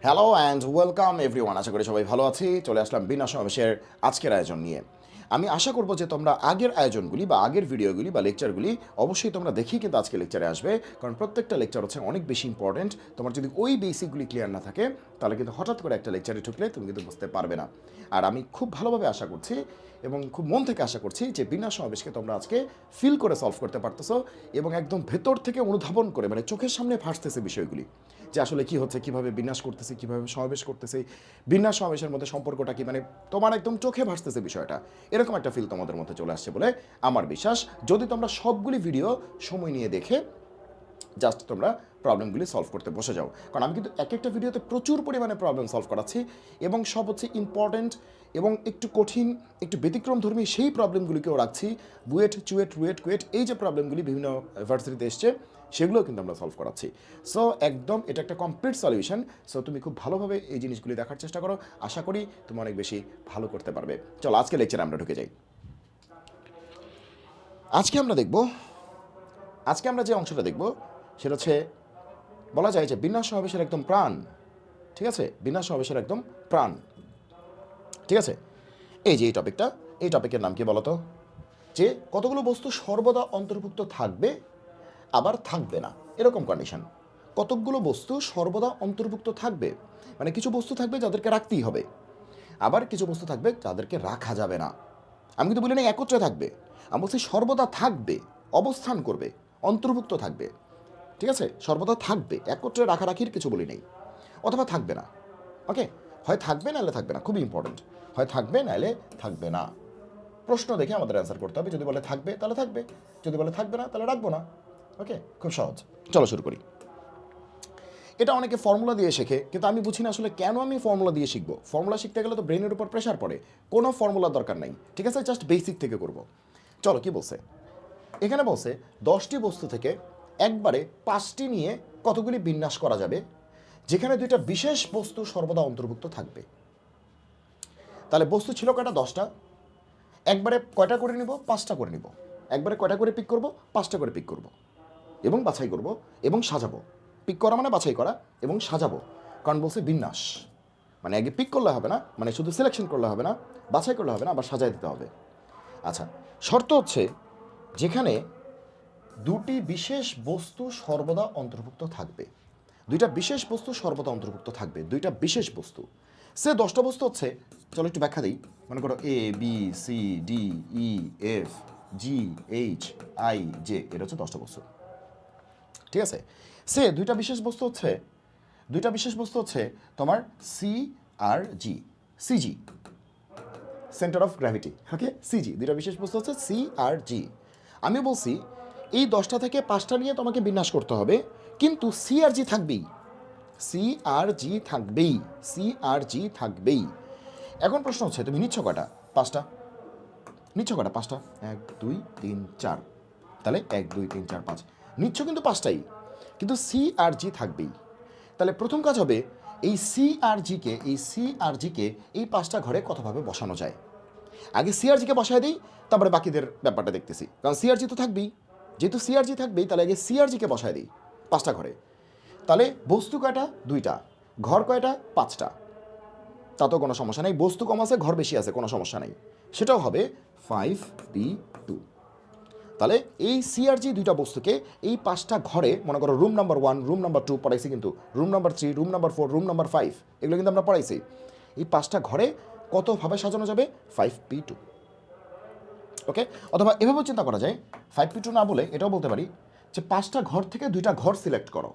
Hello and welcome everyone. আশা করি সবাই ভালো আছি। চলে আসলাম বিনা সমাবেশের আজকের আয়োজন নিয়ে। আমি আশা করব যে তোমরা আগের আয়োজনগুলি বা আগের ভিডিওগুলি বা লেকচারগুলি অবশ্যই তোমরা দেখেই কিন্তু আজকে লেকচারে আসবে, কারণ প্রত্যেকটা লেকচার হচ্ছে অনেক বেশি ইম্পর্টেন্ট। তোমার যদি ওই বেসিকগুলি ক্লিয়ার না থাকে তাহলে কিন্তু হঠাৎ করে একটা লেকচারে ঢুকলে তুমি কিন্তু বুঝতে পারবে না। আর আমি খুব ভালোভাবে আশা করছি এবং খুব মন থেকে আশা করছি যে বিনা সমাবেশকে তোমরা আজকে ফিল করে সলভ করতে পারতেছো এবং একদম ভেতর থেকে অনুধাবন করে, মানে চোখের সামনে ভাসতেছে বিষয়গুলি যে আসলে কি হচ্ছে, কিভাবে বিন্যাস করতেছি, কিভাবে সমাবেশ করতেছি, বিন্যাস সমাবেশের মধ্যে সম্পর্কটা কি, মানে তোমার একদম চোখে ভাসতেছে বিষয়টা। এরকম একটা ফিল তোমাদের মধ্যে চলে আসছে বলে আমার বিশ্বাস, যদি তোমরা সবগুলি ভিডিও সময় নিয়ে দেখে জাস্ট তোমরা প্রবলেমগুলি সলভ করতে বসে যাও। কারণ আমি কিন্তু এক একটা ভিডিওতে প্রচুর পরিমাণে প্রবলেম সলভ করাচ্ছি এবং সব হচ্ছে ইম্পর্ট্যান্ট এবং একটু কঠিন, একটু ব্যতিক্রমধর্মী সেই প্রবলেমগুলিকেও রাখছি। বুয়েট, চুয়েট, রুয়েট, কুয়েট, এই যে প্রবলেমগুলি বিভিন্ন ভার্সিটিতে এসছে সেগুলোও কিন্তু আমরা সলভ করাচ্ছি। সো একদম এটা একটা কমপ্লিট সলিউশন। সো তুমি খুব ভালোভাবে এই জিনিসগুলি দেখার চেষ্টা করো, আশা করি তুমি অনেক বেশি ভালো করতে পারবে। চলো আজকে লেকচারে আমরা ঢুকে যাই। আজকে আমরা যে অংশটা দেখব সেটা হচ্ছে, বলা যায় যে বিন্যাস সমাবেশের একদম প্রাণ। ঠিক আছে, বিন্যাস সমাবেশের একদম প্রাণ। ঠিক আছে, এই যে এই টপিকের নাম কি বলতো? যে কতগুলো বস্তু সর্বদা অন্তর্ভুক্ত থাকবে আবার থাকবে না, এরকম কন্ডিশন। কতকগুলো বস্তু সর্বদা অন্তর্ভুক্ত থাকবে, মানে কিছু বস্তু থাকবে যাদেরকে রাখতেই হবে, আবার কিছু বস্তু থাকবে যাদেরকে রাখা যাবে না। আমি কিন্তু বলি না একত্রে থাকবে, আমি বলছি সর্বদা থাকবে, অবস্থান করবে, অন্তর্ভুক্ত থাকবে। ঠিক আছে, সর্বদা থাকবে, একত্রে রাখারাখির কিছু বলি নেই। অথবা থাকবে না। ওকে, হয় থাকবে নাহলে থাকবে না, খুবই ইম্পর্টেন্ট। হয় থাকবে নাহলে থাকবে না। প্রশ্ন দেখে আমাদের অ্যান্সার করতে হবে। যদি বলে থাকবে তাহলে থাকবে, যদি বলে থাকবে না তাহলে রাখবো না। ওকে, খুব সহজ। চলো শুরু করি। এটা অনেকে ফর্মুলা দিয়ে শেখে, কিন্তু আমি বুঝি না আসলে কেন আমি ফর্মুলা দিয়ে শিখবো। ফর্মুলা শিখতে গেলে তো ব্রেনের উপর প্রেশার পড়ে, কোনো ফর্মুলার দরকার নাই। ঠিক আছে, জাস্ট বেসিক থেকে করব। চলো কি বলছে এখানে, বলছে 10টি বস্তু থেকে একবারে 5টি নিয়ে কতগুলি বিন্যাস করা যাবে যেখানে দুইটা বিশেষ বস্তু সর্বদা অন্তর্ভুক্ত থাকবে। তাহলে বস্তু ছিল কয়টা? 10টা। একবারে কয়টা করে নিব? 5টা করে নিব। একবারে কয়টা করে পিক করব? 5টা করে পিক করব এবং বাছাই করব এবং সাজাবো। পিক করা মানে বাছাই করা এবং সাজাবো, কারণ বলছে বিন্যাস। মানে আগে পিক করলে হবে না, মানে শুধু সিলেকশন করলে হবে না, বাছাই করলে হবে না, আবার সাজাই দিতে হবে। আচ্ছা, শর্ত হচ্ছে যেখানে দুটি বিশেষ বস্তু সর্বদা অন্তর্ভুক্ত থাকবে। দুইটা বিশেষ বস্তু সর্বদা অন্তর্ভুক্ত থাকবে, দুইটা বিশেষ বস্তু। সে 10টা বস্তু হচ্ছে, চলো একটু ব্যাখ্যা দিই। মনে করো A B C D E F G H I J, এটা হচ্ছে 10টা বস্তু। ঠিক আছে, সে দুইটা বিশেষ বস্তু হচ্ছে তোমার C R G, CG, center of gravity. Okay, CG, দুইটা বিশেষ বস্তু হচ্ছে সি আর জি। আমি বলছি এই 10টা থেকে 5টা নিয়ে তোমাকে বিন্যাস করতে হবে, কিন্তু সি আর জি থাকবেই, সি আর জি থাকবেই, সি আর জি থাকবেই। এখন প্রশ্ন হচ্ছে তুমি নিচ্ছ কয়টা? 5টা। নিচ্ছ কয়টা? 5টা। 1 2 3 4, তাহলে 1 2 3 4 5 নিচ্ছ কিন্তু 5টাই, কিন্তু সি আর জি থাকবেই। তাহলে প্রথম কাজ হবে এই সি আর জিকে এই 5টা ঘরে কতভাবে বসানো যায়। আগে সিআরজিকে বসায় দিই, তারপরে বাকিদের ব্যাপারটা দেখতেছি, কারণ সিআরজি তো থাকবেই। যেহেতু সিআরজি থাকবেই, তাহলে আগে সিআরজিকে বসায় দিই 5টা ঘরে। তাহলে বস্তু কয়টা? 2টা। ঘর কয়টা? 5টা। তাতেও কোনো সমস্যা নেই, বস্তু কম আছে ঘর বেশি আছে, কোনো সমস্যা নেই, সেটাও হবে 5p2। তাহলে এই সিআরজি দুইটা বস্তুকে এই 5টা ঘরে, মনে করো রুম নাম্বার 1, রুম নাম্বার 2 পড়াইছি, কিন্তু room number 3, room number 4, room number 5, এগুলো কিন্তু আমরা পড়াইছি। এই 5টা ঘরে কতভাবে সাজানো যাবে? 5p2। ওকে, অথবা এভাবেও চিন্তা করা যায়, 5p2 না বলে এটাও বলতে পারি যে 5টা ঘর থেকে 2টা ঘর সিলেক্ট করো।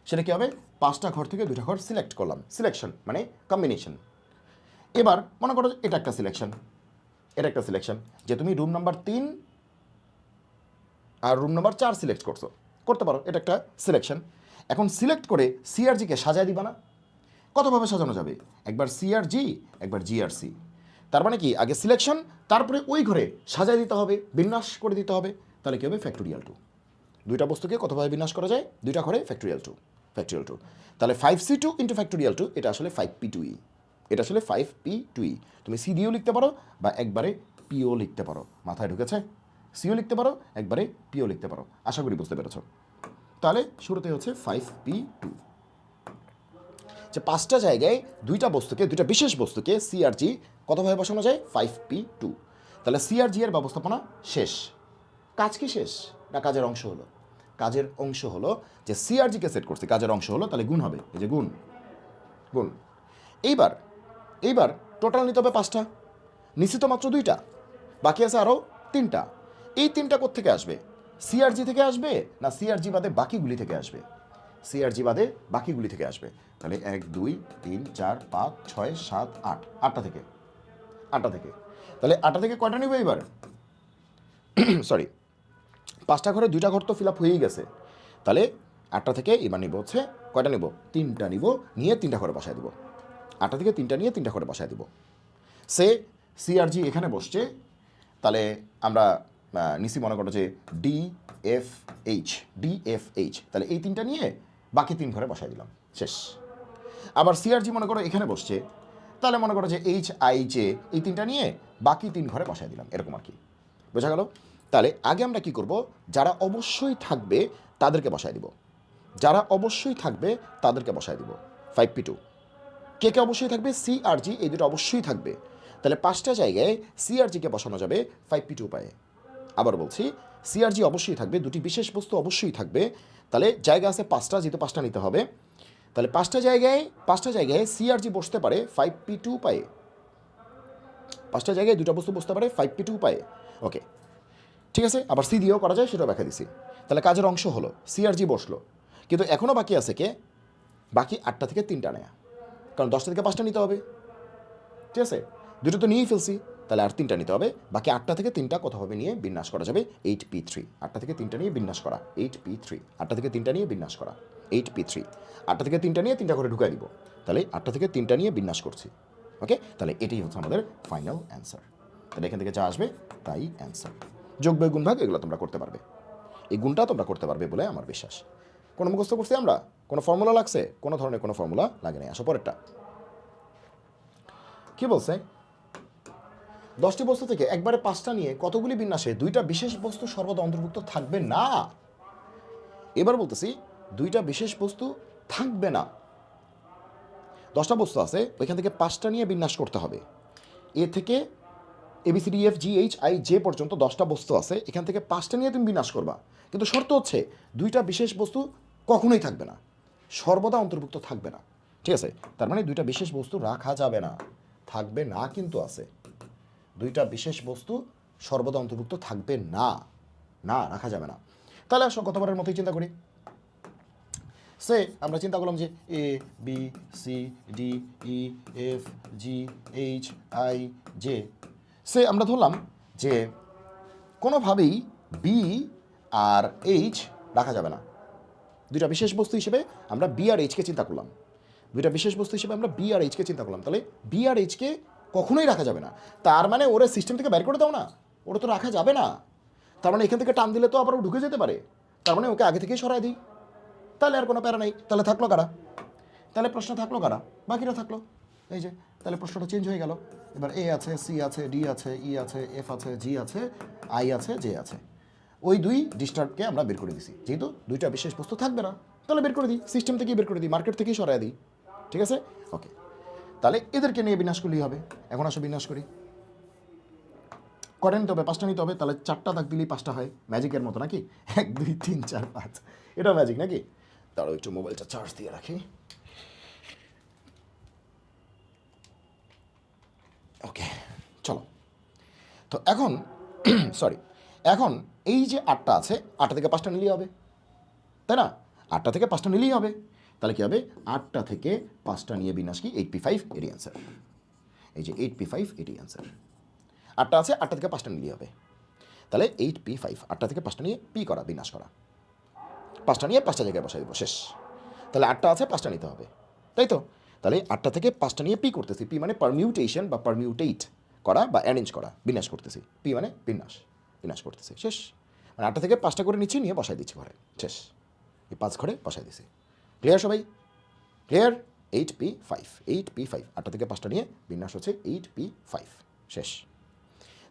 সেটা কী হবে? 5টা ঘর থেকে 2টা ঘর সিলেক্ট করলাম, সিলেকশন মানে কম্বিনেশন। এবার মনে করো এটা একটা সিলেকশন, এটা একটা সিলেকশন, যে তুমি রুম নাম্বার 3 আর রুম নাম্বার 4 সিলেক্ট করছো, করতে পারো, এটা একটা সিলেকশন। এখন সিলেক্ট করে সিআরজিকে সাজায় দিবা না? কতভাবে সাজানো যাবে? একবার সিআরজি, একবার জিআরসি। তার মানে কি আগে সিলেকশন, তারপরে ওই ঘরে সাজায় দিতে হবে, বিন্যাস করে দিতে হবে। তাহলে কী হবে? ফ্যাক্টোরিয়াল 2। দুইটা বস্তুকে কতভাবে বিন্যাস করা যায়? 2টা ঘরে ফ্যাক্টোরিয়াল 2, ফ্যাক্টোরিয়াল 2। তাহলে 5c2 ইন্টু ফ্যাক্টোরিয়াল 2, এটা আসলে 5p2e, এটা আসলে 5p2e। তুমি সি দিয়েও লিখতে পারো বা একবারে পিও লিখতে পারো। মাথায় ঢুকেছে? সিও লিখতে পারো, একবারে পিও লিখতে পারো। আশা করি বুঝতে পেরেছ। তাহলে শুরুতে হচ্ছে 5p2। যে 5টা জায়গায় দুইটা বিশেষ বস্তুকে সি আর জি কতভাবে বসানো যায় 5p2। তাহলে সি আর জি এর ব্যবস্থাপনা শেষ। কাজ কি শেষ না কাজের অংশ হলো? কাজের অংশ হলো যে সি আর জিকে সেট করছি, কাজের অংশ হলো, তাহলে গুণ হবে, এই যে গুণ গুণ। এইবার টোটাল নিতে হবে 5টা, নিশ্চিত মাত্র 2টা, বাকি আছে আরও 3টা। এই 3টা কোত্থেকে আসবে? সিআরজি থেকে আসবে না সিআরজি বাদে বাকিগুলি থেকে আসবে? সিআরজি বাদে বাকিগুলি থেকে আসবে। তাহলে 1 2 3 4 5 6 7 8, 8টা থেকে, 8টা থেকে। তাহলে 8টা থেকে কয়টা নিব এবার? সরি, 5টা ঘরে 2টা ঘর তো ফিল আপ হয়েই গেছে। তাহলে 8টা থেকে এবার নিব হচ্ছে কয়টা নিব? 3টা নিব, নিয়ে 3টা ঘরে বসায় দেবো। 8টা থেকে 3টা নিয়ে 3টা ঘরে বসায় দেবো। সে সিআরজি এখানে বসছে, তাহলে আমরা নিচি মনে করো যে ডিএফএইচ, তাহলে এই 3টা নিয়ে বাকি 3 ঘরে বসাই দিলাম, শেষ। আবার সিআরজি মনে করো এখানে বসছে, তাহলে মনে করো যে HIJ, এই 3টা নিয়ে বাকি 3 ঘরে বসাই দিলাম, এরকম আর কি। বোঝা গেল? তাহলে আগে আমরা কি করব? যারা অবশ্যই থাকবে তাদেরকে বসায় দিব, যারা অবশ্যই থাকবে তাদেরকে বসায় দিব 5p2। কে কে অবশ্যই থাকবে? সিআরজি, এই দুটো অবশ্যই থাকবে। তাহলে 5টা জায়গায় সিআরজিকে বসানো যাবে 5p2 উপায়ে। আবার বলছি, সিআরজি অবশ্যই থাকবে, দুটি বিশেষ বস্তু অবশ্যই থাকবে। তাহলে জায়গা আছে 5টা, যেহেতু 5টা নিতে হবে, তাহলে 5টা জায়গায় সিআরজি বসতে পারে 5p2 উপায়ে। 5টা জায়গায় 2টা বস্তু বসতে পারে 5p2 উপায়ে। ওকে, ঠিক আছে। আবার সি দিয়েও করা যায়, সেটাও ব্যাখ্যা দিছি। তাহলে কাজের অংশ হলো সিআরজি বসলো, কিন্তু এখনও বাকি আছে কে? বাকি 8টা থেকে 3টা নেয়া, কারণ 10টা থেকে 5টা নিতে হবে, ঠিক আছে। 2টো তো নিয়েই ফেলছি, তাহলে আর 3টা নিতে হবে। বাকি 8টা থেকে 3টা কোথাভাবে নিয়ে বিন্যাস করা যাবে 8p3। 8টা থেকে 3টা নিয়ে বিন্যাস করা 8p3। 8টা থেকে 3টা নিয়ে বিন্যাস করা 8p3। 8টা থেকে 3টা নিয়ে 3টা করে ঢুকাই দিব, তাহলে 8টা থেকে 3টা নিয়ে বিন্যাস করছি। ওকে, তাহলে এটাই হচ্ছে আমাদের ফাইনাল অ্যান্সার। তাহলে এখান থেকে যা আসবে তাই অ্যান্সার। যোগ বিয়োগ গুণ ভাগ এগুলো তোমরা করতে পারবে, এই গুণটা তোমরা করতে পারবে বলে আমার বিশ্বাস। কোনো মুখস্থ করছি আমরা? কোনো ফর্মুলা লাগছে? কোনো ধরনের কোনো ফর্মুলা লাগে নাই। আসো পরেরটা কি বলছে? 10টি বস্তু থেকে একবারে 5টা নিয়ে কতগুলি বিন্যাসে 2টা বিশেষ বস্তু সর্বদা অন্তর্ভুক্ত থাকবে না? এবার বলতেছি 2টা বিশেষ বস্তু থাকবে না। 10টা বস্তু আছে, ওইখান থেকে 5টা নিয়ে বিন্যাস করতে হবে। এ থেকে ABCDEFGHIJ পর্যন্ত 10টা বস্তু আছে, এখান থেকে 5টা নিয়ে তুমি বিন্যাস করবা, কিন্তু শর্ত হচ্ছে 2টা বিশেষ বস্তু কখনোই থাকবে না, সর্বদা অন্তর্ভুক্ত থাকবে না। ঠিক আছে, তার মানে 2টা বিশেষ বস্তু রাখা যাবে না, থাকবে না কিন্তু আছে। 2টা বিশেষ বস্তু সর্বদা অন্তর্ভুক্ত থাকবে না, না রাখা যাবে না। তাহলে আসো গতবারের মতোই চিন্তা করি। সে আমরা চিন্তা করলাম যে ABCDEFGHIJ, সে আমরা ধরলাম যে কোনোভাবেই বি আর এইচ রাখা যাবে না। 2টা বিশেষ বস্তু হিসেবে আমরা বি আর এইচকে চিন্তা করলাম, 2টা বিশেষ বস্তু হিসেবে আমরা বি আর এইচকে চিন্তা করলাম। তাহলে বি আর এইচকে কখনোই রাখা যাবে না। তার মানে ওরা সিস্টেম থেকে বের করে দাও না, ওরা তো রাখা যাবে না। তার মানে এখান থেকে টান দিলে তো আবার ঢুকে যেতে পারে, তার মানে ওকে আগে থেকেই সরাই দিই, তাহলে আর কোনো প্যারা নেই। তাহলে থাকলো কারা? তাহলে প্রশ্ন থাকলো কারা? বাকিরা থাকলো। এই যে, তাহলে প্রশ্নটা চেঞ্জ হয়ে গেল। এবার এ আছে, সি আছে, ডি আছে, ই আছে, এফ আছে, জি আছে, আই আছে, জে আছে। ওই 2 ডিস্টার্বকে আমরা বের করে দিছি, যেহেতু 2টা বিশেষ বস্তু থাকবে না, তাহলে বের করে দিই, সিস্টেম থেকেই বের করে দিই, মার্কেট থেকেই সরাই দিই। ঠিক আছে, ওকে। তাহলে এদেরকে নিয়ে বিনাশ করলেই হবে। এখন আসো বিনাশ করি। কটা নিতে হবে? 5টা নিতে হবে। তাহলে 4টা দাগ দিলেই 5টা হয়, ম্যাজিকের মতো নাকি? 1 2 3 4 5, এটাও ম্যাজিক নাকি? তারও একটু মোবাইলটা চার্জ দিয়ে রাখি। ওকে, চলো। তো এখন সরি, এখন এই যে 8টা আছে, 8টা থেকে 5টা নিলেই হবে, তাই না? 8টা থেকে 5টা নিলেই হবে। তাহলে কী হবে? 8টা থেকে 5টা নিয়ে বিন্যাস কি 8p5, এটি অ্যান্সার। এই যে 8p5, এটি অ্যান্সার। 8টা আছে, 8টা থেকে 5টা নিলেই হবে। তাহলে 8p5, 8টা থেকে 5টা নিয়ে পি করা, বিন্যাস করা, 5টা নিয়ে 5টা জায়গায় বসাই দেবো, শেষ। তাহলে 8টা আছে, 5টা নিতে হবে, তাই তো? তাহলে 8টা থেকে 5টা নিয়ে পি করতেছি, পি মানে পারমিউটেশন বা পারমিউটেট করা বা অ্যারেঞ্জ করা, বিন্যাস করতেছি। পি মানে বিন্যাস, বিন্যাস করতেছি, শেষ। মানে 8টা থেকে 5টা করে নিচ্ছি, নিয়ে বসাই দিচ্ছি ঘরে, শেষ। এই 5 ঘরে বসাই দিছি। ক্লিয়ার সবাই? ক্লিয়ার? 8p5, 8p5, 8টা থেকে 5টা নিয়ে বিন্যাস হচ্ছে 8p5, শেষ।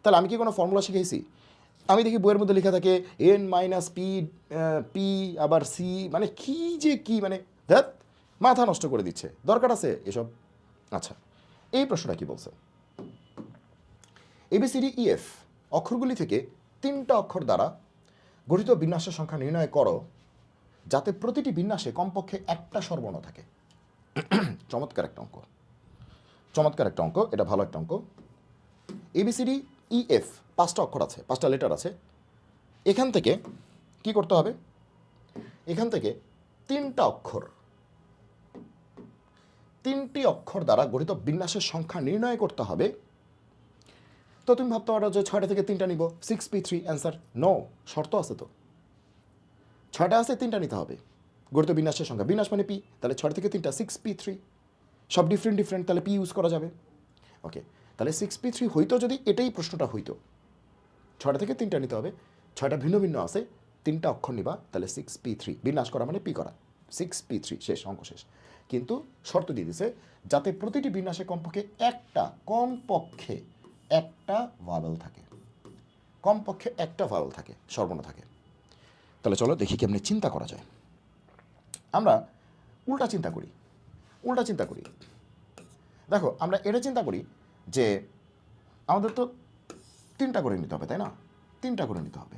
তাহলে আমি কি কোনো ফর্মুলা শিখেছি? আমি দেখি বইয়ের মধ্যে লেখা থাকে n - p, p আবার c, মানে কি যে কি, মানে ধ্যাত, মাথা নষ্ট করে দিচ্ছে, দরকার আছে এসব? আচ্ছা, এই প্রশ্নটা কি বলছে? ABCDEF অক্ষরগুলি থেকে 3টা অক্ষর দ্বারা গঠিত বিন্যাসের সংখ্যা নির্ণয় করো যাতে প্রতিটি বিন্যাসে কমপক্ষে একটা স্বরবর্ণ থাকে। চমৎকার একটা অঙ্ক, চমৎকার একটা অঙ্ক, এটা ভালো একটা অঙ্ক। ABCDEF 5টা অক্ষর আছে, 5টা লেটার আছে। এখান থেকে কি করতে হবে? এখান থেকে 3টা অক্ষর, 3টি অক্ষর দ্বারা গঠিত বিন্যাসের সংখ্যা নির্ণয় করতে হবে। তো তুমি ভাবতে পারো যে 6টা থেকে 3টা নিব, 6P3 অ্যান্সার। নো, শর্ত আছে তো, 6টা আছে, 3টা নিতে হবে। গঠিত বিন্যাসের সংখ্যা, বিন্যাস মানে পি, তাহলে 6 থেকে 3টা 6P3, সব ডিফারেন্ট ডিফারেন্ট, তাহলে পি ইউজ করা যাবে। ওকে, তাহলে 6P3 হইতো যদি এটাই প্রশ্নটা হইতো, 6টা থেকে 3টা নিতে হবে, 6টা ভিন্ন ভিন্ন আছে, 3টা অক্ষর নিবা, তাহলে 6P3, বিন্যাস করা মানে পি করা, 6P3 শেষ, অঙ্ক শেষ। কিন্তু শর্ত দিয়ে দিছে যাতে প্রতিটি বিন্যাসে কমপক্ষে একটা ভাওয়েল থাকে, কমপক্ষে একটা ভাওয়েল থাকে, স্বরবর্ণ থাকে। তাহলে চলো দেখি কেমনি চিন্তা করা যায়। আমরা উল্টা চিন্তা করি, উল্টা চিন্তা করি। দেখো, আমরা এটা চিন্তা করি যে আমাদের তো 3টা করে নিতে হবে, তাই না? 3টা করে নিতে হবে,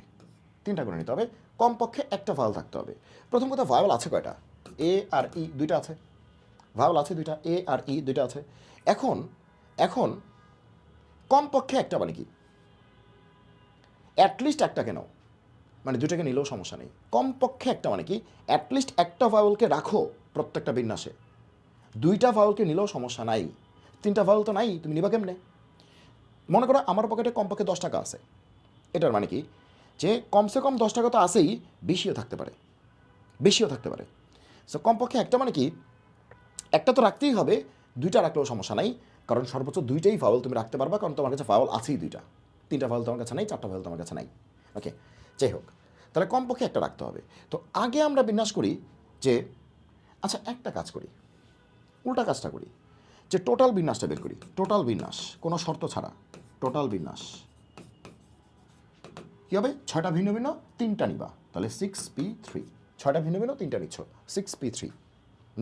3টা করে নিতে হবে, কমপক্ষে একটা ভাওয়েল থাকতে হবে। প্রথম কথা, ভাওয়েল আছে কয়টা? এ আর ই দুইটা আছে, ভাওয়েল আছে দুইটা, এ আর ই দুইটা আছে। এখন এখন কমপক্ষে একটা মানে কি? অ্যাটলিস্ট একটা কেন, মানে দুটাকে নিলেও সমস্যা নেই। কমপক্ষে একটা মানে কি? অ্যাটলিস্ট একটা ভাওয়েলকে রাখো প্রত্যেকটা বিন্যাসে, 2টা ভাওয়েলকে নিলেও সমস্যা নাই। 3টা ভাওয়েল তো নাই, তুমি নিবা কেমনে? মনে করো আমার পকেটে কমপক্ষে 10 টাকা আছে, এটার মানে কি যে কমসে কম 10 টাকা তো আছেই, বেশিও থাকতে পারে, বেশিও থাকতে পারে। সো কমপক্ষে একটা মানে কি? একটা তো রাখতেই হবে, 2টা রাখলেও সমস্যা নাই, কারণ সর্বোচ্চ 2টাই ভাওয়েল তুমি রাখতে পারবা, কারণ তোমার কাছে ভাওয়েল আছেই 2টা। 3টা ভাওয়েল তোমার কাছে নাই, 4টা ভাওয়েল তোমার কাছে নাই। ওকে, যাই হোক, তাহলে কমপক্ষে একটা রাখতে হবে। তো আগে আমরা বিন্যাস করি যে, আচ্ছা একটা কাজ করি, উল্টা কাজটা করি, যে টোটাল বিন্যাসটা বের করি। টোটাল বিন্যাস কোনো শর্ত ছাড়া, টোটাল বিন্যাস কী হবে? 6টা ভিন্ন ভিন্ন, 3টা নিবা, তাহলে 6P3। 6টা ভিন্ন ভিন্ন, 3টা নিচ্ছ, 6P3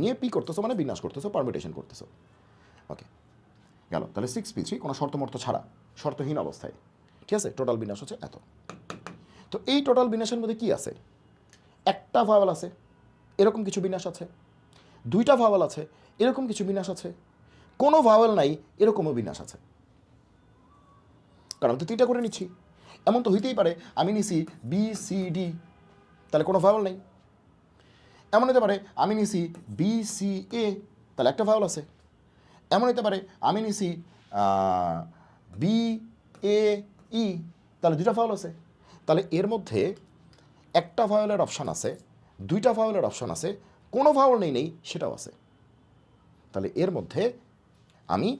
নিয়ে পি করতেছো, মানে বিন্যাস করতেছো, পারমিটেশন করতেছো। ওকে, গেল। তাহলে 6P3 কোনো শর্তমর্ত ছাড়া, শর্তহীন অবস্থায়, ঠিক আছে? টোটাল বিন্যাস হচ্ছে এত। তো এই টোটাল বিন্যাসের মধ্যে কি আছে? একটা ভাওয়েল আছে, এরকম কিছু বিন্যাস আছে। 2টা ভাওয়েল আছে, এরকম কিছু বিন্যাস আছে। কোনো ভাওয়েল নাই, এরকমও বিন্যাস আছে। কারণ তো 3টা করে নিচ্ছি। এমন তো হইতেই পারে আমি নিছি BCD, তাহলে কোনো ভাওয়েল নেই। এমন হতে পারে আমি নিছি BCA, তাহলে একটা ভাওয়েল আছে। এমন হতে পারে আমি নিছি BAE, তাহলে 2টা ভাওয়েল আছে। তাহলে এর মধ্যে একটা ভাওয়েলের অপশান আছে, 2টা ভাওয়েলের অপশান আছে, কোনো ভাওয়েল নেই, সেটাও আছে। তাহলে এর মধ্যে আমি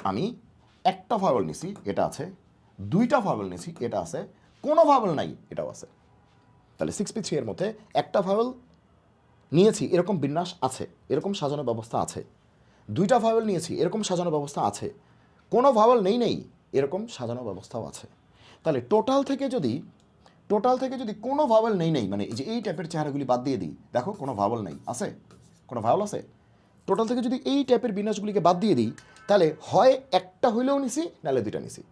আমি একটা ভাওয়েল নিছি, এটা আছে, 2টা ভাওয়েল নিছি, এটা আছে, কোনো ভাওয়েল নাই, এটাও আছে। তাহলে 6P3 এর মধ্যে একটা ভাওয়েল নিয়েছি, এরকম বিন্যাস আছে, এরকম সাজানো ব্যবস্থা আছে। 2টা ভাওয়েল নিয়েছি, এরকম সাজানো ব্যবস্থা আছে। কোনো ভাওয়েল নেই, এরকম সাজানো ব্যবস্থাও আছে। তাহলে টোটাল থেকে যদি কোনো ভাওয়েল নেই, মানে এই যে এই টাইপের চেহারাগুলি বাদ দিয়ে দিই, দেখো কোনো ভাওয়েল নেই, আছে? কোনো ভাওয়েল আছে? টোটাল থেকে যদি এই টাইপের বিন্যাসগুলিকে বাদ দিয়ে দিই, তাহলে হয় একটা হইলেও নিছি, নাহলে 2টা নিছি,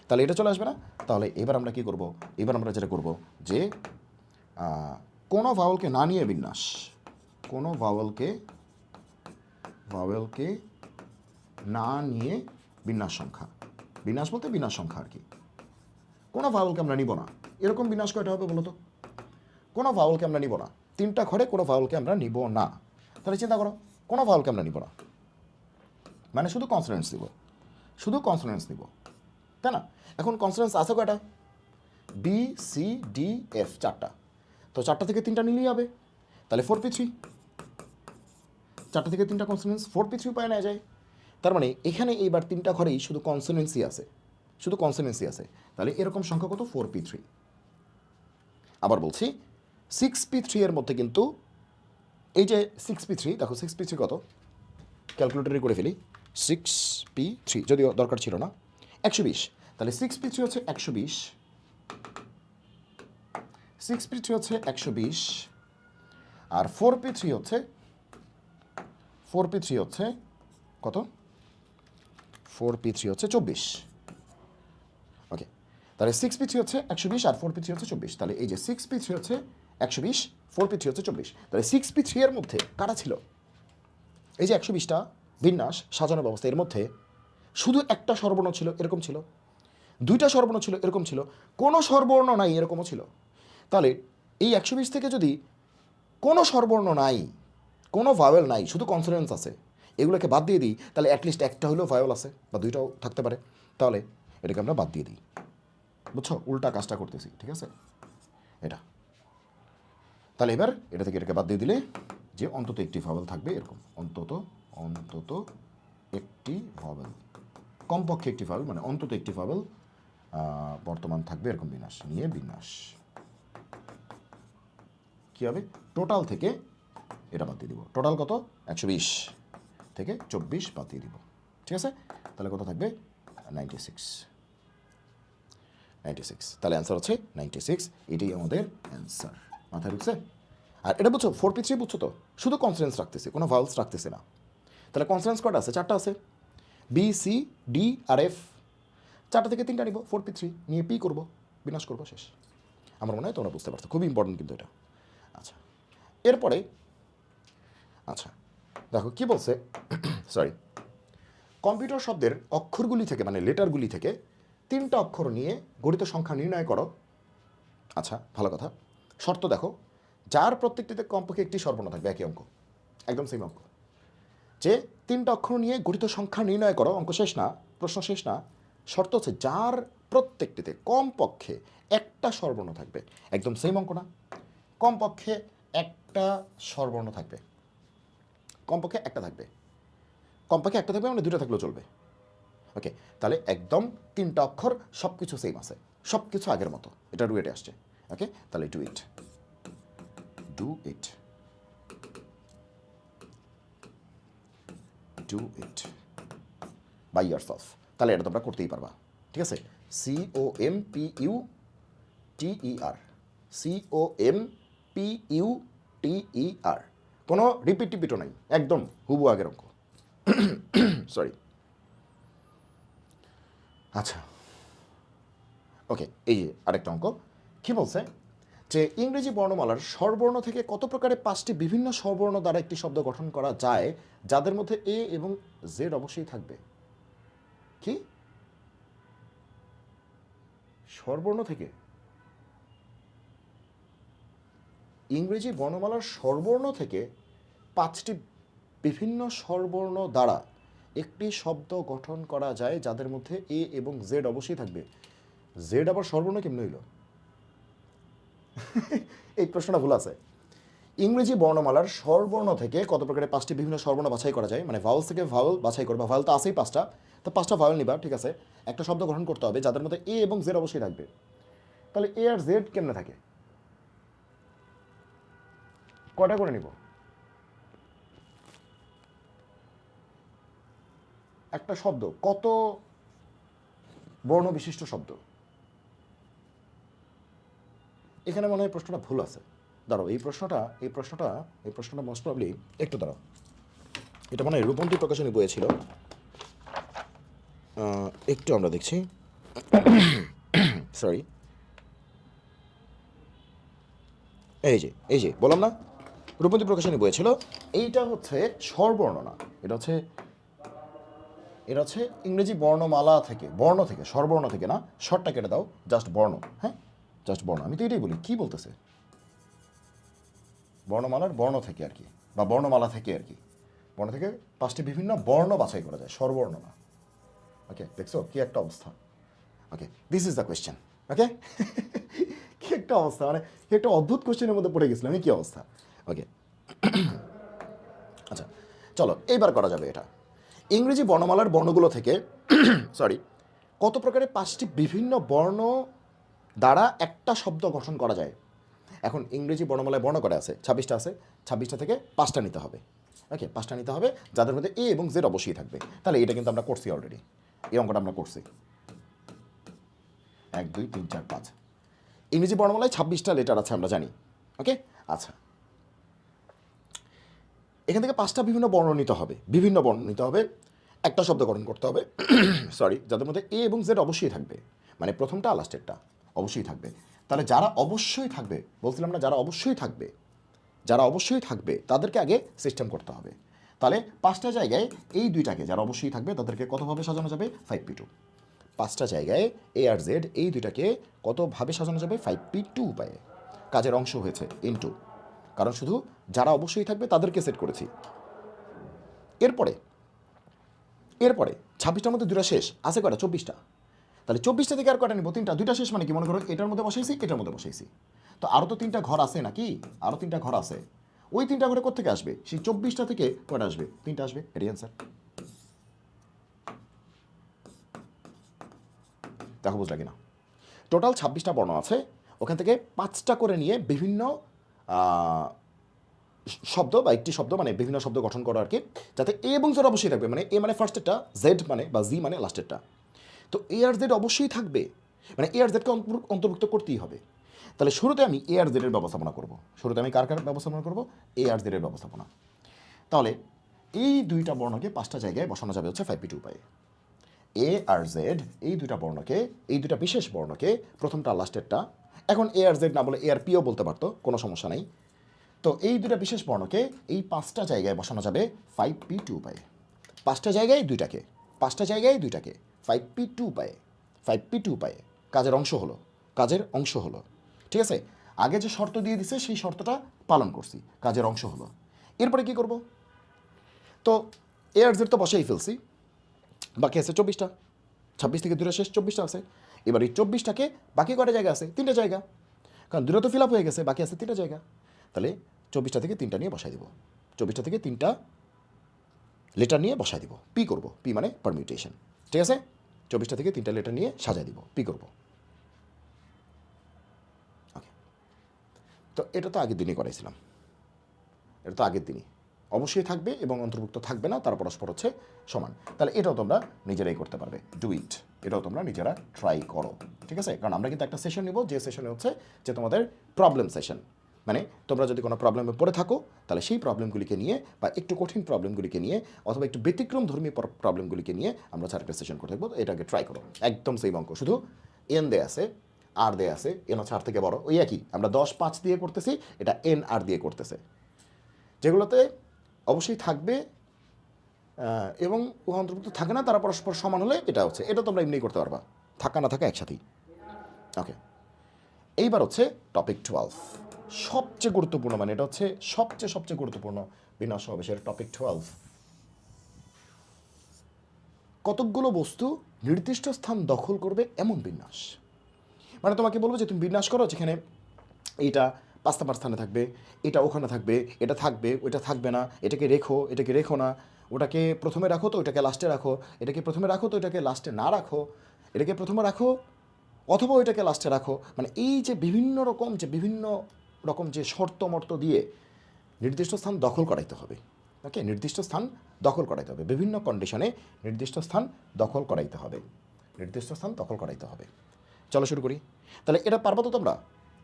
তাহলে এটা চলে আসবে না? তাহলে এবার আমরা কি করব? এবার আমরা যেটা করব যে কোনো ভাওয়েলকে না নিয়ে বিন্যাস, কোনো ভাওয়েলকে না নিয়ে বিন্যাস সংখ্যা, বিন্যাস বলতে বিন্যাস সংখ্যা আর কি। কোনো ভাওয়েলকে আমরা নিব না, এরকম বিন্যাস কয়টা হবে বলো তো? কোনো ভাওয়েলকে আমরা নিব না, 3টা ঘরে কোনো ভাওয়েলকে আমরা নিব না। তাহলে চিন্তা করো, কোনো ভাওয়েলকে আমরা নিব না, মানে শুধু কনসোনেন্টস নিব, শুধু কনসোনেন্টস নিব, তাই না? এখন কনসোনেন্টস আছে কয়টা? BCDF 4টা, তো 4টা থেকে 3টা নিলেই হবে, তাহলে 4P3। 4টা থেকে 3টা কনসোনেন্টস, 4P3 উপায় নেওয়া যায়। তার মানে এখানে এইবার 3টা ঘরেই শুধু কনসোনেন্সই আছে, শুধু কনসোনেন্সই আছে। তাহলে এরকম সংখ্যা কত? 4P3। আবার বলছি, 6P3 এর মধ্যে কিন্তু এই যে 6P3, দেখো 6P3 কত, ক্যালকুলেটরে করে ফেলি। 6P3 যদিও দরকার ছিল না, 120। তাহলে 6P3 হচ্ছে 120, 6P3 হচ্ছে 120, আর 4p3 হচ্ছে কত? 4p3 হচ্ছে 24। ওকে, তাহলে 6p3 হচ্ছে 120 আর 4p3 হচ্ছে 24। তাহলে এই যে 6p3 হচ্ছে 120, 4p3 হচ্ছে 24। তাহলে 6p3 এর মধ্যে কারা ছিল? এই যে 120টা বিন্যাস সাজানো ব্যবস্থা, এর মধ্যে শুধু একটা স্বরবর্ণ ছিল, এরকম ছিল, দুইটা স্বরবর্ণ ছিল, এরকম ছিল, কোনো স্বরবর্ণ নাই, এরকমও ছিল। তাহলে এই 120 থেকে যদি কোনো স্বরবর্ণ নাই, কোনো ভাওয়েল নাই, শুধু কনসোনেন্টস আছে, এগুলোকে বাদ দিয়ে দিই, তাহলে অ্যাটলিস্ট একটা হলেও ভাওয়েল আছে বা দুইটাও থাকতে পারে, তাহলে এটাকে আমরা বাদ দিয়ে দিই। বুঝছো, উল্টা কাজটা করতেছি, ঠিক আছে? এটা তাহলে এবার এটা থেকে এটাকে বাদ দিয়ে দিলে যে অন্তত একটি ভাওয়েল থাকবে, এরকম অন্তত একটি ভাওয়েল, কমপক্ষে একটি ভাওয়েল, মানে অন্তত একটি ভাওয়েল বর্তমান থাকবে, এরকম বিন্যাস নিয়ে বিন্যাস কী হবে? টোটাল থেকে এটা বাদ দিয়ে দিব। টোটাল কত? 120 থেকে 24 বাদ দিয়ে দিব, ঠিক আছে? তাহলে কত থাকবে? 96। তাহলে অ্যান্সার হচ্ছে 96। এটাই আমাদের অ্যান্সার। মাথায় ঢুকছে? আর এটা বুঝছো, 4p3 বুঝছো তো, শুধু কনসোনেন্টস রাখতেছে, কোনো ভাওয়েলস রাখতেছে না। তাহলে কনসোনেন্টস কয়টা আছে? 4টা আছে, বি, সি, ডি আর এফ। 4টা থেকে 3টা নিব, 4p3 নিয়ে পি করবো, বিনাশ করবো, শেষ। আমার মনে হয় তোমরা বুঝতে পারছো, খুবই ইম্পর্টেন্ট কিন্তু এটা। আচ্ছা, এরপরে আচ্ছা দেখো কি বলছে, সরি, কম্পিউটার শব্দের অক্ষরগুলি থেকে, মানে লেটারগুলি থেকে 3টা অক্ষর নিয়ে গঠিত সংখ্যা নির্ণয় করো। আচ্ছা, ভালো কথা। শর্ত দেখো, যার প্রত্যেকটিতে কমপক্ষে একটি স্বরবর্ণ থাকবে, একই অঙ্ক, একদম সেম অঙ্ক। যে 3টা অক্ষর নিয়ে গঠিত সংখ্যা নির্ণয় করো, অঙ্ক শেষ না, প্রশ্ন শেষ না। শর্ত হচ্ছে যার প্রত্যেকটিতে কমপক্ষে একটা স্বরবর্ণ থাকবে, একদম সেম অঙ্ক না? কমপক্ষে একটা স্বরবর্ণ থাকবে, কমপক্ষে একটা থাকবে, কমপক্ষে একটা থাকবে, মানে দুটো থাকলেও চলবে। ওকে, তাহলে একদম 3টা অক্ষর, সব কিছু সেম আছে, সব কিছু আগের মতো, এটা ডুয়েটে আসছে। ওকে, তাহলে ডু ইট বাই ইয়ারসেলফ। তাহলে এটা তোমরা করতেই পারবা, ঠিক আছে? COMPUTER, COMPUTER, কোনো রিপিটও নাই, একদম হুবু আগের অঙ্ক। সরি। আচ্ছা, ওকে, এই যে আরেকটা অঙ্ক কি বলছে, যে ইংরেজি বর্ণমালার স্বরবর্ণ থেকে কত প্রকারে 5টি বিভিন্ন স্বরবর্ণ দ্বারা একটি শব্দ গঠন করা যায়, যাদের মধ্যে এ এবং জেড অবশ্যই থাকবে। কি? স্বরবর্ণ থেকে ইংরেজি বর্ণমালার স্বরবর্ণ থেকে 5টি বিভিন্ন স্বরবর্ণ দ্বারা একটি শব্দ গঠন করা যায়, যাদের মধ্যে এ এবং জেড অবশ্যই থাকবে। জেড আবার স্বরবর্ণ কেমন হইল? এই প্রশ্নটা ভুল আছে। ইংরেজি বর্ণমালার স্বরবর্ণ থেকে কত প্রকারে 5টি বিভিন্ন স্বরবর্ণ বাছাই করা যায়, মানে ভাওয়েলস থেকে ভাওয়েল বাছাই করবা, ভাওয়েল তো আছেই 5টা, তো 5টা ভাওয়েল নিবা, ঠিক আছে? একটা শব্দ গঠন করতে হবে যাদের মধ্যে এ এবং জেড অবশ্যই থাকবে। তাহলে এ আর জেড কেমনে থাকে? কয়টা করে নিব? একটা শব্দ কত বর্ণ বিশিষ্ট শব্দ? এখানে মনে হয় প্রশ্নটা ভুল আছে। দাঁড়াও, এই প্রশ্নটা মোস্ট প্রবলি, একটু দাঁড়াও, এটা মনে হয় রূপন্তী প্রকাশনী বইয়ে ছিল, একটু আমরা দেখছি, সরি, এই যে বললাম না, রূপন্তী প্রকাশনী বইয়ে ছিল। এইটা হচ্ছে স্বরবর্ণ না, এটা হচ্ছে ইংরেজি বর্ণমালা থেকে, বর্ণ থেকে, স্বরবর্ণ থেকে না, স্বরটা কেটে দাও, জাস্ট বর্ণ, হ্যাঁ, জাস্ট বর্ণ। আমি তো এটাই বলি, কি বলতেছে? বর্ণমালার বর্ণ থেকে আর কি, বা বর্ণমালা থেকে আর কি, বর্ণ থেকে 5টি বিভিন্ন বর্ণ বাছাই করা যায়, স্বরবর্ণ না। ওকে, দেখছো কি একটা অবস্থা? ওকে, দিস ইজ দ্য কোয়েশ্চেন। ওকে, কি একটা অবস্থা, মানে কি একটা অদ্ভুত কোয়েশ্চেনের মধ্যে পড়ে গেছিলাম, কি অবস্থা। ওকে, আচ্ছা, চলো এইবার করা যাবে এটা। ইংরেজি বর্ণমালার বর্ণগুলো থেকে সরি, কত প্রকারে 5টি বিভিন্ন বর্ণ দ্বারা একটা শব্দ গঠন করা যায়। এখন ইংরেজি বর্ণমালায় বর্ণ করা আছে 26টা আছে, 26টা থেকে 5টা নিতে হবে। ওকে, 5টা নিতে হবে যাদের মধ্যে এ এবং জেড অবশ্যই থাকবে। তাহলে এটা কিন্তু আমরা করছি অলরেডি, এই অঙ্কটা আমরা করছি। 1 2 3 4 5 ইংরেজি বর্ণমালায় 26টা লেটার আছে, আমরা জানি। ওকে, আচ্ছা, এখান থেকে 5টা বিভিন্ন বর্ণ নিতে হবে, বিভিন্ন বর্ণ নিতে হবে, একটা শব্দ গঠন করতে হবে সরি, যাদের মধ্যে এ এবং জেড অবশ্যই থাকবে, মানে প্রথমটা লাস্টেরটা অবশ্যই থাকবে। তাহলে যারা অবশ্যই থাকবে, বলছিলাম না, যারা অবশ্যই থাকবে, যারা অবশ্যই থাকবে তাদেরকে আগে সিস্টেম করতে হবে। তাহলে 5টা জায়গায় এই দুইটাকে যারা অবশ্যই থাকবে তাদেরকে কতভাবে সাজানো যাবে? 5p2। 5টা জায়গায় এ আর জেড এই দুইটাকে কতভাবে সাজানো যাবে? 5p2 উপায়ে। কাজের অংশ হয়েছে ইনটু, কারণ শুধু যারা অবশ্যই থাকবে তাদেরকে সেট করেছি। এরপরে এরপরে 26টার মধ্যে দুটা শেষ আছে, কয়টা? 24টা। তাহলে 24টা থেকে আর কয়টা নিব? 3টা। 2টা শেষ মানে কি? মনে করো এটার মধ্যে বসাইছি, এটার মধ্যে বসাইছি, তো আরও তো 3টা ঘর আছে নাকি? আরও 3টা ঘর আছে। ওই 3টা ঘরে কোত্থেকে আসবে? সেই 24টা থেকে কয়টা আসবে? 3টা আসবে। এটাই অ্যান্সার। দেখো বুঝলা কিনা? টোটাল 26টা বর্ণ আছে, ওখান থেকে 5টা করে নিয়ে বিভিন্ন শব্দ বা একটি শব্দ, মানে বিভিন্ন শব্দ গঠন করো আর কি, যাতে এ এবং জেড অবশ্যই থাকবে। মানে এ মানে ফার্স্টেরটা, জেড মানে বা জি মানে লাস্টেরটা। তো এ আর জেড অবশ্যই থাকবে, মানে এ আর জেডকে অন্তর্ভুক্ত করতেই হবে। তাহলে শুরুতে আমি এ আর জেডের ব্যবস্থাপনা করব। শুরুতে আমি কার কার ব্যবস্থাপনা করব? এ আর জেডের ব্যবস্থাপনা। তাহলে এই দুইটা বর্ণকে 5টা জায়গায় বসানো যাবে হচ্ছে 5p2 উপায়ে। এ আর জেড এই দুইটা বর্ণকে, এই দুইটা বিশেষ বর্ণকে, প্রথমটা লাস্টেরটা, এখন এ আর জেড না বলে এ আর পিও বলতে পারতো, কোনো সমস্যা নেই। তো এই দুটা বিশেষ বর্ণকে এই 5টা জায়গায় বসানো যাবে 5p2 উপায়ে। 5টা জায়গায় দুইটাকে, 5টা জায়গায় দুইটাকে 5p2 উপায়ে, 5p2 উপায়ে। কাজের অংশ হলো, কাজের অংশ হলো। ঠিক আছে, আগে যে শর্ত দিয়ে দিছে সেই শর্তটা পালন করছি, কাজের অংশ হলো। এরপরে কি করব? তো এ আর জেড তো বসেই ফেলছি, বাকি আছে 24টা। 26 থেকে দুটো শেষ, 24টা আছে। এবার এই 24টাকে বাকি কয়টা জায়গা আছে? 3টে জায়গা, কারণ দুটো তো ফিল আপ হয়ে গেছে, বাকি আছে 3টে জায়গা। তাহলে 24টা থেকে 3টা নিয়ে বসাই দিব, 24টা থেকে 3টা লেটার নিয়ে বসাই দিব, পি করব, পি মানে পারমিউটেশন। ঠিক আছে, 24টা থেকে 3টা লেটার নিয়ে সাজাই দিব, পি করব। ওকে, তো এটা তো আগের দিনই করাইছিলাম, এটা তো আগের দিনই। অবশ্যই থাকবে এবং অন্তর্ভুক্ত থাকবে না, তারা পরস্পর হচ্ছে সমান। তাহলে এটাও তোমরা নিজেরাই করতে পারবে, ডু ইট। এটাও তোমরা নিজেরা ট্রাই করো। ঠিক আছে, কারণ আমরা কিন্তু একটা সেশন নিব, যে সেশনে হচ্ছে যে তোমাদের প্রবলেম সেশন। মানে তোমরা যদি কোনো প্রবলেমে পড়ে থাকো, তাহলে সেই প্রবলেমগুলিকে নিয়ে, বা একটু কঠিন প্রবলেমগুলিকে নিয়ে, অথবা একটু ব্যতিক্রম ধর্মী প্রবলেমগুলিকে নিয়ে আমরা একটা সেশন করতে থাকবো। এটাকে ট্রাই করো, একদম সেম অঙ্ক, শুধু এন দেয়া আছে, আর দেয়া আছে, এন হচ্ছে আর থেকে বড়, ওই একই। আমরা 10-5 দিয়ে করতেছি, এটা এন আর দিয়ে করতেছে। যেগুলোতে অবশ্যই থাকবে এবং উহা অন্তর্ভুক্ত থাকে না, তারা পরস্পর সমান হলে এটা হচ্ছে, এটা তোমরা এমনি করতে পারবা, থাকা না থাকা একসাথেই। ওকে, এইবার হচ্ছে টপিক 12, সবচেয়ে গুরুত্বপূর্ণ, মানে এটা হচ্ছে সবচেয়ে গুরুত্বপূর্ণ বিন্যাস সমাবেশের টপিক 12। কতকগুলো বস্তু নির্দিষ্ট স্থান দখল করবে এমন বিন্যাস। মানে তোমাকে বলবো যে তুমি বিন্যাস করো যেখানে এইটা 5 নাম্বার স্থানে থাকবে, এটা ওখানে থাকবে, এটা থাকবে, ওইটা থাকবে না, এটাকে রেখো, এটাকে রেখো না, ওটাকে প্রথমে রাখো তো ওইটাকে লাস্টে রাখো, এটাকে প্রথমে রাখো তো ওইটাকে লাস্টে না রাখো, এটাকে প্রথমে রাখো অথবা ওইটাকে লাস্টে রাখো। মানে এই যে বিভিন্ন রকম যে শর্ত মর্ত দিয়ে নির্দিষ্ট স্থান দখল করাইতে হবে। ওকে, নির্দিষ্ট স্থান দখল করাইতে হবে, বিভিন্ন কন্ডিশনে নির্দিষ্ট স্থান দখল করাইতে হবে, নির্দিষ্ট স্থান দখল করাইতে হবে। চলো শুরু করি। তাহলে এটা পারবা তো তোমরা?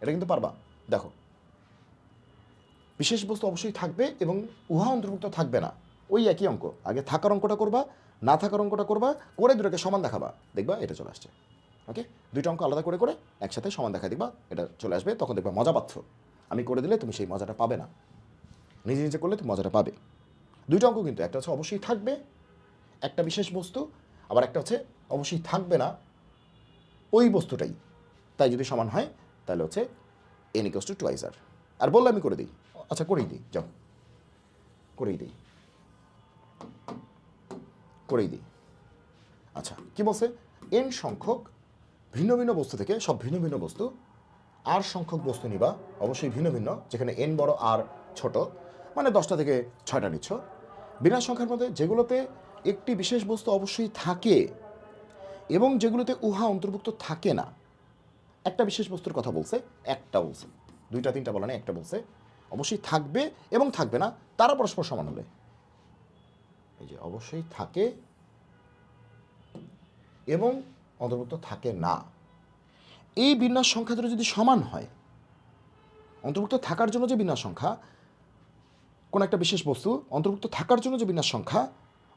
এটা কিন্তু পারবা। দেখো, বিশেষ বস্তু অবশ্যই থাকবে এবং উহা অন্তর্ভুক্ত থাকবে না, ওই একই অঙ্ক। আগে থাকার অঙ্কটা করবা, না থাকার অঙ্কটা করবা, করে দুটোকে সমান দেখাবা, দেখবা এটা চলে আসছে। ওকে, দুইটা অঙ্ক আলাদা করে করে একসাথে সমান দেখা দেখবা এটা চলে আসবে, তখন দেখবা মজা পাচ্ছ। আমি করে দিলে তুমি সেই মজাটা পাবে না, নিজে নিজে করলে তুমি মজাটা পাবে। দুইটা অঙ্ক কিন্তু, একটা হচ্ছে অবশ্যই থাকবে একটা বিশেষ বস্তু, আবার একটা হচ্ছে অবশ্যই থাকবে না ওই বস্তুটাই, তাই যদি সমান হয় তাহলে হচ্ছে n = 2r। আর বললে আমি করে দিই, আচ্ছা করেই দিই, যাও করেই দিই, করেই দিই। আচ্ছা কি বলছে? n সংখ্যক ভিন্ন ভিন্ন বস্তু থেকে, সব ভিন্ন ভিন্ন বস্তু, r সংখ্যক বস্তু নিবা, অবশ্যই ভিন্ন ভিন্ন, যেখানে n বড় আর ছোট, মানে 10টা থেকে 6টা নিচ্ছ। বিনা সংখ্যার মধ্যে যেগুলোতে একটি বিশেষ বস্তু অবশ্যই থাকে এবং যেগুলোতে উহা অন্তর্ভুক্ত থাকে না। একটা বিশেষ বস্তুর কথা বলছে, একটা বলছে, 2-3টা বলা নেই, একটা বলছে অবশ্যই থাকবে এবং থাকবে না, তারা পরস্পর সমান হলে। এই যে অবশ্যই থাকে এবং অন্তর্ভুক্ত থাকে না, এই বিন্যাস সংখ্যা দুটো যদি সমান হয়, অন্তর্ভুক্ত থাকার জন্য যে বিন্যাস সংখ্যা কোনো একটা বিশেষ বস্তু অন্তর্ভুক্ত থাকার জন্য যে বিন্যাস সংখ্যা,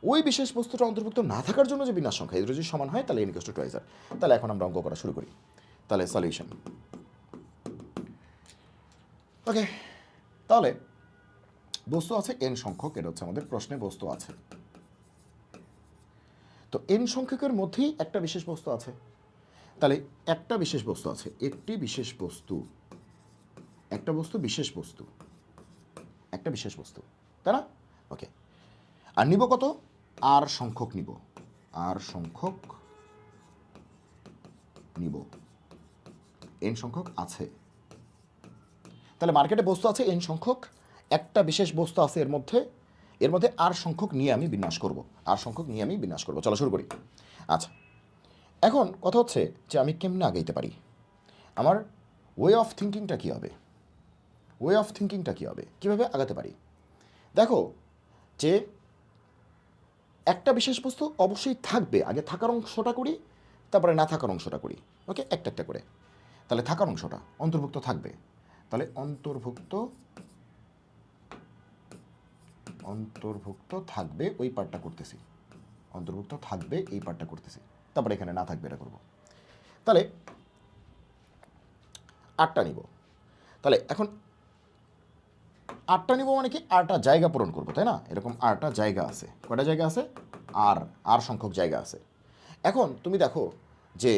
ওই বিশেষ বস্তুটা অন্তর্ভুক্ত না থাকার জন্য যে বিন্যাস সংখ্যা, এই দুটো যদি সমান হয় তাহলে n = 2r। তাহলে এখন আমরা অঙ্ক করা শুরু করি। তাহলে সলিউশন। ওকে, তাহলে বস্তু আছে n সংখ্যক, এটা হচ্ছে আমাদের প্রশ্নে বস্তু আছে। তো n সংখ্যকের মধ্যেই একটা বিশেষ বস্তু আছে। তাহলে একটা বিশেষ বস্তু আছে, একটি বিশেষ বস্তু, একটা বস্তু বিশেষ বস্তু, একটা বিশেষ বস্তু, তাই না? ওকে, আর নিব কত? আর সংখ্যক নিব, আর সংখ্যক নিব, n সংখ্যক আছে। তাহলে মার্কেটে বস্তু আছে n সংখ্যক, একটা বিশেষ বস্তু আছে এর মধ্যে আর সংখ্যক নিয়ে আমি বিন্যাস করব, আর সংখ্যক নিয়ে আমি বিন্যাস করব। চলো শুরু করি। আচ্ছা, এখন কথা হচ্ছে যে আমি কেমনে আগাইতে পারি, আমার ওয়ে অফ থিঙ্কিংটা কী হবে, ওয়ে অফ থিঙ্কিংটা কী হবে, কীভাবে আগাতে পারি? দেখো যে একটা বিশেষ বস্তু অবশ্যই থাকবে, আগে থাকার অংশটা করি, তারপরে না থাকার অংশটা করি। ওকে, একটা একটা করে। তাহলে থাকার অংশটা অন্তর্ভুক্ত থাকবে, তাহলে অন্তর্ভুক্ত থাকবে ওই পার্টটা করতেছি, অন্তর্ভুক্ত থাকবে এই পার্টটা করতেছি, তারপরে এখানে না থাকবে এটা করব। তাহলে 8টা নিব। তাহলে এখন 8টা নিব মানে কি, 8টা জায়গা পূরণ করবো, তাই না? এরকম 8টা জায়গা আছে। কয়টা জায়গা আছে? আর সংখ্যক জায়গা আছে। এখন তুমি দেখো যে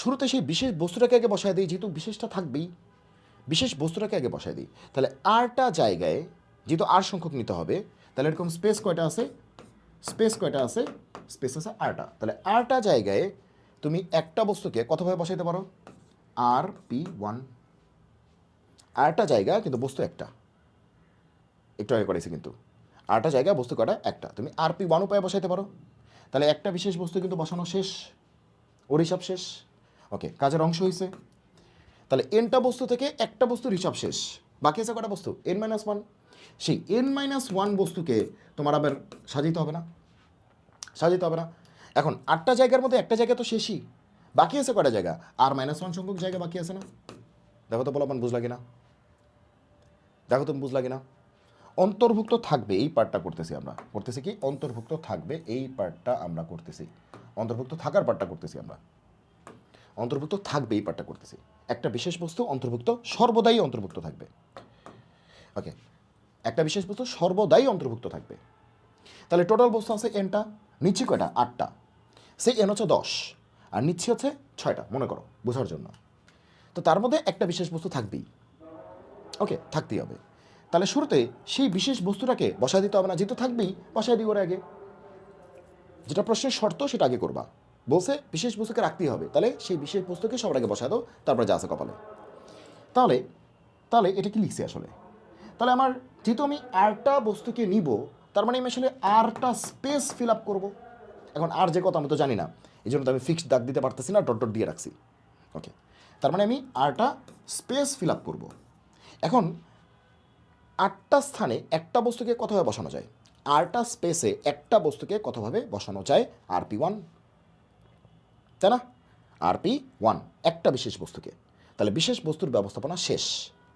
শুরুতে সেই বিশেষ বস্তুটাকে আগে বসায় দিই, যেহেতু বিশেষটা থাকবেই, বিশেষ বস্তুটাকে আগে বসায় দিই। তাহলে 8টা জায়গায় যেহেতু আর সংখ্যক নিতে হবে, তাহলে এরকম স্পেস কয়টা আছে? স্পেস কয়টা আছে? স্পেস আছে 8টা। তাহলে 8টা জায়গায় তুমি একটা বস্তুকে কতভাবে বসাইতে পারো? RP1। 8টা জায়গা কিন্তু বস্তু একটা, একটু আগে করেছি কিন্তু 8টা জায়গা বস্তু কটা? একটা। তুমি RP1 উপায়ে বসাইতে পারো। তাহলে একটা বিশেষ বস্তু কিন্তু বসানো শেষ, ওর হিসাব শেষ। ওকে, কাজের অংশ হয়েছে। তাহলে nটা বস্তু থেকে একটা বস্তুর হিসাব শেষ, বাকি আছে কটা বস্তু? n-1। সেই n-1 বস্তুকে তোমার আবার সাজাইতে হবে না, সাজাইতে হবে না। এখন 8টা জায়গার মধ্যে একটা জায়গা তো শেষই, বাকি আছে কটা জায়গা? r-1 সংখ্যক জায়গা বাকি আছে না? দেখো তো বলবান, বুঝলা কিনা? দেখো তুমি বুঝলা কিনা? অন্তর্ভুক্ত থাকবে এই পার্টটা করতেছি আমরা, করতেছি কি? অন্তর্ভুক্ত থাকবে এই পার্টটা আমরা করতেছি, অন্তর্ভুক্ত থাকার পার্টটা করতেছি আমরা, অন্তর্ভুক্ত থাকবে এই পার্টটা করতেছি। একটা বিশেষ বস্তু অন্তর্ভুক্ত, সর্বদাই অন্তর্ভুক্ত থাকবে। ওকে, একটা বিশেষ বস্তু সর্বদাই অন্তর্ভুক্ত থাকবে। তাহলে টোটাল বস্তু আছে nটা, নিচ্ছি কয়টা? 8টা। সেই n হচ্ছে 10 আর নিচ্ছি হচ্ছে 6টা, মনে করো বোঝার জন্য। তো তার মধ্যে একটা বিশেষ বস্তু থাকবেই, ওকে, থাকতেই হবে। তাহলে শুরুতে সেই বিশেষ বস্তুটাকে বসায় দিতে হবে না, যেহেতু থাকবেই, বসায় দিই ওর আগে। যেটা প্রশ্নের শর্ত সেটা আগে করবা, বলছে বিশেষ বস্তুকে রাখতেই হবে, তাহলে সেই বিশেষ বস্তুকে সবার আগে বসায় দাও, তারপরে যা আছে কপালে। তাহলে তাহলে এটা কি লিখছি আসলে? তাহলে আমার যেহেতু আমি আরটা বস্তুকে নিব, তার মানে আমি আসলে আরটা স্পেস ফিল আপ করবো। এখন আর যে কথা আমি তো জানি না, এই জন্য তো আমি ফিক্সড দাগ দিতে পারতেছি না, ডট ডট দিয়ে রাখছি। ওকে, তার মানে আমি আরটা স্পেস ফিল আপ করবো। এখন 8টা স্থানে একটা বস্তুকে কতভাবে বসানো যায়? আরটা স্পেসে একটা বস্তুকে কতভাবে বসানো যায়? RP1, তাই না? RP1 একটা বিশেষ বস্তুকে। তাহলে বিশেষ বস্তুর ব্যবস্থাপনা শেষ,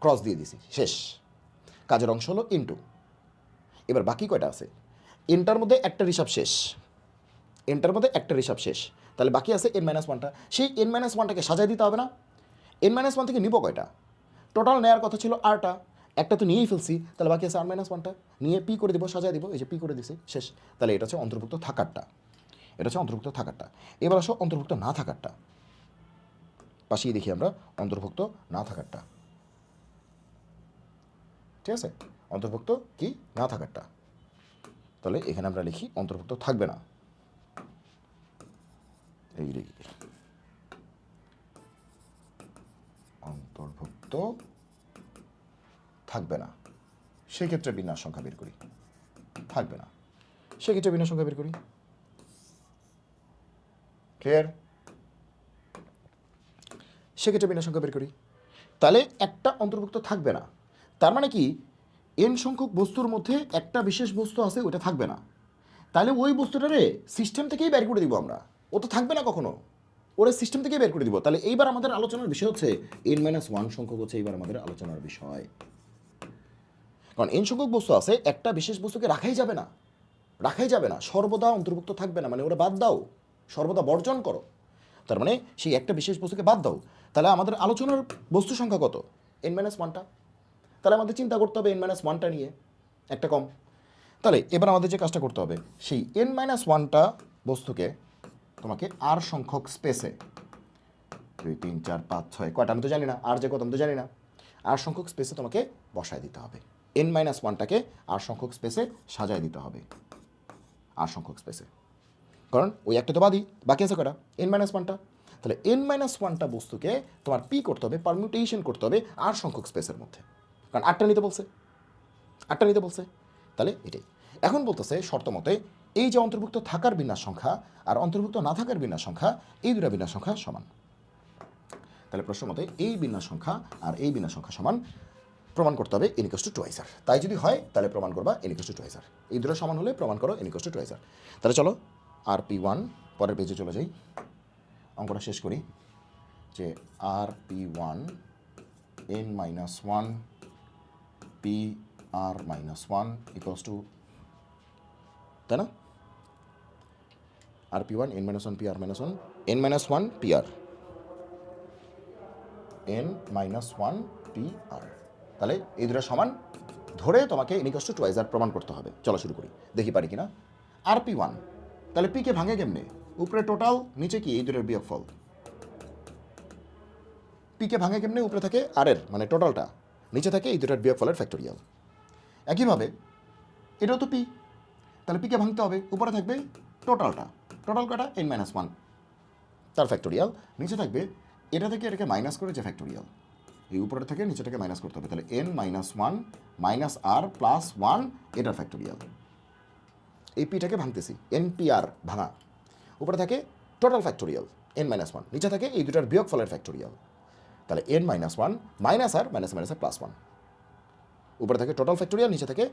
ক্রস দিয়ে দিছি, শেষ। কাজের অংশ হলো ইনটু। এবার বাকি কয়টা আছে? এনটার মধ্যে একটা হিসাব শেষ, এনটার মধ্যে একটা হিসাব শেষ, তাহলে বাকি আছে n-1টা। সেই n-1টাকে সাজাই দিতে হবে না? n-1 থেকে নিব কয়টা? টোটাল নেওয়ার কথা ছিল আরটা, একটা তো নিয়েই ফেলছি, তাহলে বাকি আছে r-1টা, নিয়ে পি করে দিব, সাজাই দিব, এই যে পি করে দিছি, শেষ। তাহলে এটা হচ্ছে অন্তর্ভুক্ত থাকারটা, এটা হচ্ছে অন্তর্ভুক্ত থাকারটা। এবার আসো অন্তর্ভুক্ত না থাকারটা, পাশেই দেখি আমরা অন্তর্ভুক্ত না থাকারটা। ঠিক আছে, অন্তর্ভুক্ত কি না থাকারটা। তাহলে এখানে আমরা লিখি অন্তর্ভুক্ত থাকবে না, এই লিখি অন্তর্ভুক্ত থাকবে না। সেক্ষেত্রে বিন্যাস সংখ্যা বের করি, থাকবে না, সেক্ষেত্রে বিন্যাস সংখ্যা বের করি। ক্লিয়ার? সেক্ষেত্রে বিন্যাস সংখ্যা বের করি। তাহলে একটা অন্তর্ভুক্ত থাকবে না, তার মানে কি n সংখ্যক বস্তুর মধ্যে একটা বিশেষ বস্তু আছে, ওটা থাকবে না। তাহলে ওই বস্তুটারে সিস্টেম থেকেই বের করে দিব আমরা, ও তো থাকবে না কখনো, ওরা সিস্টেম থেকেই বের করে দিব। তাহলে এইবার আমাদের আলোচনার বিষয় হচ্ছে n-1 সংখ্যক হচ্ছে এইবার আমাদের আলোচনার বিষয়। কারণ এন সংখ্যক বস্তু আছে, একটা বিশেষ বস্তুকে রাখাই যাবে না, রাখাই যাবে না, সর্বদা অন্তর্ভুক্ত থাকবে না, মানে ওরা বাদ দাও, সর্বদা বর্জন করো। তার মানে সেই একটা বিশেষ বস্তুকে বাদ দাও। তাহলে আমাদের আলোচনার বস্তু সংখ্যা কত? n-1টা। তাহলে আমাদের চিন্তা করতে হবে n-1টা নিয়ে, একটা কম। তাহলে এবার আমাদের যে কাজটা করতে হবে, সেই n-1টা বস্তুকে তোমাকে আর সংখ্যক স্পেসে 2 3 4 5 6 কয়টা আমি তো জানি না, আর যে কত আমি তো জানি না, আর সংখ্যক স্পেসে তোমাকে বসায় দিতে হবে। n-1টাকে আর সংখ্যক স্পেসে সাজায় দিতে হবে, আর সংখ্যক স্পেসে। কারণ ওই একটা তো বাদই, বাকি আছে কটা? n-1টা। তাহলে n-1টা বস্তুকে তোমার পি করতে হবে, পারমিউটেশন করতে হবে আর সংখ্যক স্পেসের মধ্যে, কারণ আটটা নিতে বলছে, আটটা নিতে বলছে। তাহলে এটাই এখন বলতেছে শর্ত মতে এই যে অন্তর্ভুক্ত থাকার বিন্যাস সংখ্যা আর অন্তর্ভুক্ত না থাকার বিন্যাস সংখ্যা, এই দুটা বিন্যাস সংখ্যা সমান। তাহলে প্রশ্ন মতে এই বিন্যাস সংখ্যা আর এই বিন্যাস সংখ্যা সমান, প্রমাণ করতে হবে n = 2r। তাই যদি হয় তাহলে প্রমাণ করবা n = 2r। এই দুটো সমান হলে প্রমাণ করো n = 2r। তাহলে চলো rp1 পরের পেজে চলে যাই, অঙ্কটা শেষ করি। যে rp1 n-1 pr-1 = তাই না? rp1 n-1 pr-1 n-1 pr n-1 pr। তাহলে এই দুটো সমান ধরে তোমাকে n = 2r প্রমাণ করতে হবে। চলো শুরু করি, দেখি পারি কিনা। rp1, তাহলে p কে ভাঙে কেমনে? উপরে টোটাল, নিচে কি? এই দুটোর বিয়োগফল। p কে ভাঙে কেমনে? উপরে থাকে r এর মানে টোটালটা, নিচে থাকে এই দুটোর বিয়োগফলের ফ্যাক্টোরিয়াল। একইভাবে এটাও তো p, তাহলে p কে ভাঙতে হবে, উপরে থাকবে টোটালটা, টোটাল কটা? n-1 তার ফ্যাক্টোরিয়াল, নিচে থাকবে এটা থেকে এটাকে মাইনাস করে যে ফ্যাক্টোরিয়াল, এই উপরে থেকে নিচেটাকে মাইনাস করতে হবে। তাহলে n-1 মাইনাস r প্লাস 1 এটার ফ্যাক্টোরিয়াল। এই পিটাকে ভাঙতেছি, npr ভাঙা, উপরে থাকে টোটাল ফ্যাক্টোরিয়াল n-1, নিচে থাকে এই দুটার বিয়োগফলের ফ্যাক্টোরিয়াল। তাহলে n-1 মাইনাস আর মাইনাস মাইনাস প্লাস 1, উপরে থাকে টোটাল ফ্যাক্টোরিয়াল, নিচে থাকে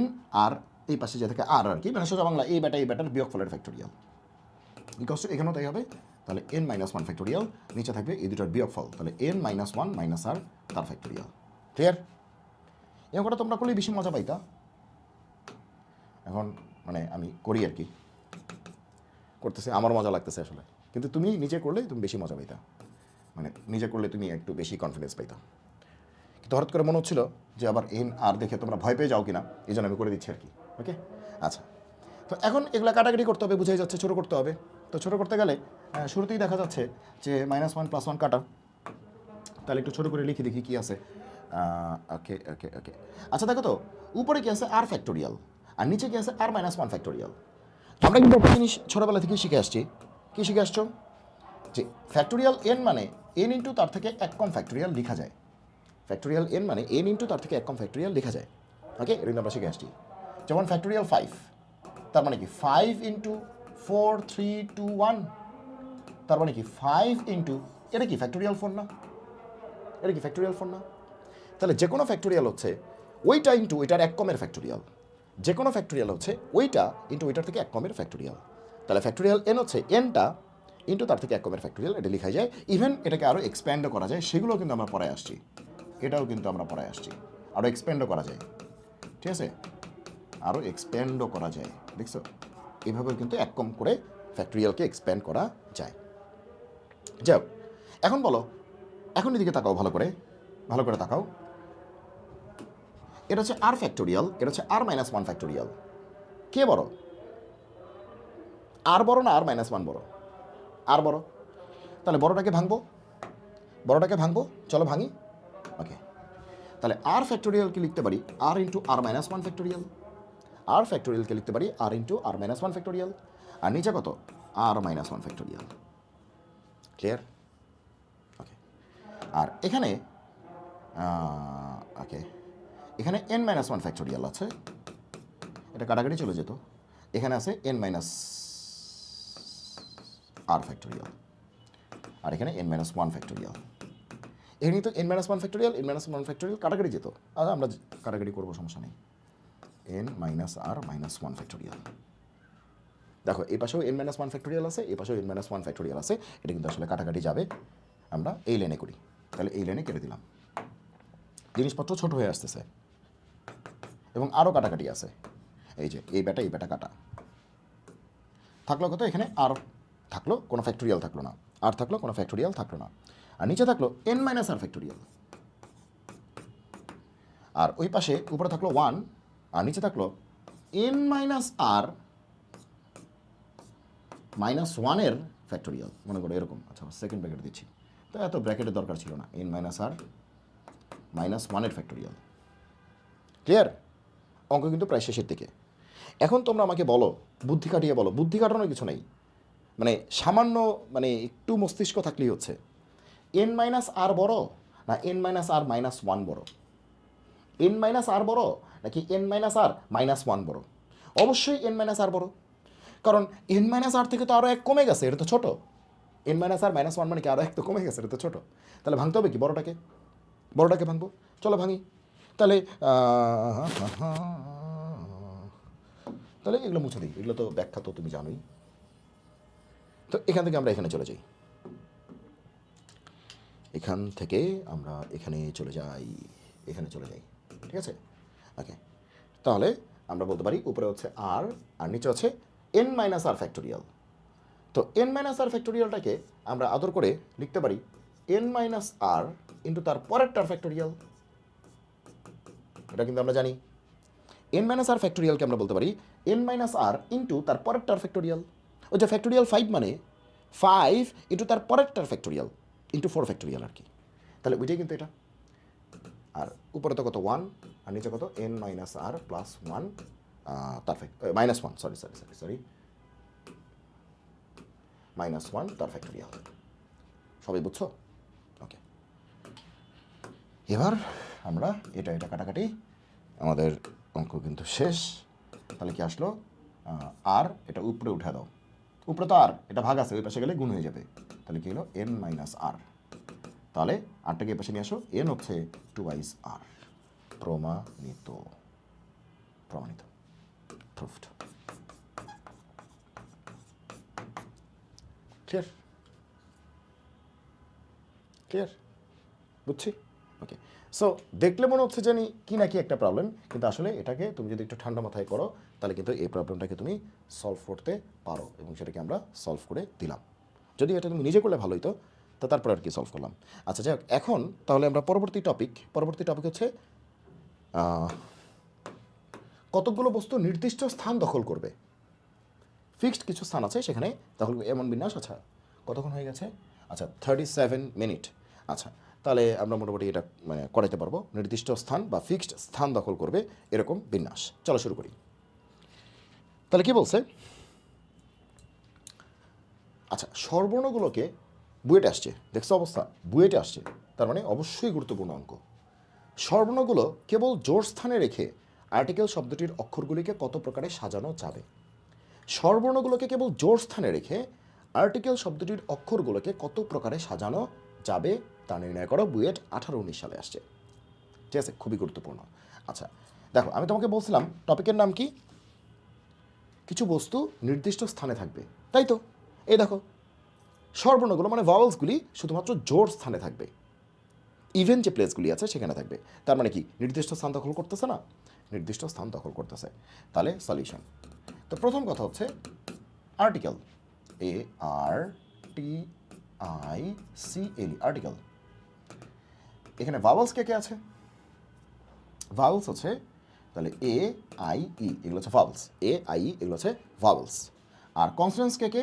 n আর এই পাশে যে থাকে আর কি, মানে সোজা বাংলা এই ব্যাটার বিয়োগফলের ফ্যাক্টোরিয়াল। এখানেও তাই হবে। তাহলে n-1 ফ্যাক্টোরিয়াল, নিচে থাকবে এই দুটার বিয়োগফল, তাহলে n-1 মাইনাস আর তার ফ্যাক্টোরিয়াল। ক্লিয়ার? এই অঙ্কটা তোমরা করলেই বেশি মজা পাইতা। এখন মানে আমি করি আর কি, করতেছে, আমার মজা লাগতেছে আসলে, কিন্তু তুমি নিজে করলে তুমি বেশি মজা পাইতা, মানে নিজে করলে তুমি একটু বেশি কনফিডেন্স পাইতা। কিন্তু হঠাৎ করে মনে হচ্ছিল যে আবার n আর দেখে তোমরা ভয় পেয়ে যাও কিনা, এই জন্য আমি করে দিচ্ছি আর কি। ওকে, আচ্ছা। তো এখন এগুলো কাটাকাটি করতে হবে, বুঝাই যাচ্ছে ছোটো করতে হবে। তো ছোটো করতে গেলে শুরুতেই দেখা যাচ্ছে যে -1 + 1 কাটা। তাহলে একটু ছোটো করে লিখে দেখি কী আছে। ওকে ওকে ওকে, আচ্ছা দেখো তো, উপরে কি আছে? আর ফ্যাক্টোরিয়াল, আর নিচে কি আছে? r-1 factorial. আমরা কিন্তু একটা জিনিস ছোটোবেলা থেকে শিখে আসছি। কী শিখে আসছো? যে ফ্যাক্টোরিয়াল n মানে n ইন্টু তার থেকে এক কম ফ্যাক্টোরিয়াল লেখা যায়। ফ্যাক্টোরিয়াল n মানে n ইন্টু তার থেকে এক কম ফ্যাক্টোরিয়াল লেখা যায়। ওকে, এটা কিন্তু আমরা শিখে আসছি। যেমন ফ্যাক্টোরিয়াল 5, তার মানে কি 5 ইন্টু 4 3 2 1, তার মানে কি 5 ইন্টু, এটা কি ফ্যাক্টোরিয়াল 4 না? এটা কি ফ্যাক্টোরিয়াল 4 না? তাহলে যে কোনো ফ্যাক্টোরিয়াল হচ্ছে ওইটা ইন্টু ওইটার এক কমের ফ্যাক্টোরিয়াল, যে কোনো ফ্যাক্টোরিয়াল হচ্ছে ওইটা ইন্টু ওইটার থেকে এক কমের ফ্যাক্টোরিয়াল। তাহলে ফ্যাক্টোরিয়াল n হচ্ছে nটা ইন্টু তার থেকে এক কমের ফ্যাক্টোরিয়াল, এটা লেখা যায়। ইভেন এটাকে আরও এক্সপ্যান্ডও করা যায়, সেগুলো কিন্তু আমরা পড়ায় আসছি, এটাও কিন্তু আমরা পড়ায় আসছি, আরও এক্সপ্যান্ডও করা যায়। ঠিক আছে, আরও এক্সপ্যান্ডও করা যায়, দেখছো? এইভাবে কিন্তু এক কম করে ফ্যাক্টোরিয়ালকে এক্সপ্যান্ড করা যায়। যাও, এখন বলো, এখন এদিকে তাকাও, ভালো করে ভালো করে তাকাও। এটা হচ্ছে আর ফ্যাক্টোরিয়াল, এটা হচ্ছে r-1 ফ্যাক্টোরিয়াল। কে বড়? আর বড় না r-1 বড়? আর বড়। তাহলে বড়টাকে ভাঙবো, বড়টাকে ভাঙবো, চলো ভাঙি। ওকে, তাহলে আর ফ্যাক্টোরিয়ালকে লিখতে পারি আর ইন্টু r-1 ফ্যাক্টোরিয়াল, আর ফ্যাক্টোরিয়ালকে লিখতে পারি আর ইন্টু r-1 ফ্যাক্টোরিয়াল, আর নিচে কত? r-1 factorial. ক্লিয়ার? ওকে, আর এখানে ওকে, এখানে n-1 ফ্যাক্টোরিয়াল আছে, এটা কাটাকাটি চলে যেত। এখানে আছে n-r ফ্যাক্টোরিয়াল, আর এখানে n-1 ফ্যাক্টোরিয়াল। এখানে তো n-1 ফ্যাক্টোরিয়াল n-1 ফ্যাক্টোরিয়াল কাটাকাটি যেত, আর আমরা কাটাকাটি করবো, সমস্যা নেই। n-r-1 ফ্যাক্টোরিয়াল, দেখো এই পাশেও n-1 ফ্যাক্টোরিয়াল আছে, এই পাশেও n-1 ফ্যাক্টোরিয়াল আছে, এটা কিন্তু আসলে কাটাকাটি যাবে, আমরা এই লাইনে করি। তাহলে এই লাইনে কেটে দিলাম, জিনিসপত্র ছোট হয়ে আসতেছে। এবং আরও কাটাকাটি আছে, এই যে এই বেটা কাটা থাকলো কত, এখানে আর থাকলো কোনো ফ্যাক্টোরিয়াল থাকলো না, আর থাকলো কোনো ফ্যাক্টোরিয়াল থাকলো না, আর নিচে থাকলো n মাইনাস আর ফ্যাক্টোরিয়াল, আর ওই পাশে উপরে থাকলো 1 আর নিচে থাকলো n মাইনাস আর মাইনাস 1-এর ফ্যাক্টোরিয়াল, মনে করো এরকম। আচ্ছা সেকেন্ড ব্র্যাকেট দিচ্ছি, তো এত ব্র্যাকেটের দরকার ছিল না, n মাইনাস আর মাইনাস 1-এর ফ্যাক্টোরিয়াল। ক্লিয়ার? অঙ্ক কিন্তু প্রায় শেষের দিকে। এখন তোমরা আমাকে বলো, বুদ্ধি কাটিয়ে বলো, বুদ্ধি কাটানোর কিছু নেই, মানে সামান্য মানে একটু মস্তিষ্ক থাকলেই হচ্ছে, n মাইনাস আর বড় না n মাইনাস আর মাইনাস 1 বড়, n মাইনাস আর বড় নাকি n মাইনাস আর মাইনাস 1 বড়? অবশ্যই n মাইনাস আর বড়, কারণ n মাইনাস আর থেকে তো আরও এক কমে গেছে, এটা তো ছোটো। n মাইনাস আর মাইনাস 1 মানে কি আরও এক তো কমে গেছে, এটা তো ছোটো। তাহলে ভাঙতে হবে কি বড়টাকে ভাঙবো, চলো ভাঙি। তাহলে তাহলে এগুলো মুছে দিই, এগুলো তো ব্যাখ্যা তো তুমি জানোই। তো এখান থেকে আমরা এখানে চলে যাই, এখান থেকে আমরা এখানে চলে যাই, ঠিক আছে? ওকে, তাহলে আমরা বলতে পারি উপরে হচ্ছে আর আর নিচে হচ্ছে n মাইনাস আর ফ্যাক্টোরিয়াল। তো n মাইনাস আর ফ্যাক্টোরিয়ালটাকে আমরা আদর করে লিখতে পারি n মাইনাস আর ইন্টু তার পরেরটার ফ্যাক্টোরিয়াল। এটা কিন্তু আমরা জানি, n মাইনাস আর ফ্যাক্টোরিয়ালকে আমরা বলতে পারি n মাইনাস আর ইন্টু তার পরেরটার ফ্যাক্টোরিয়াল। ওই যে ফ্যাক্টোরিয়াল 5 মানে 5 ইন্টু তার পরেরটার ফ্যাক্টোরিয়াল ইন্টু 4 ফ্যাক্টোরিয়াল আর কি। তাহলে ওইটাই কিন্তু এটা। আর উপরে তো কত 1 আর নিচে কত n মাইনাস আর প্লাস 1 তার মাইনাস 1 সরি মাইনাস 1 তার ফ্যাক্টোরিয়াল। সবাই বুঝছো? ওকে, এবার আমরা এটা কাটাকাটি, আমাদের অঙ্ক কিন্তু শেষ। তাহলে কি আসলো, আর এটা উপরে উঠে দাও, উপরে তো আর এটা ভাগ আছে, ওই পাশে গেলে গুণ হয়ে যাবে। তাহলে কি হলো n মাইনাস আর, তাহলে আরটাকে এই পাশে নিয়ে আসো, n হচ্ছে 2 আর। প্রমাণিত প্রুফড। ক্লিয়ার বুঝছি? ওকে, সো দেখলে মনে হচ্ছে জানি কি না কি একটা প্রবলেম, কিন্তু আসলে এটাকে তুমি যদি একটু ঠান্ডা মাথায় করো তাহলে কিন্তু এই প্রবলেমটাকে তুমি সলভ করতে পারো, এবং সেটাকে আমরা সলভ করে দিলাম। যদি এটা তুমি নিজে করলে ভালোই, তো তারপরে আর কি সলভ করলাম। আচ্ছা যাই হোক, এখন তাহলে আমরা পরবর্তী টপিক হচ্ছে কতকগুলো বস্তু নির্দিষ্ট স্থান দখল করবে। ফিক্সড কিছু স্থান আছে সেখানে দখল, এমন বিন্যাস। আচ্ছা কতক্ষণ হয়ে গেছে? আচ্ছা 37 মিনিট। আচ্ছা তাহলে আমরা মোটামুটি এটা মানে করাতে পারবো, নির্দিষ্ট স্থান বা ফিক্সড স্থান দখল করবে এরকম বিন্যাস। চলো শুরু করি। তাহলে কি বলছে? আচ্ছা স্বরবর্ণগুলোকে বুয়েটে আসছে, দেখছো অবস্থা, বুয়েটে আসছে, তার মানে অবশ্যই গুরুত্বপূর্ণ অঙ্ক। স্বরবর্ণগুলো কেবল জোড় স্থানে রেখে আর্টিকেল শব্দটির অক্ষরগুলিকে কত প্রকারে সাজানো যাবে? স্বরবর্ণগুলোকে কেবল জোড় স্থানে রেখে আর্টিকেল শব্দটির অক্ষরগুলোকে কত প্রকারে সাজানো যাবে তা নির্ণয় করো, বুয়েট 18-19 সালে আসছে। ঠিক আছে, খুবই গুরুত্বপূর্ণ। আচ্ছা দেখো, আমি তোমাকে বলছিলাম টপিকের নাম কি, কিছু বস্তু নির্দিষ্ট স্থানে থাকবে, তাই তো? এই দেখো স্বরবর্ণগুলো মানে ভাওয়েলসগুলি শুধুমাত্র জোড় স্থানে থাকবে, ইভেন যে প্লেসগুলি আছে সেখানে থাকবে। তার মানে কি নির্দিষ্ট স্থান দখল করতেছে না? নির্দিষ্ট স্থান দখল করতেছে। তাহলে সলিউশন, তো প্রথম কথা হচ্ছে আর্টিকেল, ARTICLE আর্টিকেল। এখানে ভাওয়েলস কে আছে? ভাওয়েলস হচ্ছে তাহলে AIE, এগুলো হচ্ছে ভাওয়েলস, AIE এগুলো হচ্ছে ভাওয়েলস। আর কনসোনেন্টস কে?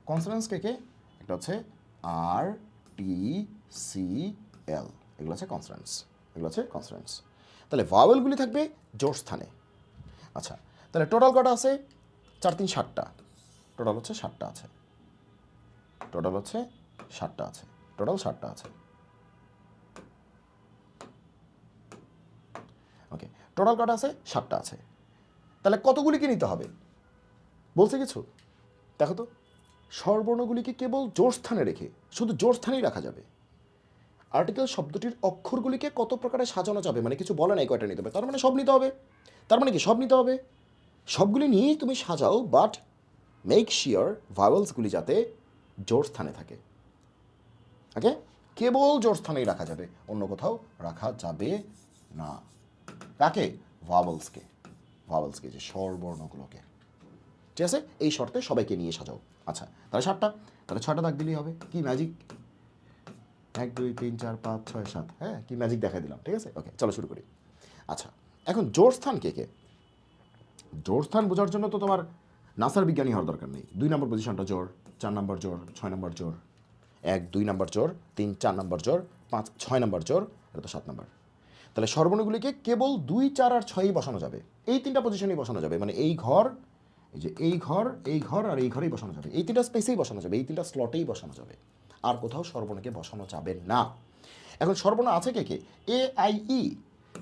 কনসোনেন্টস কে একটা হচ্ছে RTCL, এগুলো হচ্ছে কনসোনেন্টস, তাহলে ভাওয়েলগুলি থাকবে জোড় স্থানে। আচ্ছা তাহলে টোটাল কটা আছে? 4 3 7টা, টোটাল হচ্ছে 7টা আছে, টোটাল 7টা আছে। ওকে, টোটাল কটা আছে? 7টা আছে। তাহলে কতগুলিকে নিতে হবে বলছে কিছু? দেখো তো, স্বরবর্ণগুলিকে কেবল জোড় স্থানে রেখে, শুধু জোড় স্থানেই রাখা যাবে। আর্টিকেল শব্দটির অক্ষরগুলিকে কত প্রকারে সাজানো যাবে, মানে কিছু বলে নাই কয়টা নিতে হবে, তার মানে সব নিতে হবে। তার মানে কি সব নিতে হবে? সবগুলি নিয়েই তুমি সাজাও, বাট মেক শিওর ভাওয়েলসগুলি যাতে জোড় স্থানে থাকে। ওকে, কেবল জোড় স্থানেই রাখা যাবে, অন্য কোথাও রাখা যাবে না। কাকে? ভাওয়েলসকে যে স্বরবর্ণগুলোকে, ঠিক আছে? এই শর্তে সবাইকে নিয়ে সাজাও। আচ্ছা, তাহলে 7টা, তাহলে 6টা দাগ দিলেই হবে। কি ম্যাজিক, 1 2 3 4 5 6 7, হ্যাঁ কি ম্যাজিক দেখাই দিলাম, ঠিক আছে? ওকে, চলো শুরু করি। আচ্ছা, এখন জোড় স্থান কে কে? জোড় স্থান বোঝার জন্য তো তোমার নাসার বিজ্ঞানী হওয়ার দরকার নেই। 2 নম্বর পজিশনটা জোড়, 4 নম্বর জোড়, 6 নম্বর জোড়, 1 2 নম্বর জোড়, 3 4 নম্বর জোড়, 5 6 নম্বর জোড়, এটা তো 7 নম্বর। তাহলে সর্বর্ণগুলিকে কেবল 2 4 আর 6ই বসানো যাবে, এই 3টা পজিশনেই বসানো যাবে, মানে এই ঘর, এই যে এই ঘর, এই ঘর আর এই ঘরেই বসানো যাবে, এই 3টা স্পেসেই বসানো যাবে, এই 3টা স্লটেই বসানো যাবে, আর কোথাও সর্বর্ণকে বসানো যাবে না। এখন সর্বর্ণ আছে কে কে? A I E.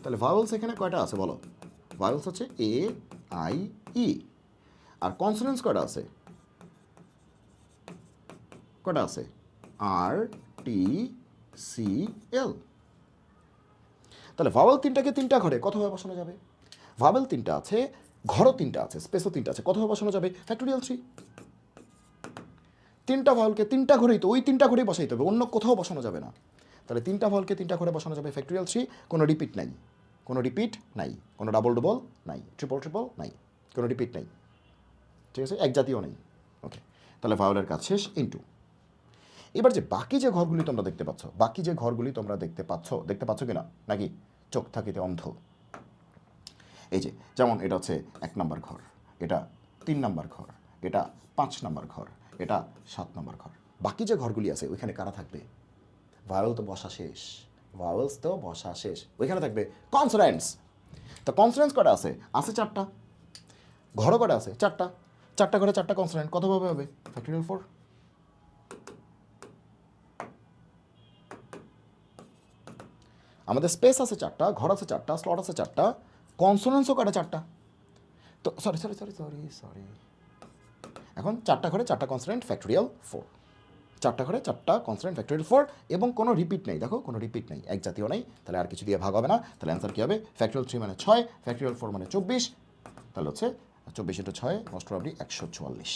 তাহলে ভাওয়েলস এখানে কয়টা আছে বলো? ভাওয়েলস হচ্ছে A I E. R consonants কয়টা আছে? কয়টা আছে? আর টি সি এল। তাহলে ভাওয়েল 3টাকে 3টা ঘরে কতভাবে বসানো যাবে? ভাওয়েল 3টা আছে, ঘরও 3টা আছে, স্পেসও 3টা আছে, কতভাবে বসানো যাবে? ফ্যাক্টোরিয়াল 3। 3টা ভাওয়েলকে 3টা ঘরেই তো, ওই 3টা ঘরেই বসাইতে হবে, অন্য কোথাও বসানো যাবে না। তাহলে 3টা ভাওয়েলকে 3টা ঘরে বসানো যাবে, ফ্যাক্টোরিয়াল 3। কোনো রিপিট নাই, কোনো রিপিট নাই, কোনো ডাবল ডবল নাই, ট্রিপল ট্রিপল নাই, কোনো রিপিট নাই, ঠিক আছে? এক জাতীয় নেই। ওকে, তাহলে ভাওয়েলের কাজ শেষ। ইনটু। এবার যে বাকি যে ঘরগুলি তোমরা দেখতে পাচ্ছ, বাকি যে ঘরগুলি তোমরা দেখতে পাচ্ছ কিনা, নাকি চোখ থাকিতে অন্ধ? এই যে যেমন এটা হচ্ছে 1 নম্বর ঘর, এটা 3 নম্বর ঘর, এটা 5 নম্বর ঘর, এটা 7 নম্বর ঘর। বাকি যে ঘরগুলি আছে ওইখানে কারা থাকবে? ভাওয়েল তো বসা শেষ, ভাওয়েলস তো বসা শেষ, ওইখানে থাকবে কনসোনেন্টস। তো কনসোনেন্টস কটা আছে? আছে 4টা। ঘরও কটা আছে? 4টা। 4টা ঘরে 4টা কনসোনেন্ট, কতভাবে হবে? ফ্যাক্টোরিয়াল 4। আমাদের স্পেস আছে 4টা, ঘর আছে 4টা, স্লট আছে 4টা, কনসোনেন্টসও কটা? 4টা। তো সরি, এখন 4টা ঘরে 4টা কনসোনেন্ট, ফ্যাক্টোরিয়াল 4। 4টা ঘরে 4টা কনসোনেন্ট, ফ্যাক্টোরিয়াল 4, এবং কোনো রিপিট নেই। দেখো কোনো রিপিট নেই, এক জাতীয় নেই, তাহলে আর কিছু দিয়ে ভাগ হবে না। তাহলে অ্যান্সার কী হবে? ফ্যাক্টোরিয়াল 3 মানে 6, ফ্যাক্টোরিয়াল 4 মানে 24, তাহলে হচ্ছে 24 ইন্টু 6 মোস্ট প্রবাবলি 144।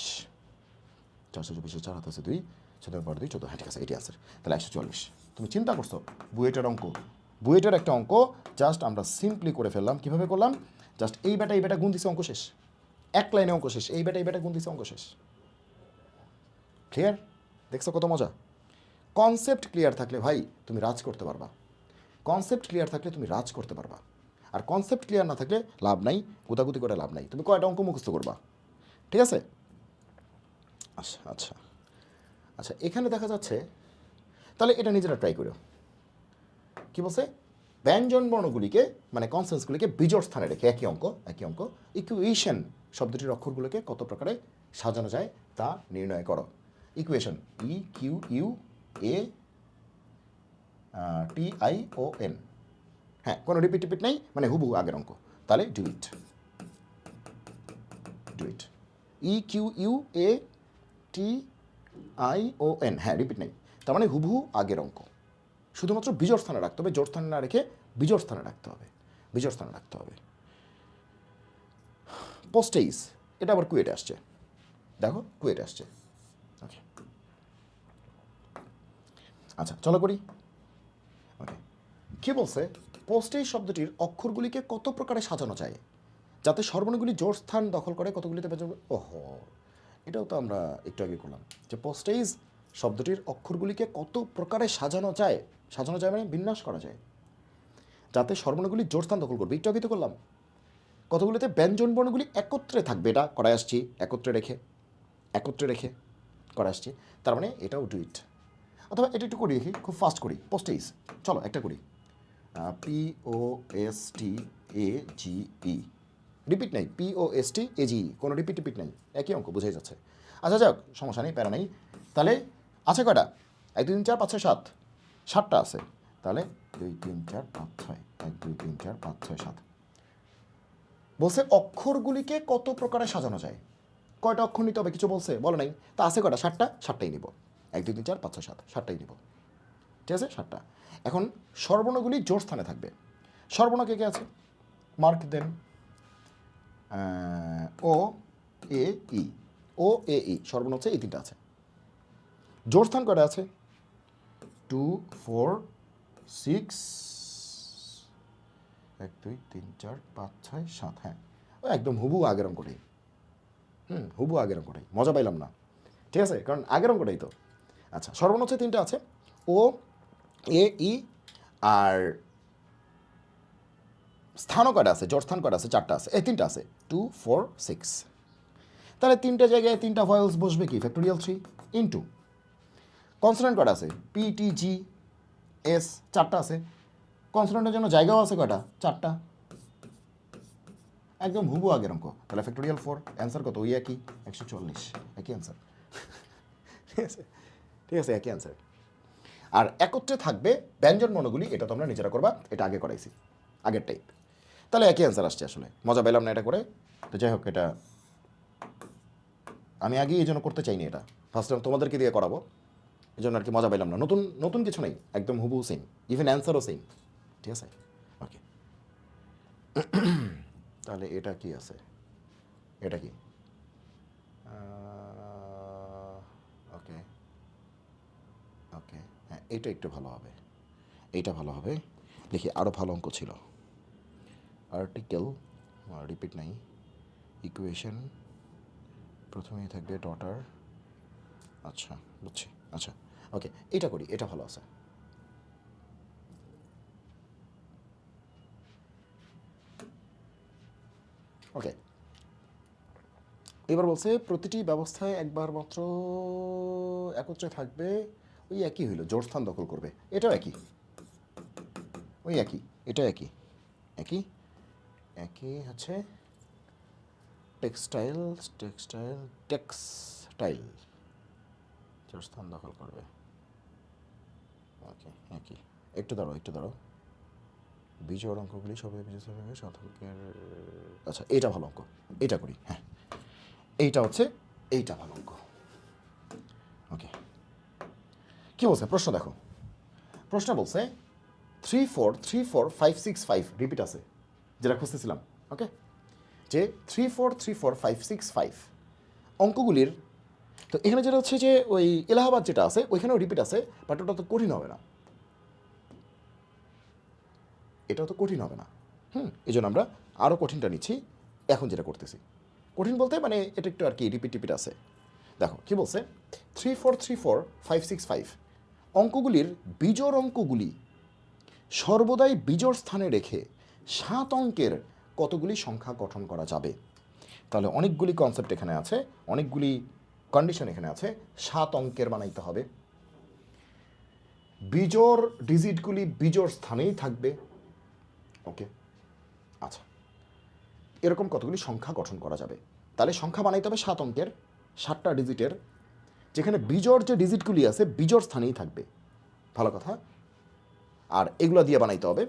424 4 হাতে আছে 2, 14 পর 2 14, হ্যাঁ ঠিক আছে, এটি আনসার। তাহলে 144। তুমি চিন্তা করছো বুয়েটের অঙ্ক, বুয়েটের একটা অঙ্ক জাস্ট আমরা সিম্পলি করে ফেললাম। কীভাবে করলাম? জাস্ট এই বেটা গুণ দিছে, অঙ্ক শেষ। এক লাইনে অঙ্ক শেষ, এই বেটা গুণ দিছে, অঙ্ক শেষ। ক্লিয়ার? দেখছো কত মজা? কনসেপ্ট ক্লিয়ার থাকলে ভাই তুমি রাজ করতে পারবা, কনসেপ্ট ক্লিয়ার থাকলে তুমি রাজ করতে পারবা। আর কনসেপ্ট ক্লিয়ার না থাকলে লাভ নাই, গুতাগুতি করে লাভ নাই। তুমি কয়টা অঙ্ক মুখস্থ করবা, ঠিক আছে? আচ্ছা আচ্ছা আচ্ছা, এখানে দেখা যাচ্ছে, তাহলে এটা নিজেরা ট্রাই করো। কী বলছে? ব্যঞ্জন বর্ণগুলিকে মানে কনসোনেন্টসগুলিকে বিজোড় স্থানে রেখে, একই অঙ্ক, ইকুয়েশন শব্দটির অক্ষরগুলোকে কত প্রকারে সাজানো যায় তা নির্ণয় করো। ইকুয়েশন, EQUA TION, হ্যাঁ কোনো রিপিট নেই, মানে হুবহু আগের অঙ্ক। তাহলে ডু ইট EQUA TION, হ্যাঁ রিপিট নেই, তার মানে হুবহু আগের অঙ্ক। শুধুমাত্র বিজোড় স্থানে রাখতে হবে, জোড় স্থানে না রেখে বিজোড় স্থানে রাখতে হবে। পোস্টেইজ, এটা আবার কুয়েটে আসছে, দেখো কুয়েটে আসছে। ওকে, আচ্ছা চলো করি। ওকে, কী বলছে? পোস্টেজ শব্দটির অক্ষরগুলিকে কত প্রকারে সাজানো যায় যাতে সর্বর্ণগুলি জোড় স্থান দখল করে, কতগুলিতে ব্যঞ্জন। ওহো, এটাও তো আমরা একটু আগে করলাম, যে পোস্টেজ শব্দটির অক্ষরগুলিকে কত প্রকারে সাজানো যায় মানে বিন্যাস করা যায় যাতে সর্বর্ণগুলি জোড় স্থান দখল করবে, একটু আগে তো করলাম। কতগুলিতে ব্যঞ্জন বর্ণগুলি একত্রে থাকবে, এটা করায় আসছি, একত্রে রেখে করা আসছি, তার মানে এটাও ডু ইট। অথবা এটা একটু করি দেখি, খুব ফাস্ট করি। পোস্টেজ, চলো একটা করি। POSTAGE, রিপিট নেই, POSTAGE, কোনো রিপিট নেই, একই অঙ্ক, বোঝাই যাচ্ছে। আচ্ছা যাক, সমস্যা নেই, প্যারা নেই। তাহলে আছে কয়টা? 1 2 3 4 5 6 7, 7টা আছে। তাহলে 2 3 4 5 6, 1 2 3 4 5 6 7। বলছে অক্ষরগুলিকে কত প্রকারে সাজানো যায়, কয়টা অক্ষর নিতে হবে কিছু বলছে? বলে নাই। তা আছে কয়টা? 7টা, 7টাই নিব। 1 2 3 4 5 6 7, 7টাই নিব, ঠিক আছে 7টা। এখন সর্বর্ণগুলি জোড় স্থানে থাকবে। সর্বর্ণ কে কে আছে? মার্ক দেন। ও এ ই সর্বর্ণ হচ্ছে এই 3টা আছে। জোড় স্থান কয়টা আছে? 2 4 6 1 2 3 4 5 6 7, হ্যাঁ ও একদম হুবু আগের অঙ্কটাই, হুবু আগের অঙ্কটাই, মজা পাইলাম না, ঠিক আছে, কারণ আগের অঙ্কটাই তো। আচ্ছা সর্বর্ণ হচ্ছে তিনটা আছে, ও, এ, ই, আর স্থানও কয়টা আছে, জোড় স্থান কয়টা আছে, চারটা আছে, এই তিনটা আছে, 2 4 6। তাহলে তিনটা জায়গায় তিনটা ভয়েলস বসবে কি, ফ্যাক্টোরিয়াল 3 ইন্টু কনসোনেন্ট কয়টা আছে, পি টি জি এস, চারটা আছে, কনসোনেন্টের জন্য জায়গাও আছে কয়টা, চারটা, একদম হুবু আগের অঙ্ক। তাহলে ফ্যাক্টোরিয়াল 4, অ্যান্সার কত, ওই একই 140, একই অ্যান্সার। ঠিক আছে, ঠিক আছে, একই অ্যান্সার। আর একত্রে থাকবে ব্যঞ্জন বর্ণগুলি, এটা তোমরা নিজেরা করবা, এটা আগে করাইছি, আগের টাইপ। তাহলে একই অ্যান্সার আসছে, আসলে মজা পেলাম না এটা করে। তো যাই হোক, এটা আমি আগেই এই জন্য করতে চাইনি, এটা ফার্স্ট টাইম তোমাদেরকে দিয়ে করাবো, এই জন্য আর কি মজা পেলাম না। নতুন নতুন কিছু নেই, একদম হুবহু সেম, ইভেন অ্যান্সারও সেম, ঠিক আছে, ওকে। তাহলে এটা কি আছে, এটা কি, ওকে ওকে, হ্যাঁ এটা একটু ভালো হবে, এইটা ভালো হবে। দেখি আরও ভালো অঙ্ক ছিল, আর্টিকেল, রিপিট নাই, ইকুয়েশন প্রথমেই থাকবে ডটার, আচ্ছা বুঝছি, আচ্ছা ওকে, এটা করি, এটা ভালো আছে। ওকে, এবার বলছে প্রতিটি ব্যবস্থায় একবার মাত্র একত্রে থাকবে, ওই একই হইল, জোড় স্থান দখল করবে, এটাও একই, ওই একই, এটা একই, একই একই হচ্ছে টেক্সটাইল, টেক্সটাইল টেক্সটাইল, জোড় স্থান দখল করবে, ওকে একই। একটু দাঁড়াও, একটু দাঁড়াও, বিজোড় অঙ্কগুলি সবাই বিজয় হবে শতকের, আচ্ছা এইটা ভালো অঙ্ক, এইটা করি, হ্যাঁ এইটা হচ্ছে, এইটা ভালো অঙ্ক, ওকে। কি বলছে প্রশ্ন দেখো, প্রশ্ন বলছে 3 4 3 4 5 6 5 রিপিট আছে, যেটা খুঁজতেছিলাম, ওকে, যে 3 4 3 4 5 6 5 অঙ্কগুলির, তো এখানে যেটা হচ্ছে যে ওই এলাহাবাদ যেটা আছে ওইখানেও রিপিট আছে, বাট ওটা তো কঠিন হবে না, এটাও তো কঠিন হবে না, এই জন্য আমরা আরও কঠিনটা নিচ্ছি, এখন যেটা করতেছি কঠিন বলতে মানে এটা একটু আর কি রিপিট টিপিট আছে। দেখো কি বলছে, 3 4 3 4 5 6 5 অঙ্কগুলির বিজোড় অঙ্কগুলি সর্বদাই বিজোড় স্থানে রেখে 7 অঙ্কের কতগুলি সংখ্যা গঠন করা যাবে। তাহলে অনেকগুলি কনসেপ্ট এখানে আছে, অনেকগুলি কন্ডিশন এখানে আছে, 7 অঙ্কের বানাইতে হবে, বিজোড় ডিজিটগুলি বিজোড় স্থানেই থাকবে, ওকে। আচ্ছা এরকম কতগুলি সংখ্যা গঠন করা যাবে, তাহলে সংখ্যা বানাইতে হবে 7 অঙ্কের, 7টা ডিজিটের, যেখানে বিজোড় যে ডিজিটগুলি আছে বিজোড় স্থানেই থাকবে, ভালো কথা। আর এগুলো দিয়ে বানাইতে হবে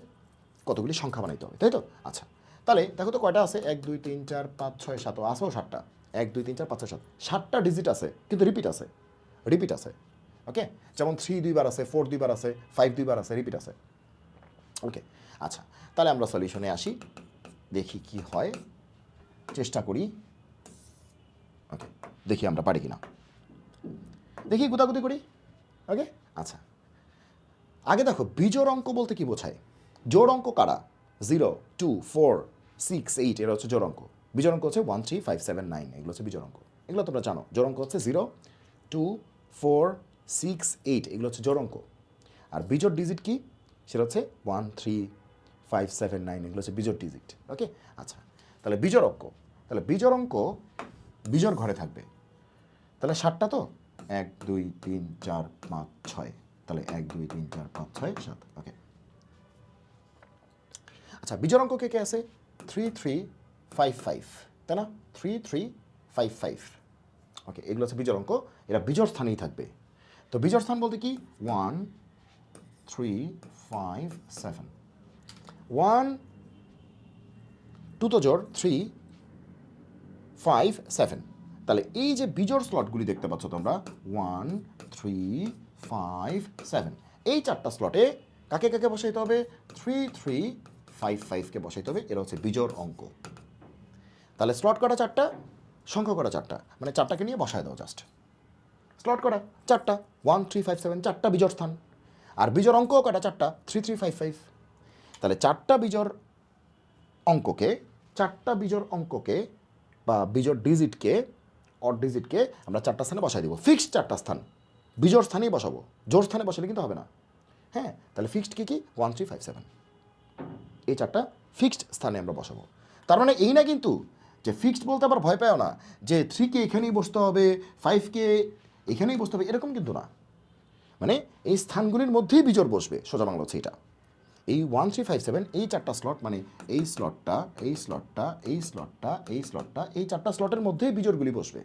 কতগুলি সংখ্যা বানাইতে হবে, তাই তো। আচ্ছা তাহলে দেখো তো কয়টা আছে, 1 2 3 4 5 6 7, আছেও 7টা, 1 2 3 4 5 6 7, 7টা ডিজিট আছে কিন্তু রিপিট আছে, রিপিট আছে, ওকে। যেমন 3 দুইবার আছে, 4 দুইবার আছে, 5 দুইবার আছে, রিপিট আছে, ওকে। আচ্ছা তাহলে আমরা সলিউশনে আসি, দেখি কি হয়, চেষ্টা করি, ওকে, দেখি আমরা পারি কিনা, দেখি গুতাগুতি করি, ওকে। আচ্ছা আগে দেখো বিজোড় অঙ্ক বলতে কি বোঝায়, জোড় অঙ্ক কারা, 0 2 4 6 8 এরা হচ্ছে জোড় অঙ্ক, বিজোড় অঙ্ক হচ্ছে 1 3 5 7 9, এগুলো হচ্ছে বিজোড় অঙ্ক, এগুলো তোমরা জানো। জোড় অঙ্ক হচ্ছে 0 2 4 6 8, এগুলো হচ্ছে জোড় অঙ্ক। আর বিজোড় ডিজিট কি, সেটা হচ্ছে 1 3 5 7 9, এগুলো হচ্ছে বিজোড় ডিজিট, ওকে। আচ্ছা তাহলে বিজোড় অঙ্ক, তাহলে বিজোড় অঙ্ক বিজোড় ঘরে থাকবে, তাহলে 7টা তো, 1 2 3 4 5 6, তাহলে 1 2 3 4 5 6 7, ওকে। আচ্ছা বিজোড় অঙ্ক কে কে আছে, 3 3 5 5, তাই না, 3 3 5 5, ওকে, এগুলো হচ্ছে বিজোড় অঙ্ক, এরা বিজোড় স্থানেই থাকবে। তো বিজোড় স্থান বলতে কি, 1 3 5 7, 1 2 তো জোড়, 3 5 7, তাহলে এই যে বিজোড় স্লটগুলি দেখতে পাচ্ছ তোমরা, 1 3 5 7, এই 4টা স্লটে কাকে কাকে বসাইতে হবে, 3 3 5 5কে বসাইতে হবে, এরা হচ্ছে বিজোড় অঙ্ক। তাহলে স্লট করা 4টা, সংখ্যা করা 4টা, মানে 4টাকে নিয়ে বসায় দাও জাস্ট, স্লট করা 4টা, 1 3 5 7, 4টা বিজোড় স্থান, আর বিজোড় অঙ্কও কটা 4টা, 3 3 5 5, তাহলে 4টা বিজোড় অঙ্ককে, 4টা বিজোড় অঙ্ককে বা বিজোড় ডিজিটকে, অড ডিজিটকে আমরা 4টা স্থানে বসাই দিব। ফিক্সড 4টা স্থান, বিজোড় স্থানেই বসাবো, জোড় স্থানে বসালে কিন্তু হবে না। হ্যাঁ, তাহলে ফিক্সড কি 1 3 5 7, এই 4টা ফিক্সড স্থানে আমরা বসাবো। তার মানে এই না কিন্তু যে ফিক্সড বলতে আবার ভয় পাও না যে 3কে এখানেই বসতে হবে, 5কে এখানেই বসতে হবে, এরকম কিন্তু না। মানে এই স্থানগুলির মধ্যেই বিজোড় বসবে, সোজা বাংলা হচ্ছে এটা। এই 1 3 5 7 এই 4টা স্লট, মানে এই স্লটটা, এই স্লটটা, এই স্লটটা, এই স্লটটা, এই 4টা স্লটের মধ্যেই বিজোড়গুলি বসবে।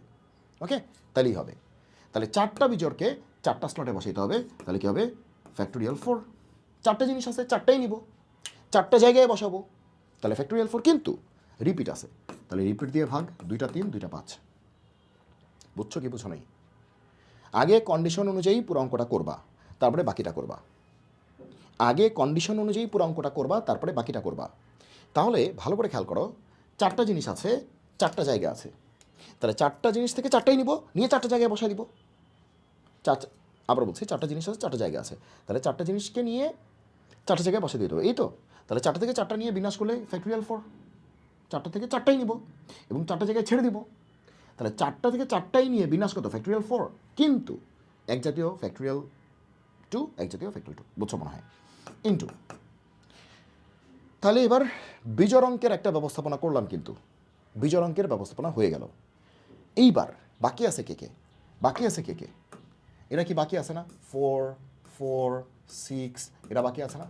ওকে, তাহলেই হবে। তাহলে 4টা বিজোড়কে 4টা স্লটে বসাইতে হবে, তাহলে কি হবে? ফ্যাক্টোরিয়াল 4। 4টে জিনিস আছে, 4টাই নিব, 4টা জায়গায় বসাবো, তাহলে ফ্যাক্টোরিয়াল 4। কিন্তু রিপিট আছে, তাহলে রিপিট দিয়ে ভাগ, 2টা 3 2টা 5। বুঝছো কি বুঝো নাই? আগে কন্ডিশন অনুযায়ী পুরো অঙ্কটা করবা, তারপরে বাকিটা করবা। আগে কন্ডিশন অনুযায়ী পুরো অঙ্কটা করবা, তারপরে বাকিটা করবা। তাহলে ভালো করে খেয়াল করো, 4টা জিনিস আছে, 4টা জায়গা আছে, তাহলে 4টা জিনিস থেকে 4টাই নিব, নিয়ে 4টা জায়গায় বসাই দিব। আবার বলছি, 4টা জিনিস আছে, 4টা জায়গা আছে, তাহলে 4টা জিনিসকে নিয়ে 4টা জায়গায় বসে দিয়ে দেবো, এই তো। তাহলে 4টা থেকে 4টা নিয়ে বিনাশ করলে ফ্যাক্টোরিয়াল 4। 4টা থেকে 4টাই নিব এবং 4টা জায়গায় ছেড়ে দিব, তাহলে 4টা থেকে 4টাই নিয়ে বিনাশ কত? ফ্যাক্টোরিয়াল 4। কিন্তু এক জাতীয় ফ্যাক্টোরিয়াল 2, এক জাতীয় ফ্যাক্টোরিয়াল 2, বুঝছো মনে হয়, ইন্টু। তাহলে এবার বিজোড় অঙ্কের একটা ব্যবস্থাপনা করলাম, কিন্তু বিজোড় অঙ্কের ব্যবস্থাপনা হয়ে গেল। এইবার বাকি আছে কে কে? বাকি আছে কে কে? এরা কি বাকি আছে না? 4 4 6, এরা বাকি আছে না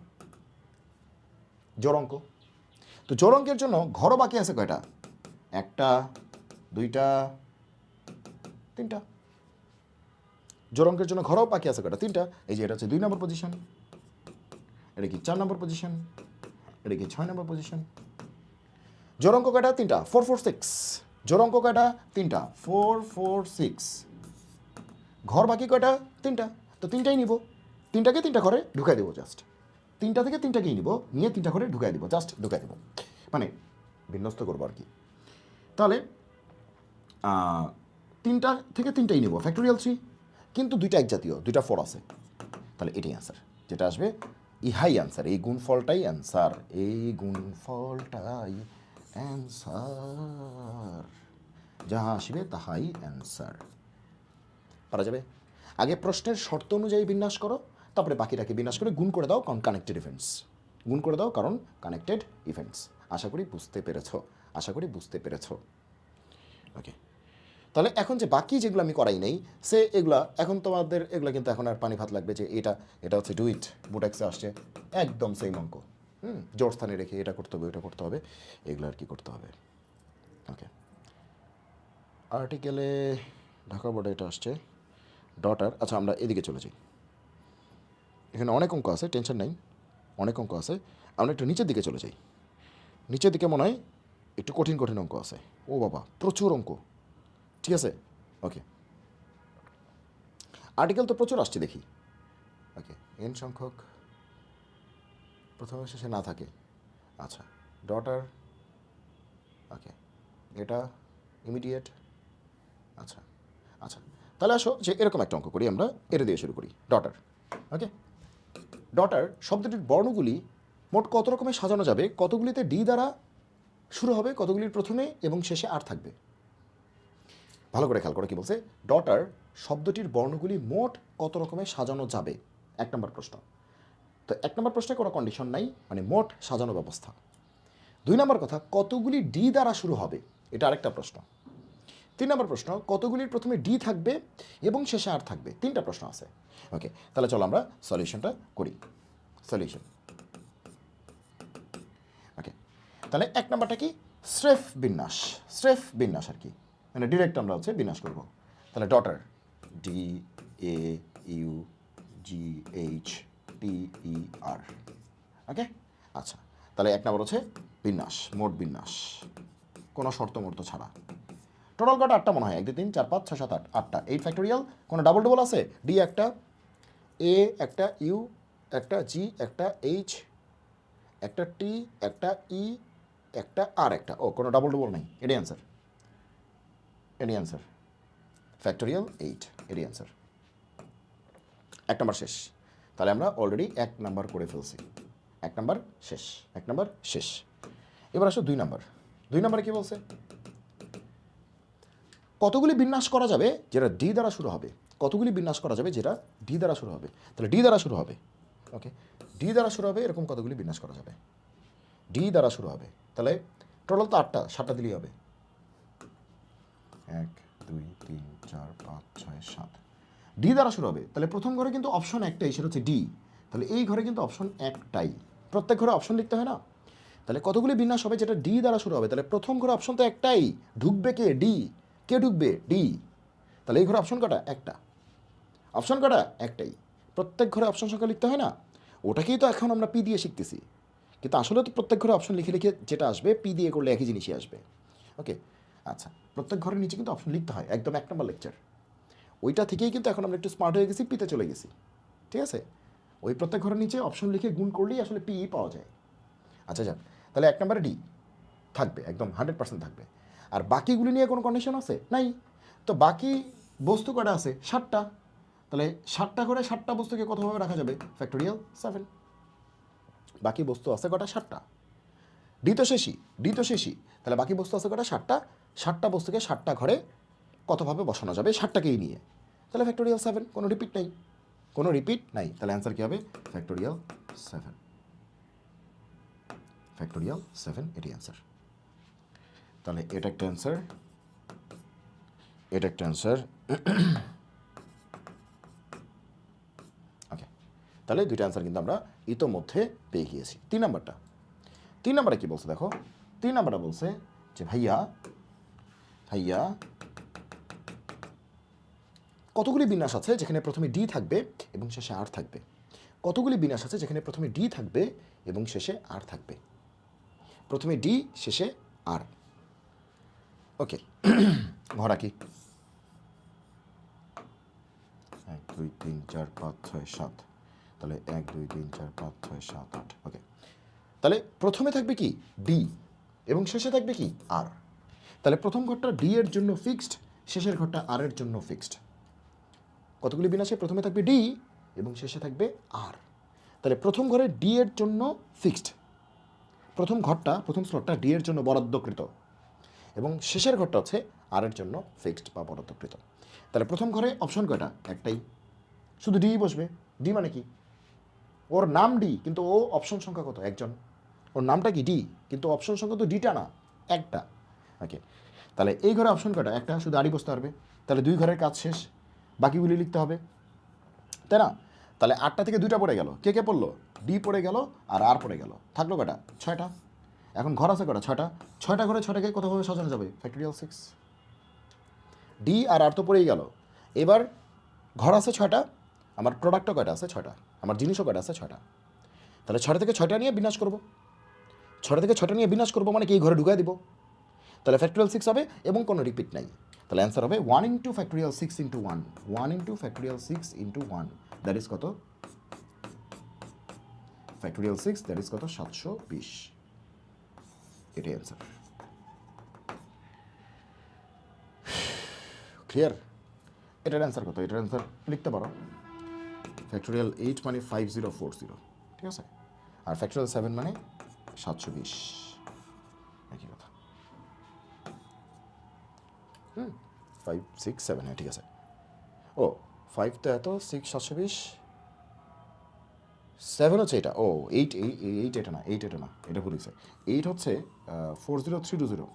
জোড় অঙ্ক? তো জোড় অঙ্কের জন্য ঘরও বাকি আছে কয়টা? 1টা 2টা 3টা। জোড় অঙ্কের জন্য ঘরও বাকি আছে কয়টা? 3টা। এই যে এটা হচ্ছে 2 নম্বর পজিশন, এটা কি 4 নম্বর পজিশন, এটা কি 6 নম্বর পজিশন। জোড় অঙ্ক কয়টা? 3টা, 4 4 6। জোড় অঙ্ক কয়টা? 3টা, 4 4 6। ঘর বাকি কয়টা? 3টা। তো 3টাই নিব, 3টাকে 3টা ঘরে ঢুকাই দেবো জাস্ট। 3টা থেকে 3টাকেই নিব, নিয়ে 3টা ঘরে ঢুকাই দেবো, জাস্ট ঢুকাই দেবো, মানে বিন্যস্ত করবো আর কি। তাহলে 3টা থেকে 3টাই নিব, ফ্যাক্টোরিয়াল 3। কিন্তু 2টা এক জাতীয়, 2টা 4 আছে, তাহলে এটাই অ্যান্সার। যেটা আসবে ইহাই অ্যান্সার, এই গুণফলটাই অ্যান্সার, এই গুণফলটাই অ্যান্সার, যাহা আসবে তাহাই অ্যান্সার। পারা যাবে? আগে প্রশ্নের শর্ত অনুযায়ী বিন্যাস করো, তারপরে বাকিটাকে বিন্যাস করে গুণ করে দাও, কারণ কানেক্টেড ইভেন্টস। গুণ করে দাও কারণ কানেক্টেড ইভেন্টস। আশা করি বুঝতে পেরেছো, আশা করি বুঝতে পেরেছো। ওকে, তাহলে এখন যে বাকি যেগুলো আমি করাই নেই, সে এগুলা এখন তোমাদের এগুলো কিন্তু এখন আর পানি ভাত লাগবে যে এটা হচ্ছে ডু ইট, বুটেক্সে আসছে একদম সেম অঙ্ক। জোর স্থানে রেখে এটা করতে হবে, ওটা করতে হবে, এগুলো আর কি করতে হবে। ওকে, আর্টিকেলে ঢাকা বোর্ডে এটা আসছে ডটার। আচ্ছা, আমরা এদিকে চলে যাই, এখানে অনেক অঙ্ক আছে, টেনশন নেই, অনেক অঙ্ক আছে। আমরা একটু নিচের দিকে চলে যাই, নিচের দিকে মনে হয় একটু কঠিন কঠিন অঙ্ক আছে। ও বাবা, প্রচুর অঙ্ক, ঠিক আছে। ওকে, আর্টিকেল তো প্রচুর আসছে দেখি। ওকে, এন সংখ্যক প্রথমে শেষে না থাকে। আচ্ছা, ডটার, ওকে, এটা ইমিডিয়েট। আচ্ছা আচ্ছা, তাহলে আসো যে এরকম একটা অঙ্ক করি, আমরা এটা দিয়ে শুরু করি, ডটার। ওকে, ডটার শব্দটির বর্ণগুলি মোট কত রকমের সাজানো যাবে, কতগুলিতে ডি দ্বারা শুরু হবে, কতগুলির প্রথমে এবং শেষে আর থাকবে। ভালো করে খেয়াল করো কি বলছে, ডটার শব্দটির বর্ণগুলি মোট কত রকমের সাজানো যাবে, 1 নম্বর প্রশ্ন। তো 1 নম্বর প্রশ্নে কোনো কন্ডিশন নাই, মানে মোট সাজানো ব্যবস্থা। 2 নম্বর কথা, কতগুলি ডি দ্বারা শুরু হবে, এটা আরেকটা প্রশ্ন। 3 নম্বর প্রশ্ন, কতগুলির প্রথমে ডি থাকবে এবং শেষে আর থাকবে। 3টা প্রশ্ন আছে। ওকে, তাহলে চলো আমরা সলিউশনটা করি। সলিউশন, ওকে, তাহলে 1 নম্বরটা কি? স্রেফ বিন্যাস, স্রেফ বিন্যাস আর কি, মানে ডিরেক্ট আমরা হচ্ছে বিন্যাস করব। তাহলে daughter, D A U G H T E R. Okay, আচ্ছা, তাহলে 1 নম্বর হচ্ছে বিন্যাস, মোট বিন্যাস, কোনো শর্ত মর্ত ছাড়া। টোটাল কটা? 8টা মনে হয়, 1 2 3 4 5 6 7 8, 8টা। 8 ফ্যাক্টোরিয়াল, কোনো ডাবল ডবল আছে? ডি একটা, এ একটা, ইউ একটা, জি একটা, এইচ একটা, টি একটা, ই একটা, আর একটা। ও, কোনো ডাবল ডবল নেই, এটাই অ্যান্সার, এটাই অ্যান্সার, ফ্যাক্টোরিয়াল 8, এটাই অ্যান্সার। 1 নম্বর শেষ। তাহলে আমরা অলরেডি 1 নম্বর করে ফেলছি, 1 নম্বর শেষ, 1 নম্বর শেষ। এবার আসো 2 নাম্বার। 2 নাম্বারে কী বলছে? কতগুলি বিন্যাস করা যাবে যেটা ডি দ্বারা শুরু হবে? কতগুলি বিন্যাস করা যাবে যেটা ডি দ্বারা শুরু হবে? তাহলে ডি দ্বারা শুরু হবে। ওকে, ডি দ্বারা শুরু হবে, এরকম কতগুলি বিন্যাস করা যাবে? ডি দ্বারা শুরু হবে, তাহলে টোটাল তো 8টা, 7টা দিলেই হবে। 1 2 3 4 5 6 7 ডি দ্বারা শুরু হবে, তাহলে প্রথম ঘরে কিন্তু অপশন একটাই, সেটা হচ্ছে ডি। তাহলে এই ঘরে কিন্তু অপশন একটাই, প্রত্যেক ঘরে অপশন লিখতে হয় না? তাহলে কতগুলি বিন্যাস হবে যেটা ডি দ্বারা শুরু হবে? তাহলে প্রথম ঘরে অপশন তো একটাই, ঢুকবে কে? ডি। কে ঢুকবে? ডি। তাহলে এই ঘরে অপশন কটা? একটা। অপশন কটা? একটাই। প্রত্যেক ঘরে অপশন সংখ্যা লিখতে হয় না? ওটাকেই তো এখন আমরা পি দিয়ে শিখতেছি, কিন্তু আসলে তো প্রত্যেক ঘরে অপশন লিখে লিখে যেটা আসবে, পি দিয়ে করলে একই জিনিসই আসবে। ওকে, আচ্ছা, প্রত্যেক ঘরের নিচে কিন্তু অপশন লিখতে হয়, একদম 1 নম্বর লেকচার। ওইটা থেকেই কিন্তু এখন আমরা একটু স্মার্ট হয়ে গেছি, পিতে চলে গেছি। ঠিক আছে, ওই প্রত্যেক ঘরের নিচে অপশন লিখে গুণ করলেই আসলে পি পাওয়া যায়। আচ্ছা যাক, তাহলে 1 নম্বরে ডি থাকবে, একদম 100% থাকবে। আর বাকিগুলি নিয়ে কোনো কন্ডিশন আছে? নাই। তো বাকি বস্তু কটা আছে? 7টা। তাহলে 7টা করে 7টা বস্তুকে কতভাবে রাখা যাবে? ফ্যাক্টোরিয়াল 7। বাকি বস্তু আছে কটা? 7টা। ডি তো শেষই, ডি তো শেষই, তাহলে বাকি বস্তু আছে কটা? 7টা। 7টা বস্তুকে 7টা ঘরে কতভাবে বসানো যাবে? 7টাকেই নিয়ে, তাহলে ফ্যাক্টোরিয়াল 7। কোনো রিপিট নেই, কোনো রিপিট নাই, তাহলে অ্যান্সার কী হবে? ফ্যাক্টোরিয়াল 7। ফ্যাক্টোরিয়াল 7 এটি অ্যান্সার। তাহলে এটা একটা অ্যান্সার, এটা একটা অ্যান্সার। ওকে, তাহলে দুইটা অ্যান্সার কিন্তু আমরা ইতোমধ্যে পেয়ে গিয়েছি। 3 নাম্বারটা, 3 নাম্বারে কী বলছে দেখো? 3 নাম্বারটা বলছে যে ভাইয়া ভাইয়া কতগুলি বিন্যাস আছে যেখানে প্রথমে ডি থাকবে এবং শেষে আর থাকবে? কতগুলি বিন্যাস আছে যেখানে প্রথমে ডি থাকবে এবং শেষে আর থাকবে? প্রথমে ডি, শেষে আর। ওকে, ঘরা কি? 1 2 3 4 5 6 7, তাহলে 1 2 3 4 5 6 7 8। ওকে, তাহলে প্রথমে থাকবে কি? ডি, এবং শেষে থাকবে কি? আর। তাহলে প্রথম ঘরটা ডি এর জন্য ফিক্সড, শেষের ঘরটা আর এর জন্য ফিক্সড। কতগুলি বিন্যাসে প্রথমে থাকবে ডি এবং শেষে থাকবে আর। তাহলে প্রথম ঘরে ডি এর জন্য ফিক্সড, প্রথম ঘরটা, প্রথম স্লটটা ডি এর জন্য বরাদ্দকৃত, এবং শেষের ঘরটা হচ্ছে আর এর জন্য ফিক্সড বা বরাদ্দকৃত। তাহলে প্রথম ঘরে অপশন কয়টা? একটাই, শুধু ডি বসবে। ডি মানে কি? ওর নাম ডি, কিন্তু ও অপশন সংখ্যা কত? একজন। ওর নামটা কি? ডি, কিন্তু অপশন সংখ্যা তো ডিটা না, একটা। ওকে, তাহলে এই ঘরে অপশন কয়টা? একটা, শুধু আরই বসতে পারবে। তাহলে 2 ঘরের কাজ শেষ, বাকিগুলি লিখতে হবে, তাই না? তাহলে 8টা থেকে 2টা পড়ে গেল, কে কে পড়লো? ডি পড়ে গেল আর পড়ে গেল, থাকলো কটা? 6টা। এখন ঘর আছে কটা? 6টা। 6টা ঘরে 6টাকে কতভাবে সাজানো যাবে? ফ্যাক্টোরিয়াল 6। ডি আর তো পড়েই গেল। এবার ঘর আছে 6টা, আমার প্রোডাক্টও কয়টা আছে? 6টা, আমার জিনিসও কয়টা আছে? 6টা। তাহলে 6টা থেকে 6টা নিয়ে বিন্যাস করবো, 6টা থেকে 6টা নিয়ে বিন্যাস করবো, মানে কি? এই ঘরে ঢুকাই দিব, তাহলে ফ্যাক্টোরিয়াল 6 হবে এবং কোনো রিপিট নাই। তাহলে অ্যান্সার হবে 1 into factorial 6 into 1, 1 into factorial 6 into 1, that is কত? ফ্যাক্টোরিয়াল 6, দ্যাট ইজ কত? 720। এটাই অ্যান্সার। ক্লিয়ার? এটার অ্যান্সার কত? এটার অ্যান্সার লিখতে পারো, ফ্যাক্টোরিয়াল 8 মানে 5040, ঠিক আছে, আর ফ্যাক্টোরিয়াল 7 মানে 720, একই কথা। 5 6 7, হ্যাঁ ঠিক আছে। ও 5 তো এত, 6 720, 7 হচ্ছে এটা। ও 8 8 এটা না, 8 এটা না, এটা ভুল হয়েছে। 8 হচ্ছে 40320,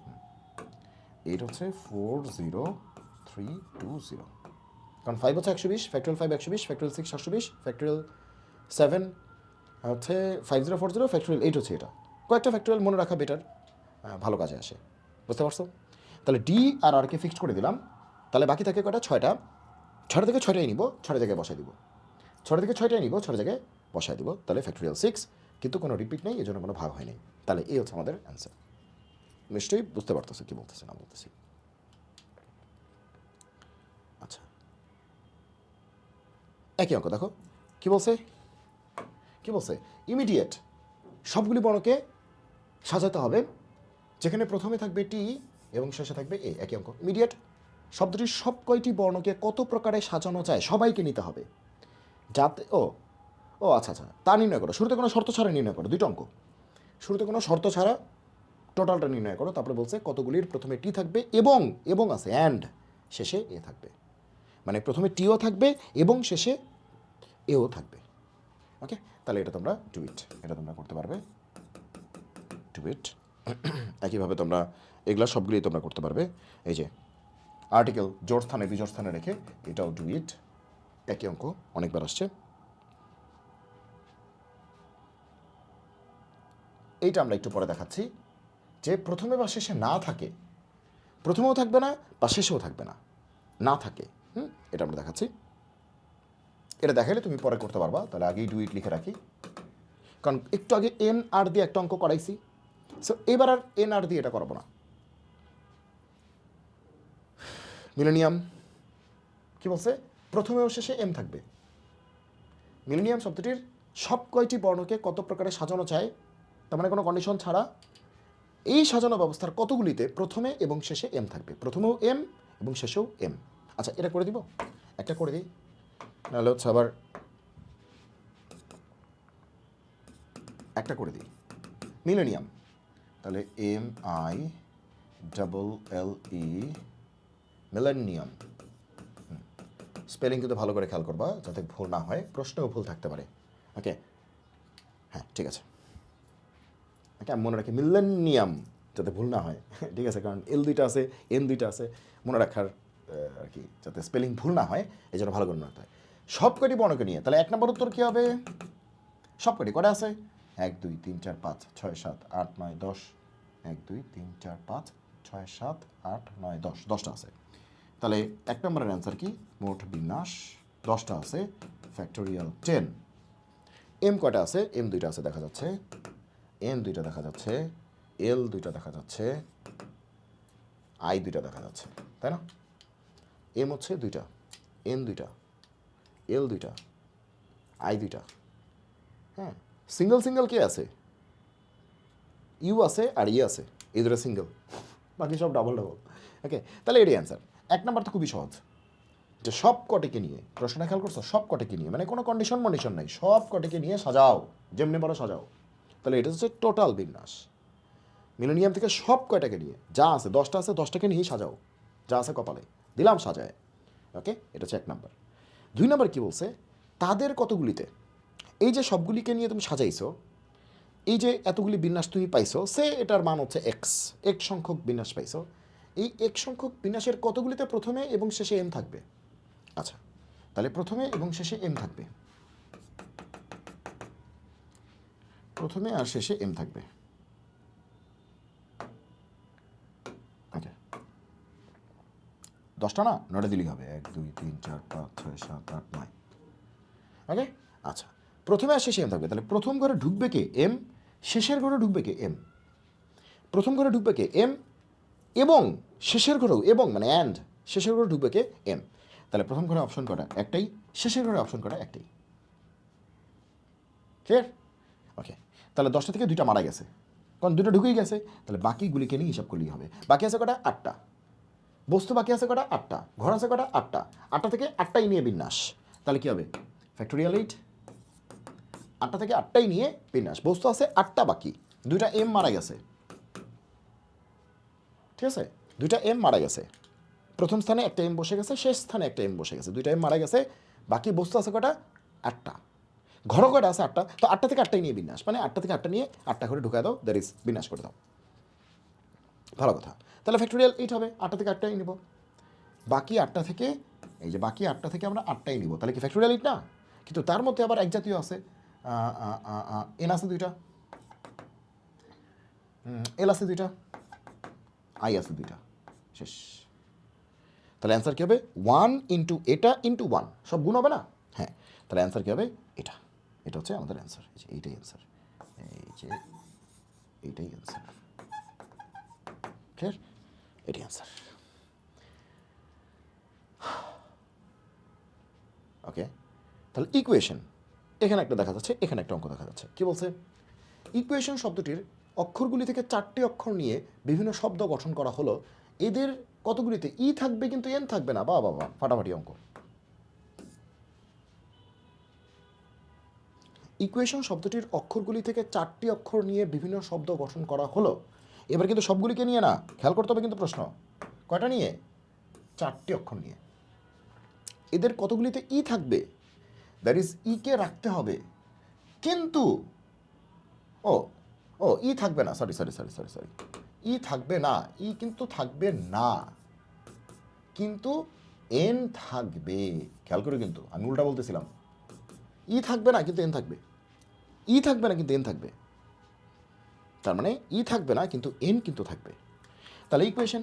8 হচ্ছে 40320, কারণ 5 হচ্ছে 120, ফ্যাক্টোরিয়াল 5 120, ফ্যাক্টোরিয়াল 6 720, ফ্যাক্টোরিয়াল 7 হচ্ছে 5040, ফ্যাক্টোরিয়াল 8 হচ্ছে এটা। কয়েকটা ফ্যাক্টোরিয়াল মনে রাখা বেটার, ভালো কাজে আসে, বুঝতে পারছো? তাহলে ডি আর আরকে ফিক্সড করে দিলাম, তাহলে বাকি থাকে কটা? 6টা। 6টা থেকে 6টাই নিব, 6টা জায়গায় বসাই দিব, 6টা থেকে 6টাই নিব, 6টা জায়গায় বসাই দিব, তাহলে ফ্যাক্টোরিয়াল 6, কিন্তু কোনো রিপিট নেই, এই জন্য কোনো ভাগ হয় নাই। তাহলে এই হচ্ছে আমাদের অ্যান্সার। নিশ্চয়ই বুঝতে পারতেছে কি বলতেছে না বলতেছি। আচ্ছা, একই অঙ্ক দেখো কি বলছে, কি বলছে? ইমিডিয়েট সবগুলি বর্ণকে সাজাতে হবে যেখানে প্রথমে থাকবে টি এবং শেষে থাকবে এ। একই অঙ্ক। ইমিডিয়েট শব্দটির সব কয়টি বর্ণকে কত প্রকারে সাজানো যায় সবাইকে নিতে হবে, যাতে ও ও আচ্ছা আচ্ছা, তা নির্ণয় করো। শুরুতে কোনো শর্ত ছাড়া নির্ণয় করো, 2টা অঙ্ক। শুরুতে কোনো শর্ত ছাড়া টোটালটা নির্ণয় করো। তারপরে বলছে কতগুলির প্রথমে টি থাকবে এবং আছে অ্যান্ড শেষে এ থাকবে, মানে প্রথমে টিও থাকবে এবং শেষে এও থাকবে। ওকে, তাহলে এটা তোমরা ডু ইট, এটা তোমরা করতে পারবে, ডু ইট। একইভাবে তোমরা এগুলা সবগুলোই তোমরা করতে পারবে। এই যে আর্টিকেল জোড় স্থানে বিজোড় স্থানে রেখে, এটাও ডু ইট, একই অঙ্ক অনেকবার আসছে। এইটা আমরা একটু পরে দেখাচ্ছি যে প্রথমে বা শেষে না থাকে, প্রথমেও থাকবে না বা শেষেও থাকবে না, না থাকে। এটা আমরা দেখাচ্ছি, এটা দেখাইলে তুমি পরে করতে পারবা, তাহলে আগেই ডু ইট লিখে রাখি, কারণ একটু আগে এন আর দিয়ে একটা অঙ্ক করাইছি, সো এবার আর এন আর দিয়ে এটা করাবো না। মিলেনিয়াম কি বলছে, প্রথমে ও শেষে এম থাকবে। মিলেনিয়াম শব্দটির সব কয়টি বর্ণকে কত প্রকারে সাজানো চায়, তার মানে কোনো কন্ডিশন ছাড়া এই সাজানো ব্যবস্থার কতগুলিতে প্রথমে এবং শেষে এম থাকবে, প্রথমেও এম এবং শেষেও এম। আচ্ছা, এটা করে দিব, একটা করে দিই, নাহলে হচ্ছে আবার একটা করে দিই। মিলেনিয়াম, তাহলে MILLE, মিলেনিয়াম। স্পেলিং কিন্তু ভালো করে খেয়াল করবা যাতে ভুল না হয়, প্রশ্নেও ভুল থাকতে পারে। ওকে, হ্যাঁ ঠিক আছে, ওকে আমি মনে রাখি মিলেনিয়াম যাতে ভুল না হয়, ঠিক আছে, কারণ এল দুইটা আছে এন দুইটা আছে, মনে রাখার আর কি, যাতে স্পেলিং ভুল না হয় এই জন্য ভালো করে রাখতে হয়। সব কটি বর্ণকে নিয়ে, তাহলে 1 নম্বর উত্তর কী হবে, সব কটি কটা আছে, 1 2 3 4 5 6 7 8 9 10, 1 2 3 4 5 6 7 8 9 10, 10টা আছে। তাহলে 1 নম্বরের অ্যান্সার কি, মোট বিন্যাস 10টা আছে, ফ্যাক্টোরিয়াল 10। এম কয়টা আছে, এম দুইটা আছে দেখা যাচ্ছে, এন দুইটা দেখা যাচ্ছে, এল দুইটা দেখা যাচ্ছে, আই দুইটা দেখা যাচ্ছে, তাই না? এম হচ্ছে দুইটা, এন দুইটা, এল দুইটা, আই দুইটা। হ্যাঁ, সিঙ্গেল সিঙ্গেল কে আছে, ইউ আছে আর ই আছে, এই দুটো সিঙ্গেল, বাকি সব ডাবল ডাবল। ওকে, তাহলে এটাই অ্যান্সার। 1 নাম্বার তো খুবই সহজ, যে সব কটিকে নিয়ে, প্রশ্নটা খেয়াল করছো, সব কটিকে নিয়ে, মানে কোনো কন্ডিশন নাই, সব কটিকে নিয়ে সাজাও, যেমনি বড় সাজাও। তাহলে এটা হচ্ছে টোটাল বিন্যাস। মিলেনিয়াম থেকে সব কয়টাকে নিয়ে যা আছে, 10টা আছে, 10টাকে নিয়েই সাজাও, যা আছে কপালে দিলাম সাজায়। ওকে, এটা হচ্ছে 1 নাম্বার। 2 নাম্বার কী বলছে, তাদের কতগুলিতে, এই যে সবগুলিকে নিয়ে তুমি সাজাইছো, এই যে এতগুলি বিন্যাস তুমি পাইছো, সে এটার মান হচ্ছে এক্স, এক সংখ্যক বিন্যাস পাইছো, এই এক সংখ্যক বিন্যাসের কতগুলিতে প্রথমে এবং শেষে এম থাকবে। আচ্ছা, তাহলে প্রথমে এবং শেষে এম থাকবে, প্রথমে আর শেষে এম থাকবে। ওকে, 10টা না, 9টা দিলেই হবে, 1 2 3 4 5 6 7 8 9। ওকে, আচ্ছা, প্রথমে আর শেষে এম থাকবে, তাহলে প্রথম ঘরে ঢুকবে কে, এম, শেষের ঘরে ঢুকবে কে, এম। প্রথম ঘরে ঢুকবে কে, এম, এবং শেষের ঘরেও, এবং মানে অ্যান্ড, শেষের ঘরে ঢুকবে কে, এম। তাহলে প্রথম ঘরে অপশন কটা, একটাই, শেষের ঘরে অপশন কটা, একটাই। ক্লিয়ার? ওকে, তাহলে 10টা থেকে 2টা মারা গেছে, কারণ 2টা ঢুকেই গেছে, তাহলে বাকিগুলিকে নিয়ে হিসাব করলেই হবে। বাকি আছে কটা, 8টা। বস্তু বাকি আছে কটা, 8টা। ঘর আছে কটা, 8টা। 8টা থেকে 8টাই নিয়ে বিন্যাস, তাহলে কী হবে, ফ্যাক্টোরিয়াল 8। 8টা থেকে 8টাই নিয়ে বিন্যাস, বস্তু আছে 8টা, বাকি 2টা এম মারা গেছে, ঠিক আছে, 2টা এম মারা গেছে, প্রথম স্থানে একটা এম বসে গেছে, শেষ স্থানে একটা এম বসে গেছে, 2টা এম মারা গেছে, বাকি বস্তু আছে কটা, 8টা। ঘর কয়টা আছে, 8টা, তো 8টা থেকে 8টাই নিয়ে বিন্যাস, মানে 8টা থেকে 8টা নিয়ে 8টা করে ঢুকায় দাও, দ্যাট ইজ বিন্যাস করে দাও। ভালো কথা, তাহলে ফ্যাক্টোরিয়াল 8 হবে, 8টা থেকে 8টাই নিব, বাকি 8টা থেকে, এই যে বাকি 8টা থেকে আমরা 8টাই নিব, তাহলে কি ফ্যাক্টোরিয়াল 8 না? কিন্তু তার মধ্যে আবার এক জাতীয় আছে, এন আছে 2টা, এল আছে 2টা, আই আছে 2টা, শেষ। তাহলে অ্যান্সার কী হবে, 1 ইন্টু এটা ইন্টু 1, সব গুণ হবে না? হ্যাঁ, তাহলে অ্যান্সার কী হবে, এটা, এটা হচ্ছে আমাদের অ্যান্সার, এই যে এইটাই অ্যান্সার, এই যে এইটাই অ্যান্সার। ক্লিয়ার? এটাই অ্যান্সার। ওকে, তাহলে ইকুয়েশন, এখানে একটা দেখা যাচ্ছে, এখানে একটা অঙ্ক দেখা যাচ্ছে, কী বলছে, ইকুয়েশন শব্দটির অক্ষরগুলি থেকে 4টি অক্ষর নিয়ে বিভিন্ন শব্দ গঠন করা হলো, এদের কতগুলিতে ই থাকবে কিন্তু এন থাকবে না। বাবা বাবা, ফাটাফাটি অঙ্ক। ইকুয়েশন শব্দটির অক্ষরগুলি থেকে 4টি অক্ষর নিয়ে বিভিন্ন শব্দ গঠন করা হলো, এবার কিন্তু সবগুলিকে নিয়ে না, খেয়াল করতে হবে কিন্তু প্রশ্ন কয়টা নিয়ে, 4টি অক্ষর নিয়ে। এদের কতগুলিতে ই থাকবে, দ্যাট ইজ কে রাখতে হবে, কিন্তু ও ও ই থাকবে না, sorry sorry sorry sorry sorry E থাকবে না, কিন্তু থাকবে না, কিন্তু এন থাকবে। খেয়াল করে, কিন্তু আমি উল্টা বলতেছিলাম, থাকবে না কিন্তু এন থাকবে, থাকবে না কিন্তু এন থাকবে, তার মানে থাকবে না কিন্তু এন কিন্তু থাকবে। তাহলে ইকুয়েশন,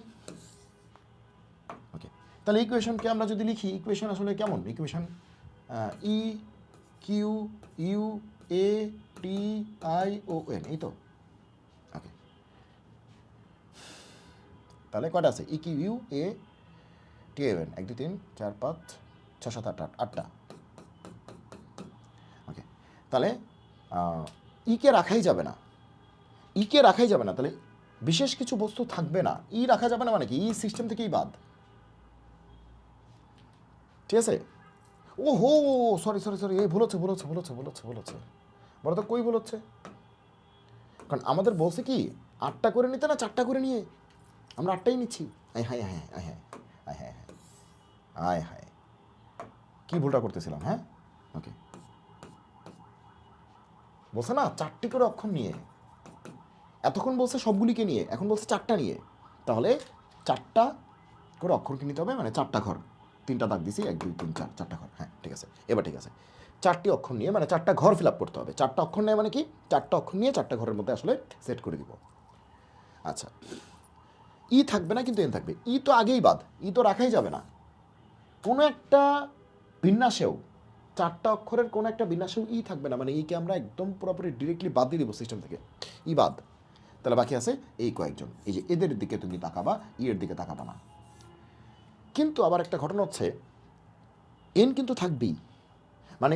ওকে, তাহলে ইকুয়েশনকে আমরা যদি লিখি, ইকুয়েশন আসলে কেমন equation, E Q U A T I O N, এই তো। ওকে, তাহলে কয়টা আছে, E Q U A T A N, 1 2 3 4 5 6 7 8 8টা। ওকে, তাহলে কে রাখাই যাবে না, কে রাখাই যাবে না, তাহলে বিশেষ কিছু বস্তু থাকবে না, রাখা যাবে না, মানে কি সিস্টেম থেকেই বাদ। ঠিক আছে, ও হো, সরি সরি সরি, এই ভুল হচ্ছে ভুল হচ্ছে ভুল হচ্ছে ভুল হচ্ছে ভুল হচ্ছে, বলো তো কই ভুল হচ্ছে? কারণ আমাদের বলছে কি 8টা করে নিতে না, 4টা করে নিয়ে, আমরা 8টাই নিচ্ছি। আয় হায় হায় আয় হায় আয় হায় আয় হায়, কী ভুলটা করতেছিলাম? হ্যাঁ, ওকে, বলছে না 4টি করে অক্ষর নিয়ে, এতক্ষণ বলছে সবগুলিকে নিয়ে, এখন বলছে 4টা নিয়ে, তাহলে 4টা করে অক্ষরকে নিতে হবে, মানে 4টা ঘর, 3টা দাগ দিছি, 1 2 3 4, 4টা ঘর। হ্যাঁ ঠিক আছে, এবার ঠিক আছে, 4টি অক্ষর নিয়ে মানে 4টা ঘর ফিল আপ করতে হবে। 4টা অক্ষর নেয় মানে কি, 4টা অক্ষর নিয়ে 4টা ঘরের মধ্যে আসলে সেট করে দিব। আচ্ছা, থাকবে না কিন্তু এন থাকবে, তো আগেই বাদ, তো রাখাই যাবে না। কোনো একটা বিন্যাসেও, 4টা অক্ষরের কোনো একটা বিন্যাসেও থাকবে না, মানে কে আমরা একদম পুরোপুরি ডিরেক্টলি বাদ দিয়ে দিব সিস্টেম থেকে, বাদ। তাহলে বাকি আছে এই কয়েকজন, এই যে এদের দিকে তুমি তাকাবা, এর দিকে তাকাবা না। কিন্তু আবার একটা ঘটনা হচ্ছে, এন কিন্তু থাকবেই, মানে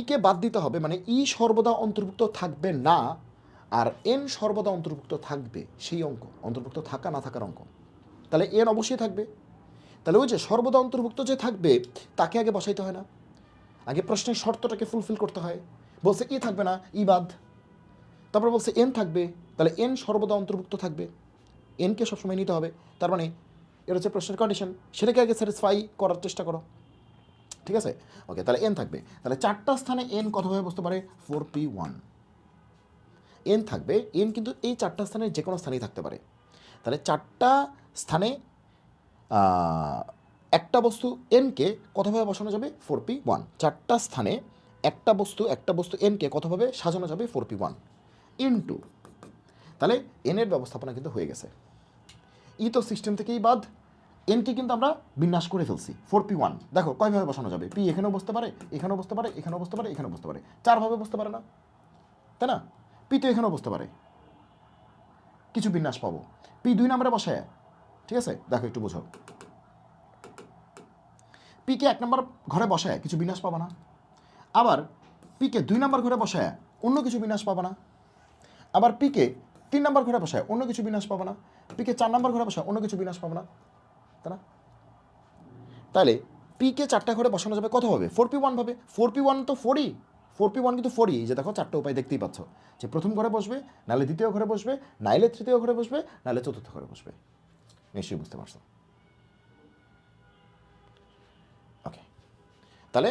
কে বাদ দিতে হবে, মানে সর্বদা অন্তর্ভুক্ত থাকবে না, আর এন সর্বদা অন্তর্ভুক্ত থাকবে, সেই অঙ্ক অন্তর্ভুক্ত থাকা না থাকার অঙ্ক। তাহলে এন অবশ্যই থাকবে, তাহলে ওই যে সর্বদা অন্তর্ভুক্ত যে থাকবে তাকে আগে বসাইতে হয় না, আগে প্রশ্নের শর্তটাকে ফুলফিল করতে হয়। বলছে থাকবে না, বাদ, তারপর বলছে এন থাকবে, তাহলে এন সর্বদা অন্তর্ভুক্ত থাকবে, এনকে সবসময় নিতে হবে, তার মানে এর হচ্ছে প্রশ্নের কন্ডিশন, সেটাকে আগে স্যাটিসফাই করার চেষ্টা করো। ঠিক আছে, ওকে, তাহলে এন থাকবে, তাহলে 4টা স্থানে এন কতভাবে বসতে পারে, 4p1 এন থাকবে, এন কিন্তু এই 4টা স্থানে যে কোনো স্থানেই থাকতে পারে। তাহলে 4টা স্থানে একটা বস্তু এনকে কতভাবে বসানো যাবে, 4p1, 4টা স্থানে একটা বস্তু এনকে কতভাবে সাজানো যাবে, 4p1 ইনটু, তাহলে এনের ব্যবস্থাপনা কিন্তু হয়ে গেছে, তো সিস্টেম থেকেই বাদ, এনকে কিন্তু আমরা বিন্যাস করে ফেলছি, 4p1 দেখো কয়ভাবে বসানো যাবে, পি এখানেও বসতে পারে, এখানেও বসতে পারে, এখানেও বসতে পারে, এখানেও বসতে পারে, 4ভাবে বসতে পারে না, তাই না? পি তো এখানেও বসতে পারে, কিছু বিন্যাস পাবো, পি 2 নম্বরে বসায়, ঠিক আছে, দেখো একটু বোঝো, পিকে 1 নম্বর ঘরে বসায় কিছু বিন্যাস পাবা না, আবার পিকে 2 নম্বর ঘরে বসায় অন্য কিছু বিন্যাস পাবা না, আবার পিকে 3 নম্বর ঘরে বসায় অন্য কিছু বিন্যাস পাবা না, পিকে 4 নম্বর ঘরে বসায় অন্য কিছু বিন্যাস পাবা না, তাই না? তাহলে পিকে 4টা ঘরে বসানো যাবে কত হবে, 4p1 ভাবে, 4p1 তো 4ই, 4p1 কিন্তু 4ই, যে দেখো 4টা উপায় দেখতেই পাচ্ছ, যে প্রথম ঘরে বসবে, নাহলে দ্বিতীয় ঘরে বসবে, নাইলে তৃতীয় ঘরে বসবে, নাহলে চতুর্থ ঘরে বসবে, নিশ্চয়ই বুঝতে পারছো। ওকে, তাহলে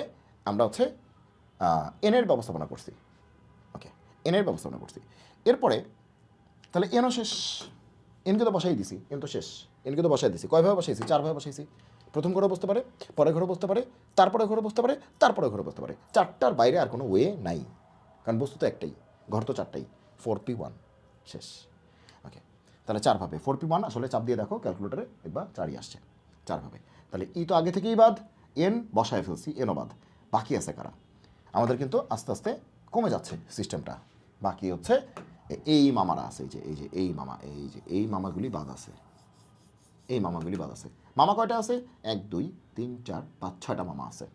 আমরা হচ্ছে এনের ব্যবস্থাপনা করছি, ওকে, এনের ব্যবস্থাপনা করছি, এরপরে তাহলে এনও শেষ, এনকে তো বসাই দিছি, এন তো শেষ, এনকে তো বসাই দিছি, কয়ভাবে বসাইছি, 4ভাবে বসাইছি, প্রথম ঘরে বসতে পারে, পরের ঘরে বসতে পারে, তারপরে ঘরে বসতে পারে, তারপরে ঘরে বসতে পারে, 4টার বাইরে আর কোনো ওয়ে নাই, কারণ বস্তু তো একটাই, ঘর তো 4টাই, 4p1 শেষ। ওকে, তাহলে 4ভাবে, 4p1 আসলে চাপ দিয়ে দেখো ক্যালকুলেটারে, দেখবা 4ই আসছে, 4ভাবে, তাহলে তো আগে থেকেই বাদ, এন বসায় ফেলছি, এনও বাদ, বাকি আছে কারা, আমাদের কিন্তু আস্তে আস্তে কমে যাচ্ছে সিস্টেমটা, বাকি হচ্ছে এই মামারা আছে, এই মামা, এই মামাগুলি বাদ আছে, এই মামাগুলি বাদ আছে, মামা কয়টা আছে, 1 2 3 4 5 6টা মামা আছে,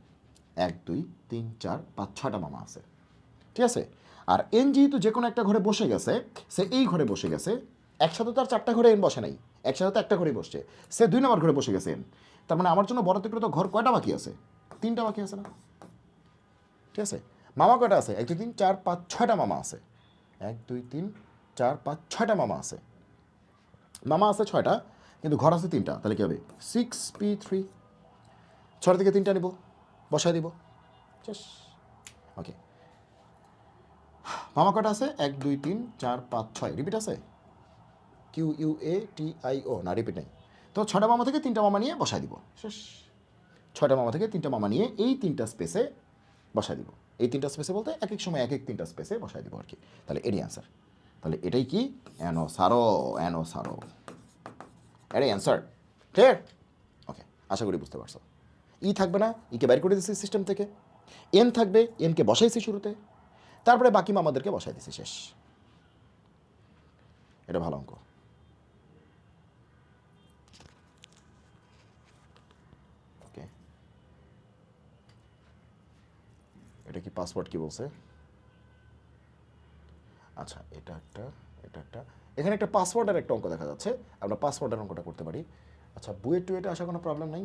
1 2 3 4 5 6টা মামা আছে, ঠিক আছে। আর এন যেহেতু যে কোনো একটা ঘরে বসে গেছে, সে এই ঘরে বসে গেছে, একসাথে তো আর 4টা ঘরে এন বসে নাই, একসাথে তো একটা ঘরেই বসছে, সে 2 নম্বর ঘরে বসে গেছে এন, তার মানে আমার জন্য বরাদ্দকৃত ঘর কয়টা বাকি আছে, 3টা বাকি আছে না, ঠিক আছে। মামা কয়টা আছে, 1 2 3 4 5 6টা মামা আছে, 1 2 3 4 5 6টা মামা আছে, মামা আছে 6টা, কিন্তু ঘর আছে 3টা, তাহলে কী হবে 6p3, 6 থেকে 3টা নিব, বসায় দিব, ওকে। মামা কটা আছে? 1 2 3 4 5 6, রিপিট আছে? QUATIO, না রিপিট নেই। তো 6টা মামা থেকে 3টা মামা নিয়ে বসায় দিব, শেষ। 6টা মামা থেকে 3টা মামা নিয়ে এই 3টা স্পেসে বসায় দিব। এই 3টা স্পেসে বলতে এক এক সময় এক এক 3টা স্পেসে বসায় দিব আর কি। তাহলে এটাই অ্যান্সার। তাহলে এটাই কি? অ্যানোসারো, এটাই অ্যান্সার। ক্লিয়ার? ওকে, আশা করি বুঝতে পারছো। ই থাকবে না, ইকে বাইর করে দিচ্ছি সিস্টেম থেকে। এন থাকবে, এনকে বসাইছি শুরুতে, তারপরে বাকি মামাদেরকে বসাই দিছি, শেষ। এটা ভালো অঙ্ক। ওকে, এটা কি পাসওয়ার্ড কি বলছে? আচ্ছা, এটা একটা, এখানে একটা পাসওয়ার্ডের একটা অঙ্ক দেখা যাচ্ছে, আমরা পাসওয়ার্ডের অঙ্কটা করতে পারি। আচ্ছা, বুয়েট টুয়েটে আসা কোনো প্রবলেম নেই।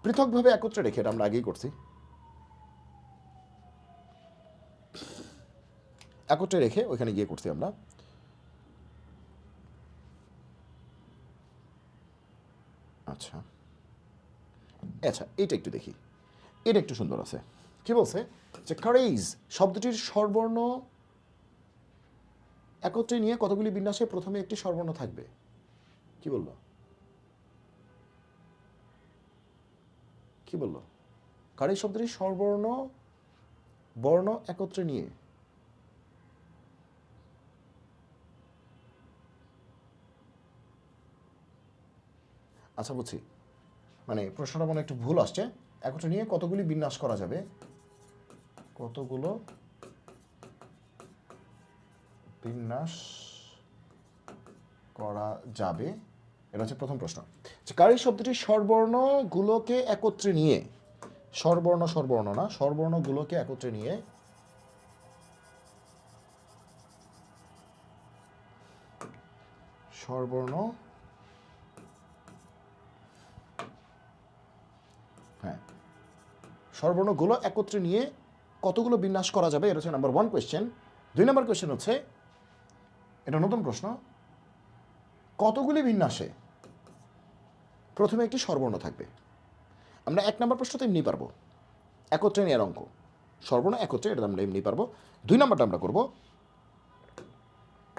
পৃথকভাবে একত্রে রেখে, এটা আমরা আগেই করছি। একত্রে রেখে ওইখানে গিয়ে করছি আমরা। আচ্ছা আচ্ছা, এটা একটু দেখি, এটা একটু সুন্দর আছে। কি বলছে? যে কারেজ শব্দটির স্বরবর্ণ একত্রে নিয়ে কতগুলি বিন্যাসে প্রথমে একটি স্বরবর্ণ থাকবে। কি বললো? কি বললো? কারেজ শব্দটির স্বরবর্ণ বর্ণ একত্রে নিয়ে আচ্ছা বুঝছি, মানে প্রশ্নটা মনে একটু ভুল আসছে। একত্রে নিয়ে কতগুলি বিন্যাস করা যাবে, কতগুলো বিন্যাস করা যাবে, এটা হচ্ছে প্রথম প্রশ্ন। কারি শব্দটির স্বরবর্ণগুলোকে একত্রে নিয়ে, স্বরবর্ণ না, স্বরবর্ণগুলোকে একত্রে নিয়ে স্বরবর্ণ, হ্যাঁ, স্বরবর্ণগুলো একত্রে নিয়ে কতগুলো বিন্যাস করা যাবে, এটা হচ্ছে নাম্বার 1 কোয়েশ্চেন। 2 নম্বর কোয়েশ্চেন হচ্ছে, এটা নতুন প্রশ্ন, কতগুলি বিন্যাসে প্রথমে একটি স্বরবর্ণ থাকবে। আমরা 1 নম্বর প্রশ্ন তো এমনি পারবো, একত্রে নিয়ে অঙ্ক, স্বরবর্ণ একত্রে, এটা আমরা এমনি পারবো। 2 নম্বরটা আমরা করবো,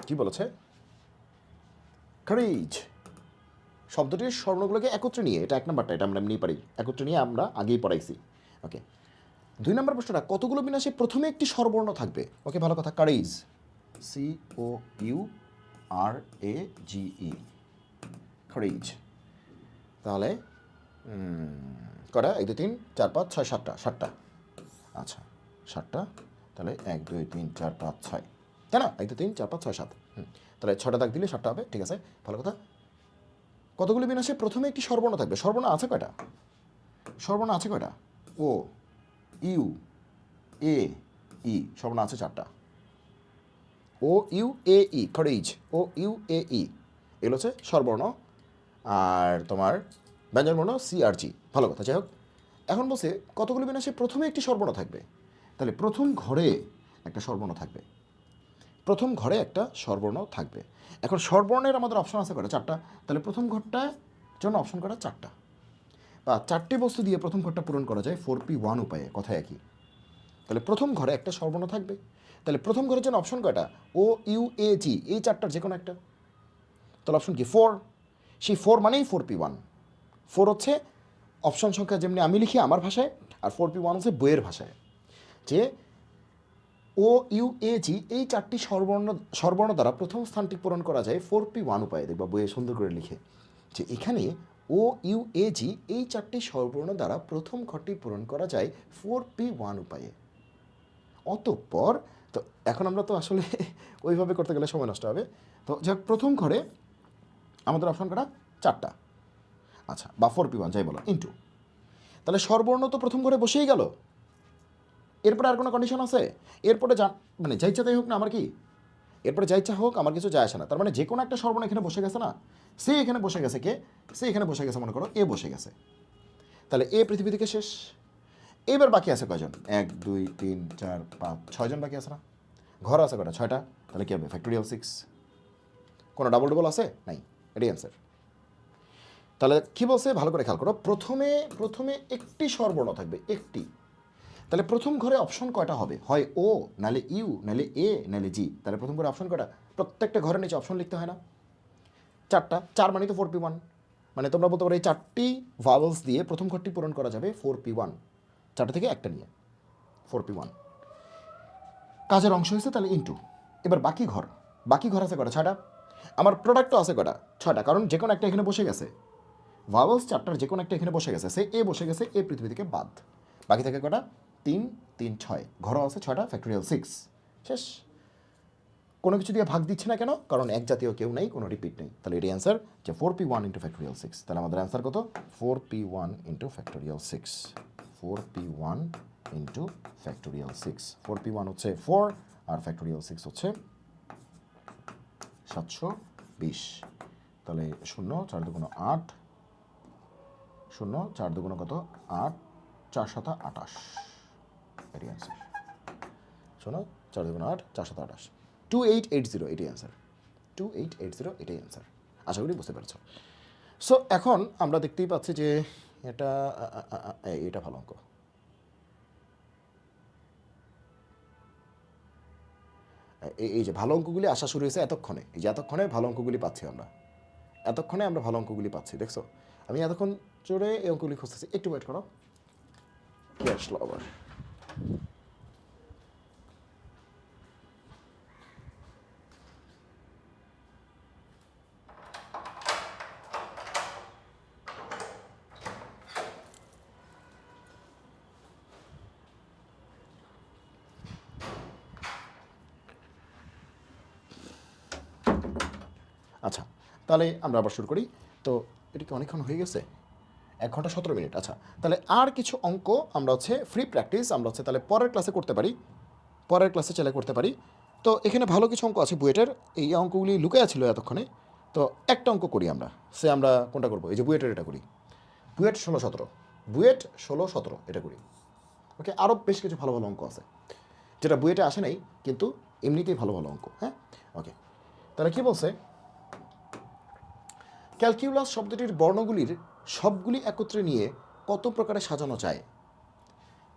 কি বলেছে? কারেজ শব্দটির স্বর্ণগুলোকে একত্রে নিয়ে, এটা 1 নম্বরটা, এটা আমরা এমনি পারি, একত্রে নিয়ে আমরা আগেই পড়াইছি। ওকে, 2 নম্বর প্রশ্নটা, কতগুলো বিন্যাসে প্রথমে একটি স্বরবর্ণ থাকবে। ওকে, ভালো কথা, কারেজ, COURAGE, কারেজ। তাহলে কটা? 1 2 3 4 5 6 7টা, 7টা। আচ্ছা, 7টা। তাহলে 1 2 3 4 5 6, তাই না? 1 2 3 4 5 6 7। তাহলে 6টা দাগ দিলে 7টা হবে, ঠিক আছে, ভালো কথা। কতগুলি বিন্যাসে প্রথমে একটি স্বরবর্ণ থাকবে। স্বরবর্ণ আছে কয়টা? স্বরবর্ণ আছে কয়টা? ও, ইউ, এ, ই, স্বরবর্ণ আছে 4টা। OUAE, কারেজ, OUAE, এগুলো হচ্ছে স্বরবর্ণ। আর তোমার ব্যঞ্জনবর্ণ CRG, ভালো কথা। যাই হোক, এখন বলছে কতগুলি বিন্যাসে প্রথমে একটি স্বরবর্ণ থাকবে। তাহলে প্রথম ঘরে একটা স্বরবর্ণ থাকবে, প্রথম ঘরে একটা স্বরবর্ণ থাকবে। এখন স্বরবর্ণের আমাদের অপশন আছে কটা? 4টা। তাহলে প্রথম ঘরটার জন্য অপশন করা 4টা, বা 4টি বস্তু দিয়ে প্রথম ঘরটা পূরণ করা যায় 4P1 উপায়ে, কথা একই। তাহলে প্রথম ঘরে একটা স্বরবর্ণ থাকবে। তাহলে প্রথম ঘরের জন্য অপশন কয়টা? OUAG, এই 4টার যে কোনো একটা। তাহলে অপশন কি? 4। সেই 4 মানেই 4P1। 4 হচ্ছে অপশন সংখ্যা, যেমনি আমি লিখি আমার ভাষায়, আর 4P1 হচ্ছে বইয়ের ভাষায়। যে OUAG, এই 4টি স্বরবর্ণ দ্বারা প্রথম স্থানটি পূরণ করা যায় 4P1 উপায়ে। দেখবা বইয়ে সুন্দর করে লিখে যে এখানে OUAG, এই 4টি স্বরবর্ণ দ্বারা প্রথম ঘরটি পূরণ করা যায় 4P1 উপায়ে। অতঃপর তো এখন আমরা তো আসলে ওইভাবে করতে গেলে সময় নষ্ট হবে। তো যাক, প্রথম ঘরে আমাদের অপশন কটা? 4টা। আচ্ছা, বা 4P1 যাই বলো, ইন্টু। তাহলে স্বরবর্ণ তো প্রথম ঘরে বসেই গেল। এরপরে আর কোনো কন্ডিশন আছে? এরপরে মানে যা ইচ্ছা তাই হোক না আমার কি, এরপরে যা ইচ্ছা হোক আমার কিছু যায় আসে না। তার মানে যে কোনো একটা স্বরবর্ণ এখানে বসে গেছে না, সে এখানে বসে গেছে। কে? সে এখানে বসে গেছে, মনে করো এ বসে গেছে। তাহলে এ পৃথিবী থেকে শেষ। এবার বাকি আছে কয়জন? 1 2 3 4 5 6জন বাকি আছে না? ঘর আছে কটা 6টা, তাহলে কী হবে ফ্যাক্টোরিয়াল 6। কোনো ডাবল ডাবল আছে নাই, এটাই অ্যান্সার। তাহলে কী বলছে ভালো করে খেয়াল করো, প্রথমে একটি স্বরবর্ণ থাকবে, একটি। তাহলে প্রথম ঘরে অপশন কয়টা হবে, হয় ও, নাহলে ইউ, নাহলে এ, নাহলে জি। তাহলে প্রথম ঘরে অপশন কয়টা, প্রত্যেকটা ঘরের নিচে অপশন লিখতে হয় না, 4টা। 4 মানে তো 4p1, মানে তোমরা বলতে পারো এই 4টি ভাওয়েলস দিয়ে প্রথম ঘরটি পূরণ করা যাবে 4p1, 4টা থেকে একটা নিয়ে 4p1। কাজের অংশ হয়েছে তাহলে ইনটু। এবার বাকি ঘর আছে কটা 6টা, আমার প্রোডাক্টও আছে কটা 6টা, কারণ যে কোনো একটা এখানে বসে গেছে, ভাওয়েলস 4টার যে কোনো একটা এখানে বসে গেছে, সে এ বসে গেছে, এ পৃথিবী থেকে বাদ, বাকি থাকে কটা 3 3 6, ঘরও আছে 6টা, ফ্যাক্টোরিয়াল 6, শেষ। কোনো কিছু দিয়ে ভাগ দিচ্ছে না কেন, কারণ এক জাতীয় কেউ নেই, কোনো রিপিট নেই। তাহলে এটাই অ্যান্সার যে 4p1 ইন্টু ফ্যাক্টোরিয়াল 6। তাহলে আমাদের অ্যান্সার কত, 4p1 into factorial 6, 4p1 into factorial 6। 4p1 হচ্ছে 4 আর ফ্যাক্টোরিয়াল 6 হচ্ছে 720। তাহলে 0 4 2 8, 0 4 2 কত 8, 4 7 28, এটাই অ্যান্সার। 0 4 2 8, 4 7 28, 2880, এটাই অ্যান্সার। 2880 এটাই অ্যান্সার। আশা করি বুঝতে পেরেছ। সো এখন আমরা দেখতেই পাচ্ছি যে এটা ভালো অঙ্ক। এই যে ভালো অঙ্কগুলি আসা শুরু হয়েছে এতক্ষণে, এই যে এতক্ষণে ভালো অঙ্কগুলি পাচ্ছি আমরা, এতক্ষণে আমরা ভালো অঙ্কগুলি পাচ্ছি, দেখছো? আমি এতক্ষণ জোরে এই অঙ্কগুলি খুঁজতেছি, একটু ওয়েট করো। কি আসলো আবার? আচ্ছা, তাহলে আমরা আবার শুরু করি। তো এটা কি অনেকক্ষণ হয়ে গেছে, 1 ঘন্টা 17 মিনিট। আচ্ছা, তাহলে আর কিছু অঙ্ক আমরা হচ্ছে ফ্রি প্র্যাকটিস আমরা হচ্ছে তাহলে পরের ক্লাসে করতে পারি, পরের ক্লাসে চাইলে করতে পারি। তো এখানে ভালো কিছু অঙ্ক আছে বুয়েটের, এই অঙ্কগুলি লুকায়া ছিল এতক্ষণে। তো একটা অঙ্ক করি আমরা, আমরা কোনটা করবো, এই যে বুয়েটের এটা করি, বুয়েট 16-17, বুয়েট 16-17 এটা করি। ওকে, আরও বেশ কিছু ভালো ভালো অঙ্ক আছে যেটা বুয়েটে আসে নাই, কিন্তু এমনিতেই ভালো ভালো অঙ্ক। হ্যাঁ, ওকে। তাহলে কী বলছে, ক্যালকিউলাস শব্দটির বর্ণগুলির সবগুলি একত্রে নিয়ে কত প্রকারে সাজানো যায়?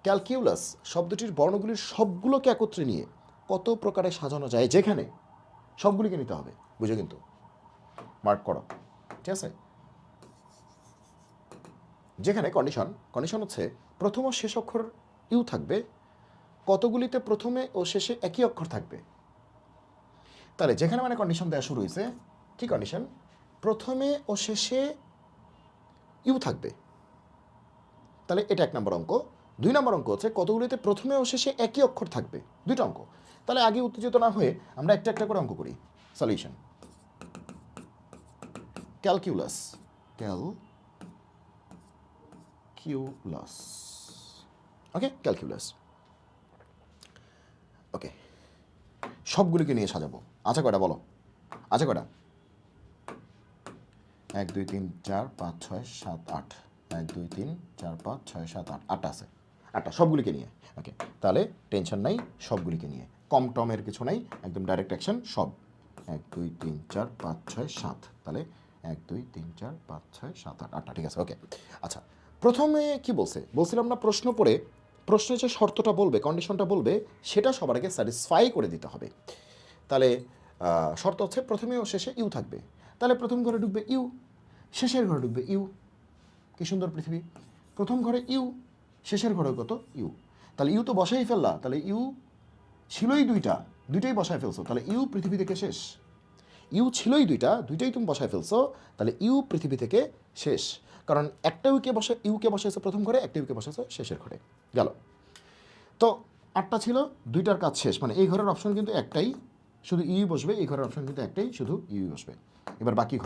ক্যালকিউলাস শব্দটির বর্ণগুলির সবগুলোকে একত্রে নিয়ে কত প্রকারে সাজানো যায়, যেখানে সবগুলিকে নিতে হবে, বুঝো কিন্তু, মার্ক করো, ঠিক আছে? যেখানে কন্ডিশন হচ্ছে প্রথম ও শেষ অক্ষর ইউ থাকবে, কতগুলিতে প্রথমে ও শেষে একই অক্ষর থাকবে। তাহলে যেখানে মানে কন্ডিশন দেওয়া শুরু হয়েছে, কি কন্ডিশন, প্রথমে ও শেষে ইউ থাকবে, তাহলে এটা 1 নম্বর অঙ্ক। 2 নম্বর অঙ্ক হচ্ছে কতগুলিতে প্রথমে ও শেষে একই অক্ষর থাকবে, 2টা অঙ্ক। তাহলে আগে উত্তেজিত না হয়ে আমরা একটা একটা করে অঙ্ক করি। সলিউশন, ক্যালকিউলাস, ওকে, ক্যালকিউলাস, ওকে, সবগুলিকে নিয়ে সাজাবো। আচ্ছা কয়টা বলো, আচ্ছা কয়টা, 1 2 3 4 5 6 7 8, 1 2 3 4 5 6 7 8, 8টা আছে, 8টা সবগুলিকে নিয়ে। ওকে, তাহলে টেনশন নাই, সবগুলিকে নিয়ে, কম টমের কিছু নাই, একদম ডাইরেক্ট অ্যাকশন সব। 1 2 3 4 5 6 7, তাহলে 1 2 3 4 5 6 7 8, 8টা, ঠিক আছে। ওকে, আচ্ছা, প্রথমে কি বলছিলাম না, প্রশ্ন পড়ে প্রশ্নে যে শর্তটা বলবে, কন্ডিশনটা বলবে, সেটা সবার আগে স্যাটিসফাই করে দিতে হবে। তাহলে শর্ত হচ্ছে প্রথমে ও শেষে ইউ থাকবে, তাহলে প্রথম ঘরে ঢুকবে ইউ, শেষের ঘরে ঢুকবে ইউ। কি সুন্দর পৃথিবী, প্রথম ঘরে ইউ, শেষের ঘরে কত ইউ, তাহলে ইউ তো বসাই ফেললা, তাহলে ইউ ছিলই দুইটাই বসায় ফেলছো, তাহলে ইউ পৃথিবী থেকে শেষ। ইউ ছিলই দুইটাই তুমি বসায় ফেলছো, তাহলে ইউ পৃথিবী থেকে শেষ, কারণ একটা ইউকে বসাইছো প্রথম ঘরে, একটা ইউকে বসাইছো শেষের ঘরে, গেল। তো 8টা ছিল, 2টার কাজ শেষ, মানে এই ঘরের অপশন কিন্তু একটাই, শুধু ইউ বসবে, এই ঘরের অপশন কিন্তু একটাই, শুধু ইউ বসবে। এবার বাকি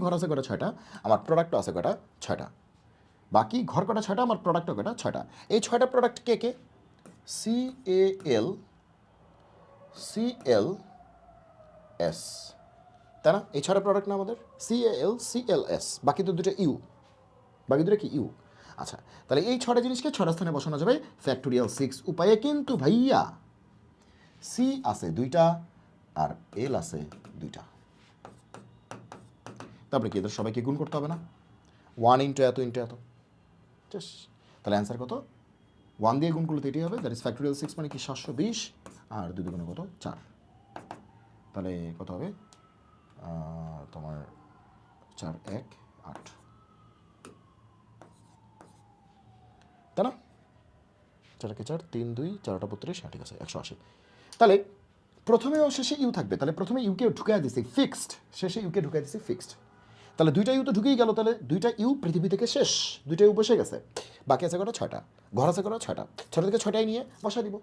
ঘর আছে কটা 6টা, আমার প্রোডাক্টও আছে কটা 6টা, বাকি ঘর কটা 6টা, আমার প্রোডাক্টও কটা 6টা। এই 6টা প্রোডাক্ট কে কে, CALCLS, তাই না? এই 6টা প্রোডাক্ট না আমাদের, CALCLS, বাকি তো দুটো ইউ, বাকি দুটো কি ইউ। আচ্ছা, তাহলে এই 6টা জিনিসকে 6টা স্থানে বসানো যাবে ফ্যাক্টোরিয়াল 6 উপায়ে, কিন্তু ভাইয়া সি আছে দুইটা আর এল আছে দুইটা, তারপরে কি এদের সবাইকে গুণ করতে হবে না? 1 ইন্টু এত ইন্টু এত, তাহলে অ্যান্সার কত? 1 দিয়ে গুণ করলে তো এটাই হবে, দ্যাট ইজ ফ্যাক্টোরিয়াল 6 মানে কি 720, আর 2 দুগুণে কত 4, তাহলে কত হবে তোমার 4 1 8, তাই না? 4 কে 4 3 2 4 8 32, ঠিক আছে 180। তাহলে প্রথমে ও শেষে ইউ থাকবে, তাহলে প্রথমে ইউকে ঢুকাই দিছি ফিক্সড, শেষে ইউকে ঢুকাই দিছি ফিক্সড, তাহলে দুইটা ইউ তো ঢুকেই গেল, তাহলে দুইটা ইউ পৃথিবী থেকে শেষ, দুইটা ইউ বসে গেছে, বাকি আছে কটা 6টা, ঘর আছে কটা 6টা, 6টা থেকে 6টাই নিয়ে বসা দিব,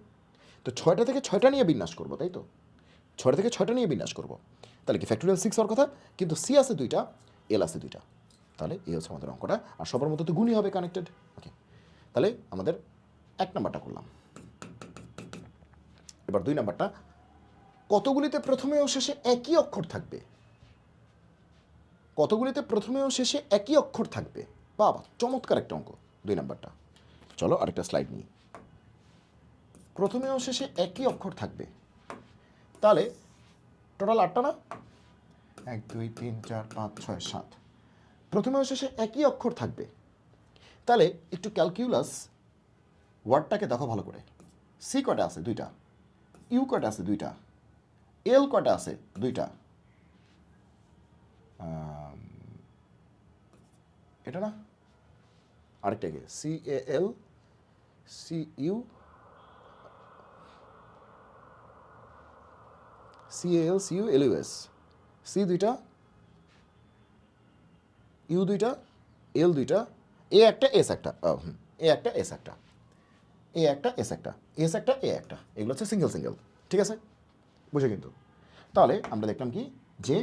তো 6টা থেকে 6টা নিয়ে বিন্যাস করবো, তাই তো 6টা থেকে 6টা নিয়ে বিন্যাস করবো, তাহলে কি ফ্যাক্টোরিয়াল 6 হওয়ার কথা, কিন্তু সি আছে দুইটা, এল আছে দুইটা, তাহলে এই হচ্ছে আমাদের অঙ্কটা, আর সবার মতো তো গুণই হবে কানেক্টেড। ওকে, তাহলে আমাদের 1 নাম্বারটা করলাম। এবার 2 নাম্বারটা, কতগুলিতে প্রথমে ও শেষে একই অক্ষর থাকবে? কতগুলিতে প্রথমে ও শেষে একই অক্ষর থাকবে? বাবা চমৎকার একটা অঙ্ক 2 নাম্বারটা। চলো আরেকটা স্লাইড নিই। প্রথমে ও শেষে একই অক্ষর থাকবে, তাহলে টোটাল 8টা না, 1 2 3 4 5 6 7, প্রথমে ও শেষে একই অক্ষর থাকবে, তাহলে একটু ক্যালকুলাস ওয়ার্ডটাকে দেখো ভালো করে। সি কটা আছে? দুইটা। ইউ কটা আছে? দুইটা। এল কটা আছে? দুইটা। এটা না, আরেকটাকে C A L C U C A L C U L U S, C দুইটা, ইউ দুইটা, এল দুইটা, এ একটা এস একটা, এ একটা এস একটা, এ একটা এস একটা, এস একটা এ একটা, এগুলো হচ্ছে সিঙ্গেল সিঙ্গেল, ঠিক আছে? বুঝে কিন্তু। তাহলে আমরা দেখলাম কি যে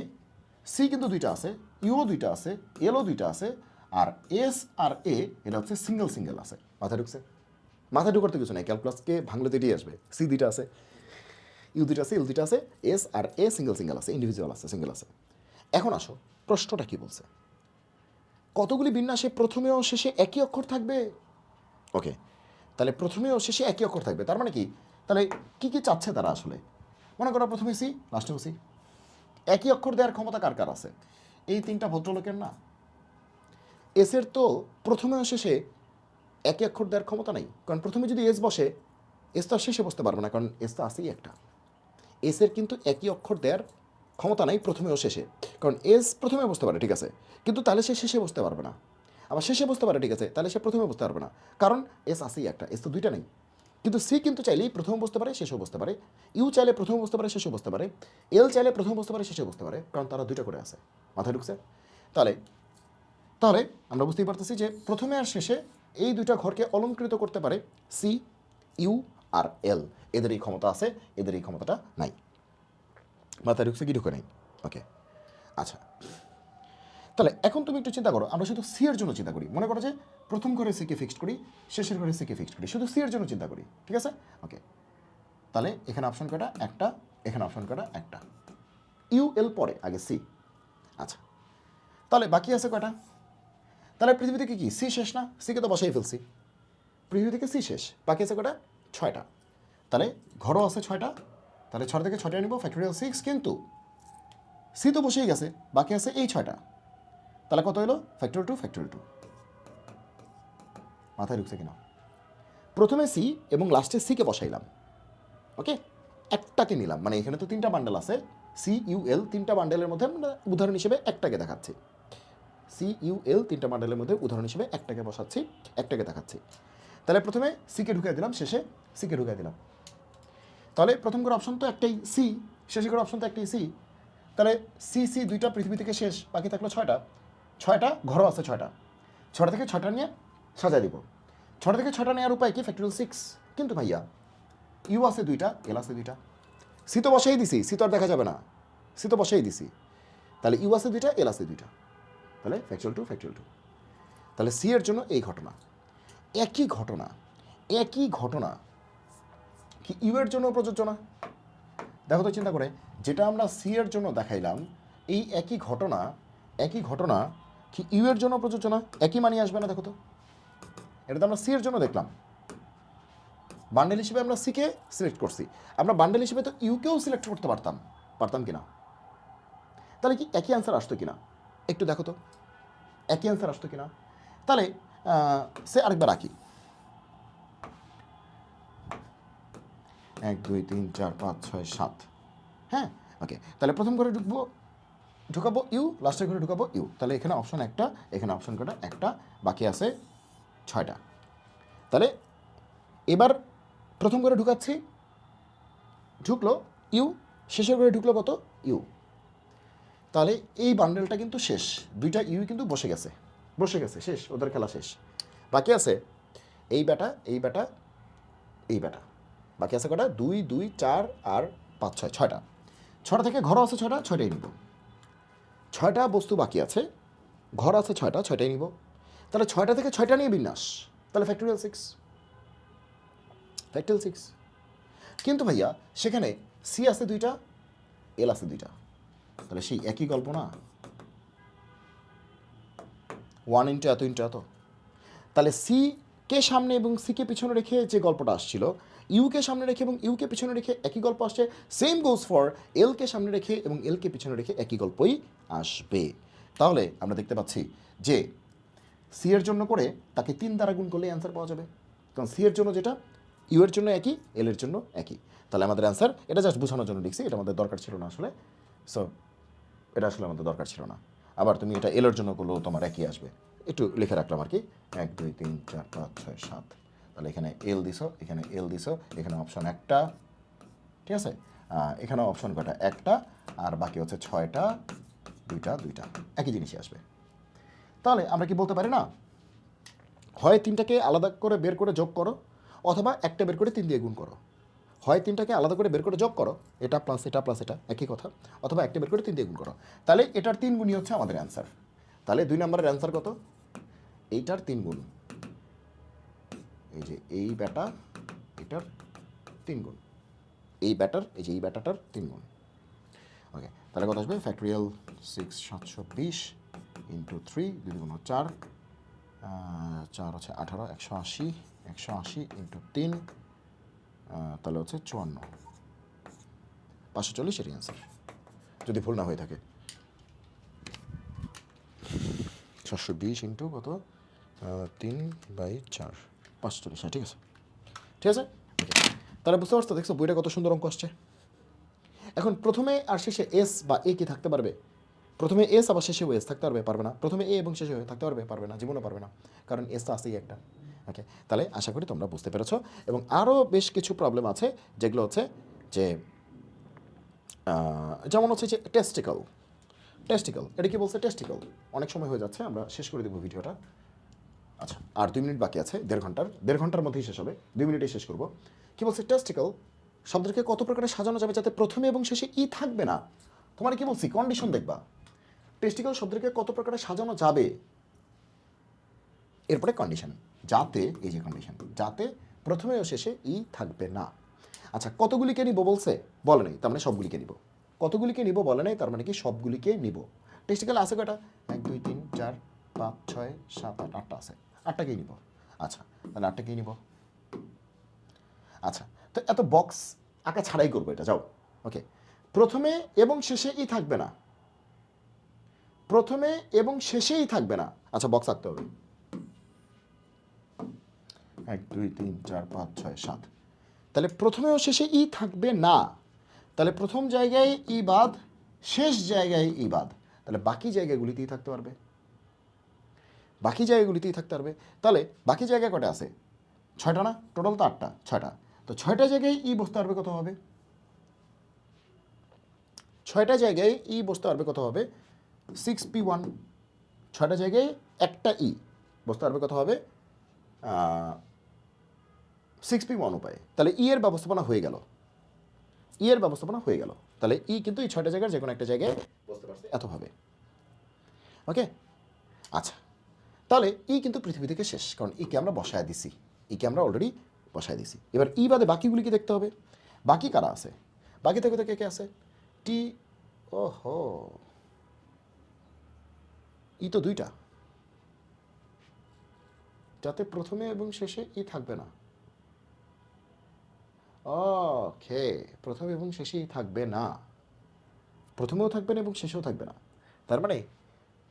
সি কিন্তু দুইটা আছে, ইউও দুইটা আছে, এলও দুইটা আছে, আর এস আর এ এটা হচ্ছে সিঙ্গেল সিঙ্গেল আছে। মাথায় ঢুকছে? মাথায় ঢুকার তো কিছু নাই, ক্যালকুলাসকে ভাঙলে তো এটাই আসবে। সি দুইটা আছে, ইউ দুইটা আছে, এল দুইটা আছে, S R A single single আছে, ইন্ডিভিজুয়াল আছে, সিঙ্গেল আছে। এখন আসো প্রশ্নটা কি বলছে, কতগুলি বিন্যাসে প্রথমে ও শেষে একই অক্ষর থাকবে? ওকে, তাহলে প্রথমে ও শেষে একই অক্ষর থাকবে, তার মানে কি, তাহলে কি কি চাচ্ছে তারা আসলে? মনে করো প্রথমে সি, লাস্টেও সি, একই অক্ষর দেওয়ার ক্ষমতা কার কার আছে? এই 3টা ভদ্রলোকের না? এসের তো প্রথমে ও শেষে একই অক্ষর দেওয়ার ক্ষমতা নেই, কারণ প্রথমে যদি এস বসে, এস তো আর শেষে বসতে পারবে না, কারণ এস তো আসেই একটা। এসের কিন্তু একই অক্ষর দেওয়ার ক্ষমতা নাই প্রথমে ও শেষে, কারণ এস প্রথমে বসতে পারে, ঠিক আছে, কিন্তু তাহলে সে শেষে বসতে পারবে না। আবার শেষে বসতে পারে, ঠিক আছে, তাহলে সে প্রথমে বসতে পারবে না, কারণ এস আসেই একটা, এস তো দুইটা নেই। কিন্তু সি কিন্তু চাইলেই প্রথম বসতে পারে, শেষেও বসতে পারে, ইউ চাইলে প্রথম বসতে পারে, শেষেও বসতে পারে, এল চাইলে প্রথম বসতে পারে, শেষেও বসতে পারে, কারণ তারা দুইটা করে আছে। মাথায় ঢুকছে? তাহলে তাহলে আমরা বুঝতেই পারতেছি যে প্রথমে আর শেষে এই দুইটা ঘরকে অলঙ্কৃত করতে পারে সি, ইউ আর এল, এদের এই ক্ষমতা আছে, এদের এই ক্ষমতাটা নাই। মাথায় ঢুকছে কি ঢুকে নেই? ওকে, আচ্ছা, তাহলে এখন তুমি একটু চিন্তা করো, আমরা শুধু সি এর জন্য চিন্তা করি, মনে করো যে প্রথম ঘরে সিকে ফিক্সড করি, শেষের ঘরে সিকে ফিক্সড করি, শুধু সি এর জন্য চিন্তা করি, ঠিক আছে? ওকে, তাহলে এখানে অপশন কটা? একটা। এখানে অপশন কটা? একটা। ইউ এল পরে, আগে সি। আচ্ছা, তাহলে বাকি আছে কয়টা? তাহলে পৃথিবী থেকে কি সি শেষ না? সিকে তো বসাই ফেলছি, পৃথিবী থেকে সি শেষ, বাকি আছে কটা? 6টা। তাহলে ঘরও আছে 6টা, তাহলে 6 থেকে 6টা নিব, ফ্যাক্টোরিয়াল 6, কিন্তু সি তো বসেই গেছে, বাকি আছে এই 6টা, তাহলে কত হলো? Factorial 2, factorial 2। মাথায় ঢুকছে কিনা? প্রথমে সি এবং লাস্টে সিকে বসাইলাম, ওকে, একটাকে নিলাম, মানে এখানে তো 3টা বান্ডেল আছে, সি ইউ এল 3টা বান্ডেলের মধ্যে আমরা উদাহরণ হিসেবে একটাকে দেখাচ্ছি, সি ইউ এল 3টা বান্ডেলের মধ্যে উদাহরণ হিসেবে একটাকে বসাচ্ছি, একটাকে দেখাচ্ছি। তাহলে প্রথমে সিকে ঢুকিয়ে দিলাম, শেষে সিকে ঢুকিয়ে দিলাম, তাহলে প্রথম করে অপশন তো একটাই সি, শেষে করে অপশন তো একটাই সি, তাহলে সি সি দুইটা পৃথিবী থেকে শেষ, বাকি থাকলো 6টা, 6টা ঘরও আছে 6টা, 6টা থেকে 6টা নিয়ে সাজাই দিব। 6টা থেকে 6টা নেওয়ার উপায় কি? ফ্যাক্টোরিয়াল 6, কিন্তু ভাইয়া ইউ আছে 2টা, এল আছে 2টা, সি তো বসেই দিছি, সি তো আর দেখা যাবে না, সি তো বসেই দিছি, তাহলে ইউ আছে 2টা, এল আছে 2টা, তাহলে ফ্যাক্টোরিয়াল 2, ফ্যাক্টোরিয়াল 2। তাহলে সি এর জন্য এই ঘটনা, একই ঘটনা, একই ঘটনা কি ইউ এর জন্য প্রযোজ্য না? দেখো তো চিন্তা করে, যেটা আমরা সি এর জন্য দেখাইলাম, এই একই ঘটনা, একই ঘটনা কি ইউ এর জন্য প্রযোজ্য না? একই মানি আসবে না? দেখো তো, এটা তো আমরা সি এর জন্য দেখলাম, বান্ডেল হিসেবে আমরা সিকে সিলেক্ট করছি, আমরা বান্ডেল হিসেবে তো ইউকেও সিলেক্ট করতে পারতাম কিনা? তাহলে কি একই অ্যান্সার আসতো কিনা একটু দেখো তো, একই অ্যান্সার আসতো কিনা? তাহলে সে আরেকবার আঁকি, 1 2 3 4 5 6 7, হ্যাঁ ওকে। তাহলে প্রথম ঘরে ঢুকাবো ইউ, লাস্টের ঘরে ঢুকাবো ইউ। তাহলে এখানে অপশন একটা, এখানে অপশন কটা একটা, বাকি আছে 6টা। তাহলে এবার প্রথম ঘরে ঢুকাচ্ছি, ঢুকলো ইউ, শেষের ঘরে ঢুকলো কত? ইউ। তাহলে এই বান্ডেলটা কিন্তু শেষ, দুইটা ইউ কিন্তু বসে গেছে শেষ, ওদের খেলা শেষ। বাকি আছে এই ব্যাটা, এই ব্যাটা, এই ব্যাটা, বাকি আছে কটা? 2 2 4 আর 5 6, 6টা। 6টা থেকে ঘর আছে 6টা, 6টাই নিব। 6টা বস্তু বাকি আছে, ঘর আছে 6টা, 6টাই নিব। তাহলে 6টা থেকে 6টা নিয়ে বিন্যাস, তাহলে ফ্যাক্টোরিয়াল 6, ফ্যাক্টোরিয়াল 6। কিন্তু ভাইয়া সেখানে সি আছে 2টা, এল আছে 2টা, তাহলে সেই একই গল্প না? 1 ইন্টু এত ইন্টু এত। তাহলে সি কে সামনে এবং সিকে পিছনে রেখে যে গল্পটা আসছিল, ইউকে সামনে রেখে এবং ইউকে পিছনে রেখে একই গল্প আসছে। সেম গোজ ফর এলকে সামনে রেখে এবং এলকে পিছনে রেখে একই গল্পই আসবে। তাহলে আমরা দেখতে পাচ্ছি যে সি এর জন্য করে তাকে 3 দ্বারা গুণ করলে অ্যান্সার পাওয়া যাবে, কারণ সি এর জন্য যেটা, ইউ এর জন্য একই, এল এর জন্য একই। তাহলে আমাদের অ্যান্সার, এটা জাস্ট বোঝানোর জন্য লিখছি, এটা আমাদের দরকার ছিল না আসলে। সো এটা আসলে আমাদের দরকার ছিল না। আবার তুমি এটা এলের জন্য করলেও তোমার একই আসবে, একটু লিখে রাখলাম আর কি। 1 2 3 4 5 6 7, তাহলে এখানে এল দিছো, এখানে এল দিছো, এখানে অপশন একটা, ঠিক আছে, এখানে অপশন কটা? একটা, আর বাকি হচ্ছে 6টা, 2টা 2টা, একই জিনিসই আসবে। তাহলে আমরা কি বলতে পারি না, হয় 3টাকে আলাদা করে বের করে যোগ করো, অথবা একটা বের করে 3 দিয়ে গুণ করো। হয় 3টাকে আলাদা করে বের করে যোগ করো, এটা প্লাস এটা প্লাস এটা একই কথা, অথবা একটা বের করে 3 দিয়ে গুণ করো। তাহলে এটার 3 গুণই হচ্ছে আমাদের অ্যান্সার। তাহলে 2 নম্বরের অ্যান্সার কত? এইটার 3 গুণ, এই যে এই ব্যাটা, এটার 3 গুণ, এই ব্যাটার, এই যে এই ব্যাটাটার 3 গুণ। ওকে, তাহলে কত আসবে? ফ্যাক্টোরিয়াল 6 720 ইন্টু 3, 2 গুণ 4, 4 হচ্ছে 18, 180, 180 ইন্টু 3, তাহলে হচ্ছে 54, 540 এর অ্যান্সার, যদি ভুল না হয়ে থাকে। 720 ইন্টু কত? 3/4, 540, হ্যাঁ ঠিক আছে, ঠিক আছে। তাহলে বুঝতে পারছো, দেখছো বইটা কত সুন্দর অঙ্ক আসছে। এখন প্রথমে আর শেষে এস বা এ কি থাকতে পারবে? প্রথমে এস আবার শেষেও এস থাকতে পারবে না। প্রথমে এ এবং শেষে থাকতে পারবে না, জীবনও পারবে না, কারণ এস তো আসেই একটা। ওকে, তাহলে আশা করি তোমরা বুঝতে পেরেছো। এবং আরও বেশ কিছু প্রবলেম আছে, যেগুলো হচ্ছে যে যেমন হচ্ছে যে টেস্টিকল, এটা কি বলছে? টেস্টিকল। অনেক সময় হয়ে যাচ্ছে, আমরা শেষ করে দেবো ভিডিওটা। আচ্ছা, আর 2 মিনিট বাকি আছে, দেড় ঘন্টার মধ্যেই শেষ হবে, 2 মিনিটেই শেষ করবো। কি বলছে? টেস্টিকল শব্দকে কত প্রকারে সাজানো যাবে যাতে প্রথমে এবং শেষে ই থাকবে না? তোমার কি বলছি? কন্ডিশন দেখবা। টেস্টিকল শব্দকে কত প্রকারে সাজানো যাবে, এরপরে কন্ডিশন, যাতে, এই যে কন্ডিশন, যাতে প্রথমে ও শেষে ই থাকবে না। আচ্ছা, কতগুলিকে নিব বলছে? বলে নেই, তার মানে সবগুলিকে নিব। কতগুলিকে নিব বলে নেই, তার মানে কি সবগুলিকে নিব। টেস্টিকল আছে কয়টা? 1 2 3 4 5 6 7 8, 8টা আছে, 8টাকেই নিব। আচ্ছা, তাহলে 8টাকেই নিব। আচ্ছা, তো এত বক্স আঁকা ছাড়াই করবো এটা, যাও। ওকে, প্রথমে এবং শেষে ই থাকবে না, প্রথমে এবং শেষেই থাকবে না। আচ্ছা, বক্স আঁকতে হবে। 1 2 3 4 5 6 7, তাহলে প্রথমে ও শেষে ই থাকবে না। তাহলে প্রথম জায়গায় ই বাদ, শেষ জায়গায় ই বাদ, তাহলে বাকি জায়গাগুলিতেই থাকতে পারবে, বাকি জায়গাগুলিতেই থাকতে পারবে। তাহলে বাকি জায়গা কটা আছে? 6টা না? টোটাল তো 8টা, 6টা। তো 6টা জায়গায় ই বসতে পারবে কত হবে? 6টা জায়গায় ই বসতে পারবে কত হবে? 6p1। 6টা জায়গায় একটা ই বসতে পারবে কত হবে? 6p1 উপায়ে। তাহলে ই এর ব্যবস্থাপনা হয়ে গেল, ই এর ব্যবস্থাপনা হয়ে গেল। তাহলে ই কিন্তু এই 6টা জায়গার যে কোনো একটা জায়গায় বসতে পারছে এতভাবে। ওকে, আচ্ছা, তাহলে ই কিন্তু পৃথিবী থেকে শেষ, কারণ ইকে আমরা বসায় দিছি, ইকে আমরা অলরেডি বসায় দিছি। এবার ই বাদে বাকিগুলিকে দেখতে হবে, বাকি কারা আছে? বাকি থেকে তো কে কে আছে? টি, ওহো, ই তো 2টা, যাতে প্রথমে এবং শেষে ই থাকবে না। ওকে, প্রথমে এবং শেষেই থাকবে না, প্রথমেও থাকবে না এবং শেষেও থাকবে না। তার মানে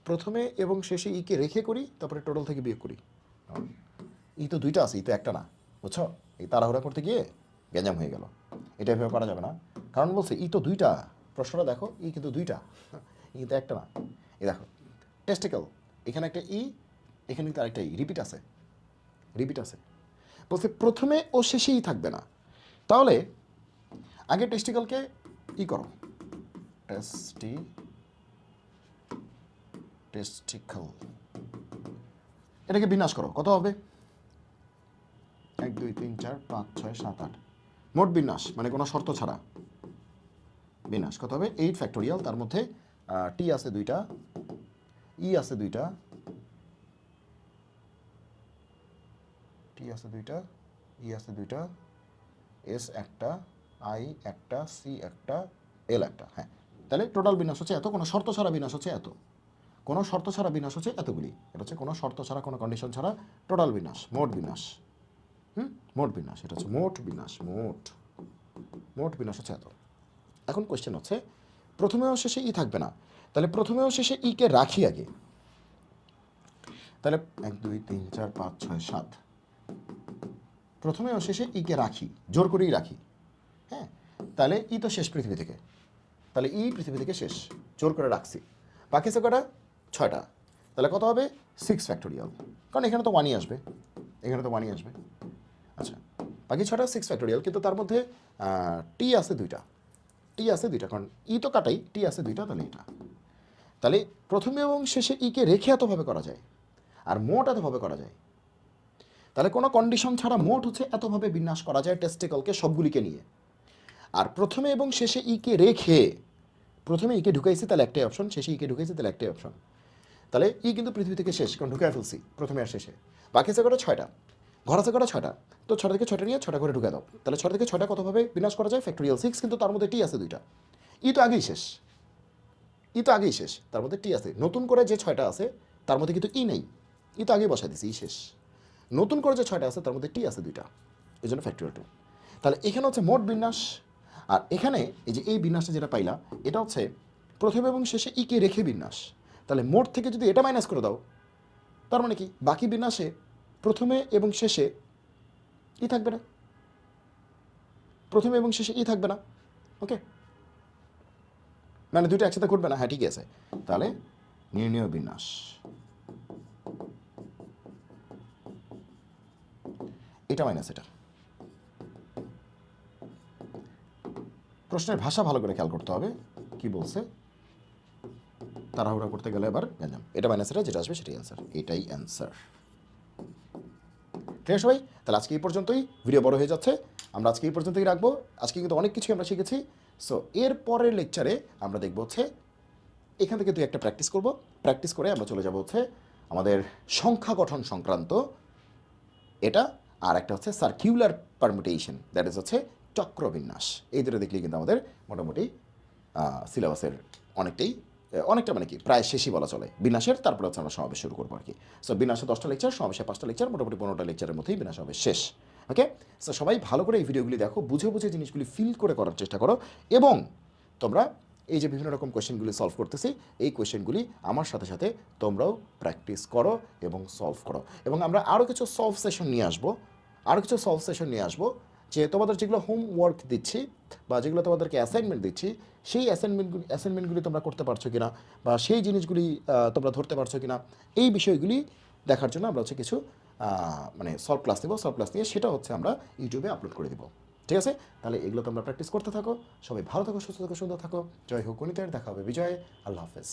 প্রথমে এবং শেষে ইকে রেখে করি, তারপরে টোটাল থেকে বিয়োগ করি। ই তো দুইটা আছে, ই তো একটা না, বুঝছো? এই তাড়াহুড়া করতে গিয়ে গ্যাঞ্জাম হয়ে গেল। এটা এভাবে করা যাবে না, কারণ বলছে ই তো দুইটা। প্রশ্নটা দেখো, ই কিন্তু দুইটা, ই কিন্তু একটা না। এই দেখো টেস্টিক্যাল, এখানে একটা ই, এখানে কিন্তু আরেকটা ই, রিপিট আছে, রিপিট আছে। বলছে প্রথমে ও শেষেই থাকবে না। তাহলে আগে টেস্টিক্যালকে ই করো, টেস্টিক্যাল, এটাকে বিনাশ করো, কত হবে? 1 2 3 4 5 6 7 8, মোট বিন্যাস মানে কোনো শর্ত ছাড়া বিন্যাস কত হবে? 8 ফ্যাক্টোরিয়াল, তার মধ্যে টি আছে দুইটা, ই আছে দুইটা, টি আছে দুইটা, ই আছে দুইটা, এস একটা, আই একটা, সি একটা, এল একটা। হ্যাঁ, তাহলে টোটাল বিন্যাস হচ্ছে এত, কোনো শর্ত ছাড়া বিন্যাস হচ্ছে এত, কোনো শর্ত ছাড়া বিন্যাস হচ্ছে এতগুলি। এটা হচ্ছে কোনো শর্ত ছাড়া, কোনো কন্ডিশন ছাড়া টোটাল বিন্যাস, মোট বিন্যাস। মোট বিন্যাস, এটা হচ্ছে মোট বিন্যাস, মোট বিন্যাস হচ্ছে এত। এখন কোয়েশ্চেন হচ্ছে প্রথমেও শেষে ই থাকবে না, তাহলে প্রথমেও শেষে ই কে রাখি আগে। তাহলে 1 2 3 4 5 6 7, প্রথমেও শেষে ই কে রাখি, জোর করেই রাখি। হ্যাঁ, তাহলে ই তো শেষ পৃথিবী থেকে, তাহলে ই পৃথিবী থেকে শেষ, জোর করে রাখছি। বাকি আছে কটা? 6টা। তাহলে কত হবে? 6 ফ্যাক্টোরিয়াল, কারণ এখানে তো ওয়ানই আসবে, এখানে তো ওয়ানই আসবে। আচ্ছা, বাকি 6টা 6 ফ্যাক্টোরিয়াল, কিন্তু তার মধ্যে টি আছে দুইটা, টি আছে দুইটা, কারণ ই তো কাটাই, টি আছে দুইটা, তাহলে এটা। তাহলে প্রথমে এবং শেষে ইকে রেখে এতভাবে করা যায়, আর মোট এতভাবে করা যায়। তাহলে কোনো কন্ডিশন ছাড়া মোট হচ্ছে এতভাবে বিন্যাস করা যায় টেস্টিকলকে সবগুলিকে নিয়ে। আর প্রথমে এবং শেষে ইকে রেখে, প্রথমে ইকে ঢুকাইছি তাহলে একটাই অপশন, শেষে ইকে ঢুকাইছি তাহলে একটাই অপশন। তাহলে ই কিন্তু পৃথিবী থেকে শেষ, কারণ ঢুকাই ফেলছি প্রথমে আর শেষে। বাকি আছে কটা? 6টা। ঘর আছে কটা? 6টা। তো 6টা থেকে 6টা নিয়ে 6টা করে ঢুকে দাও, তাহলে 6টা থেকে 6টা কতভাবে বিনাশ করা যায়? ফ্যাক্টোরিয়াল 6, কিন্তু তার মধ্যে টি আছে দুইটা, ই তো আগেই শেষ, ই তো আগেই শেষ, তার মধ্যে টি আছে। নতুন করে যে 6টা আছে তার মধ্যে কিন্তু ই নেই, ই তো আগেই বসাই দিছি, ই শেষ। নতুন করে যে 6টা আছে তার মধ্যে টি আছে দুইটা, এই জন্য ফ্যাক্টোরিয়াল 2। তাহলে এখানে হচ্ছে মোট বিন্যাস, আর এখানে এই যে এই বিন্যাসটা যেটা পাইলা, এটা হচ্ছে প্রথমে এবং শেষে ইকে রেখে বিন্যাস। তাহলে মোট থেকে যদি এটা মাইনাস করে দাও, তার মানে কি বাকি বিন্যাসে প্রথমে এবং শেষে ই থাকবে না, প্রথমে এবং শেষে ই থাকবে না। ওকে, মানে দুইটা একসাথে ঘটবে না। হ্যাঁ, ঠিক আছে। তাহলে নির্ণয় বিন্যাস, এটা মাইনাস এটা। প্রশ্নের ভাষা ভালো করে খেয়াল করতে হবে, কি বলছে, তাড়াহুড়া করতে গেলে এবার গেলাম। এটা মাইনাস এটা, যেটা আসবে সেটাই অ্যান্সার, এটাই অ্যান্সার। ঠিক আছে সবাই, তাহলে আজকে এই পর্যন্তই, ভিডিও বড় হয়ে যাচ্ছে, আমরা আজকে এই পর্যন্তই রাখবো। আজকে কিন্তু অনেক কিছু আমরা শিখেছি। সো এর পরের লেকচারে আমরা দেখবো হচ্ছে এখান থেকে তুই একটা প্র্যাকটিস করব, প্র্যাকটিস করে আমরা চলে যাব হচ্ছে আমাদের সংখ্যা গঠন সংক্রান্ত এটা, আর একটা হচ্ছে সার্কিউলার পারমুটেশন, দ্যাট ইজ হচ্ছে চক্রবিন্যাস। এই দুটো দেখলেই কিন্তু আমাদের মোটামুটি সিলেবাসের অনেকটা মানে কি প্রায় শেষই বলা চলে বিন্যাসের। তারপরে হচ্ছে আমরা সমাবেশ শুরু করবো আর কি। সো বিন্যাসে 10টা লেকচার, সমাবেশে 5টা লেকচার, মোটামুটি 15টা লেকচারের মধ্যেই বিন্যাস হবে শেষ। ওকে, সো সবাই ভালো করে এই ভিডিওগুলি দেখো, বুঝে বুঝে জিনিসগুলি ফিল করে করার চেষ্টা করো, এবং তোমরা এই যে বিভিন্ন রকম কোয়েশ্চেনগুলি সলভ করতেছি, এই কোয়েশ্চেনগুলি আমার সাথে সাথে তোমরাও প্র্যাকটিস করো এবং সলভ করো। এবং আমরা আরও কিছু সলভ সেশন নিয়ে আসবো, যে তোমাদের যেগুলো হোমওয়ার্ক দিচ্ছি বা যেগুলো তোমাদেরকে অ্যাসাইনমেন্ট দিচ্ছি, সেই অ্যাসাইনমেন্টগুলি তোমরা করতে পারছো কিনা, বা সেই জিনিসগুলি তোমরা ধরতে পারছো কিনা, এই বিষয়গুলি দেখার জন্য আমরা হচ্ছে কিছু মানে সলভ ক্লাস দেবো। সলভ ক্লাস নিয়ে সেটা হচ্ছে আমরা ইউটিউবে আপলোড করে দেবো। ঠিক আছে, তাহলে এগুলো তোমরা প্র্যাকটিস করতে থাকো। সবাই ভালো থাকো, সুস্থ থাকো, সুন্দর থাকো। জয় হোক গণিতের, দেখা হবে বিজয়। আল্লাহ হাফেজ।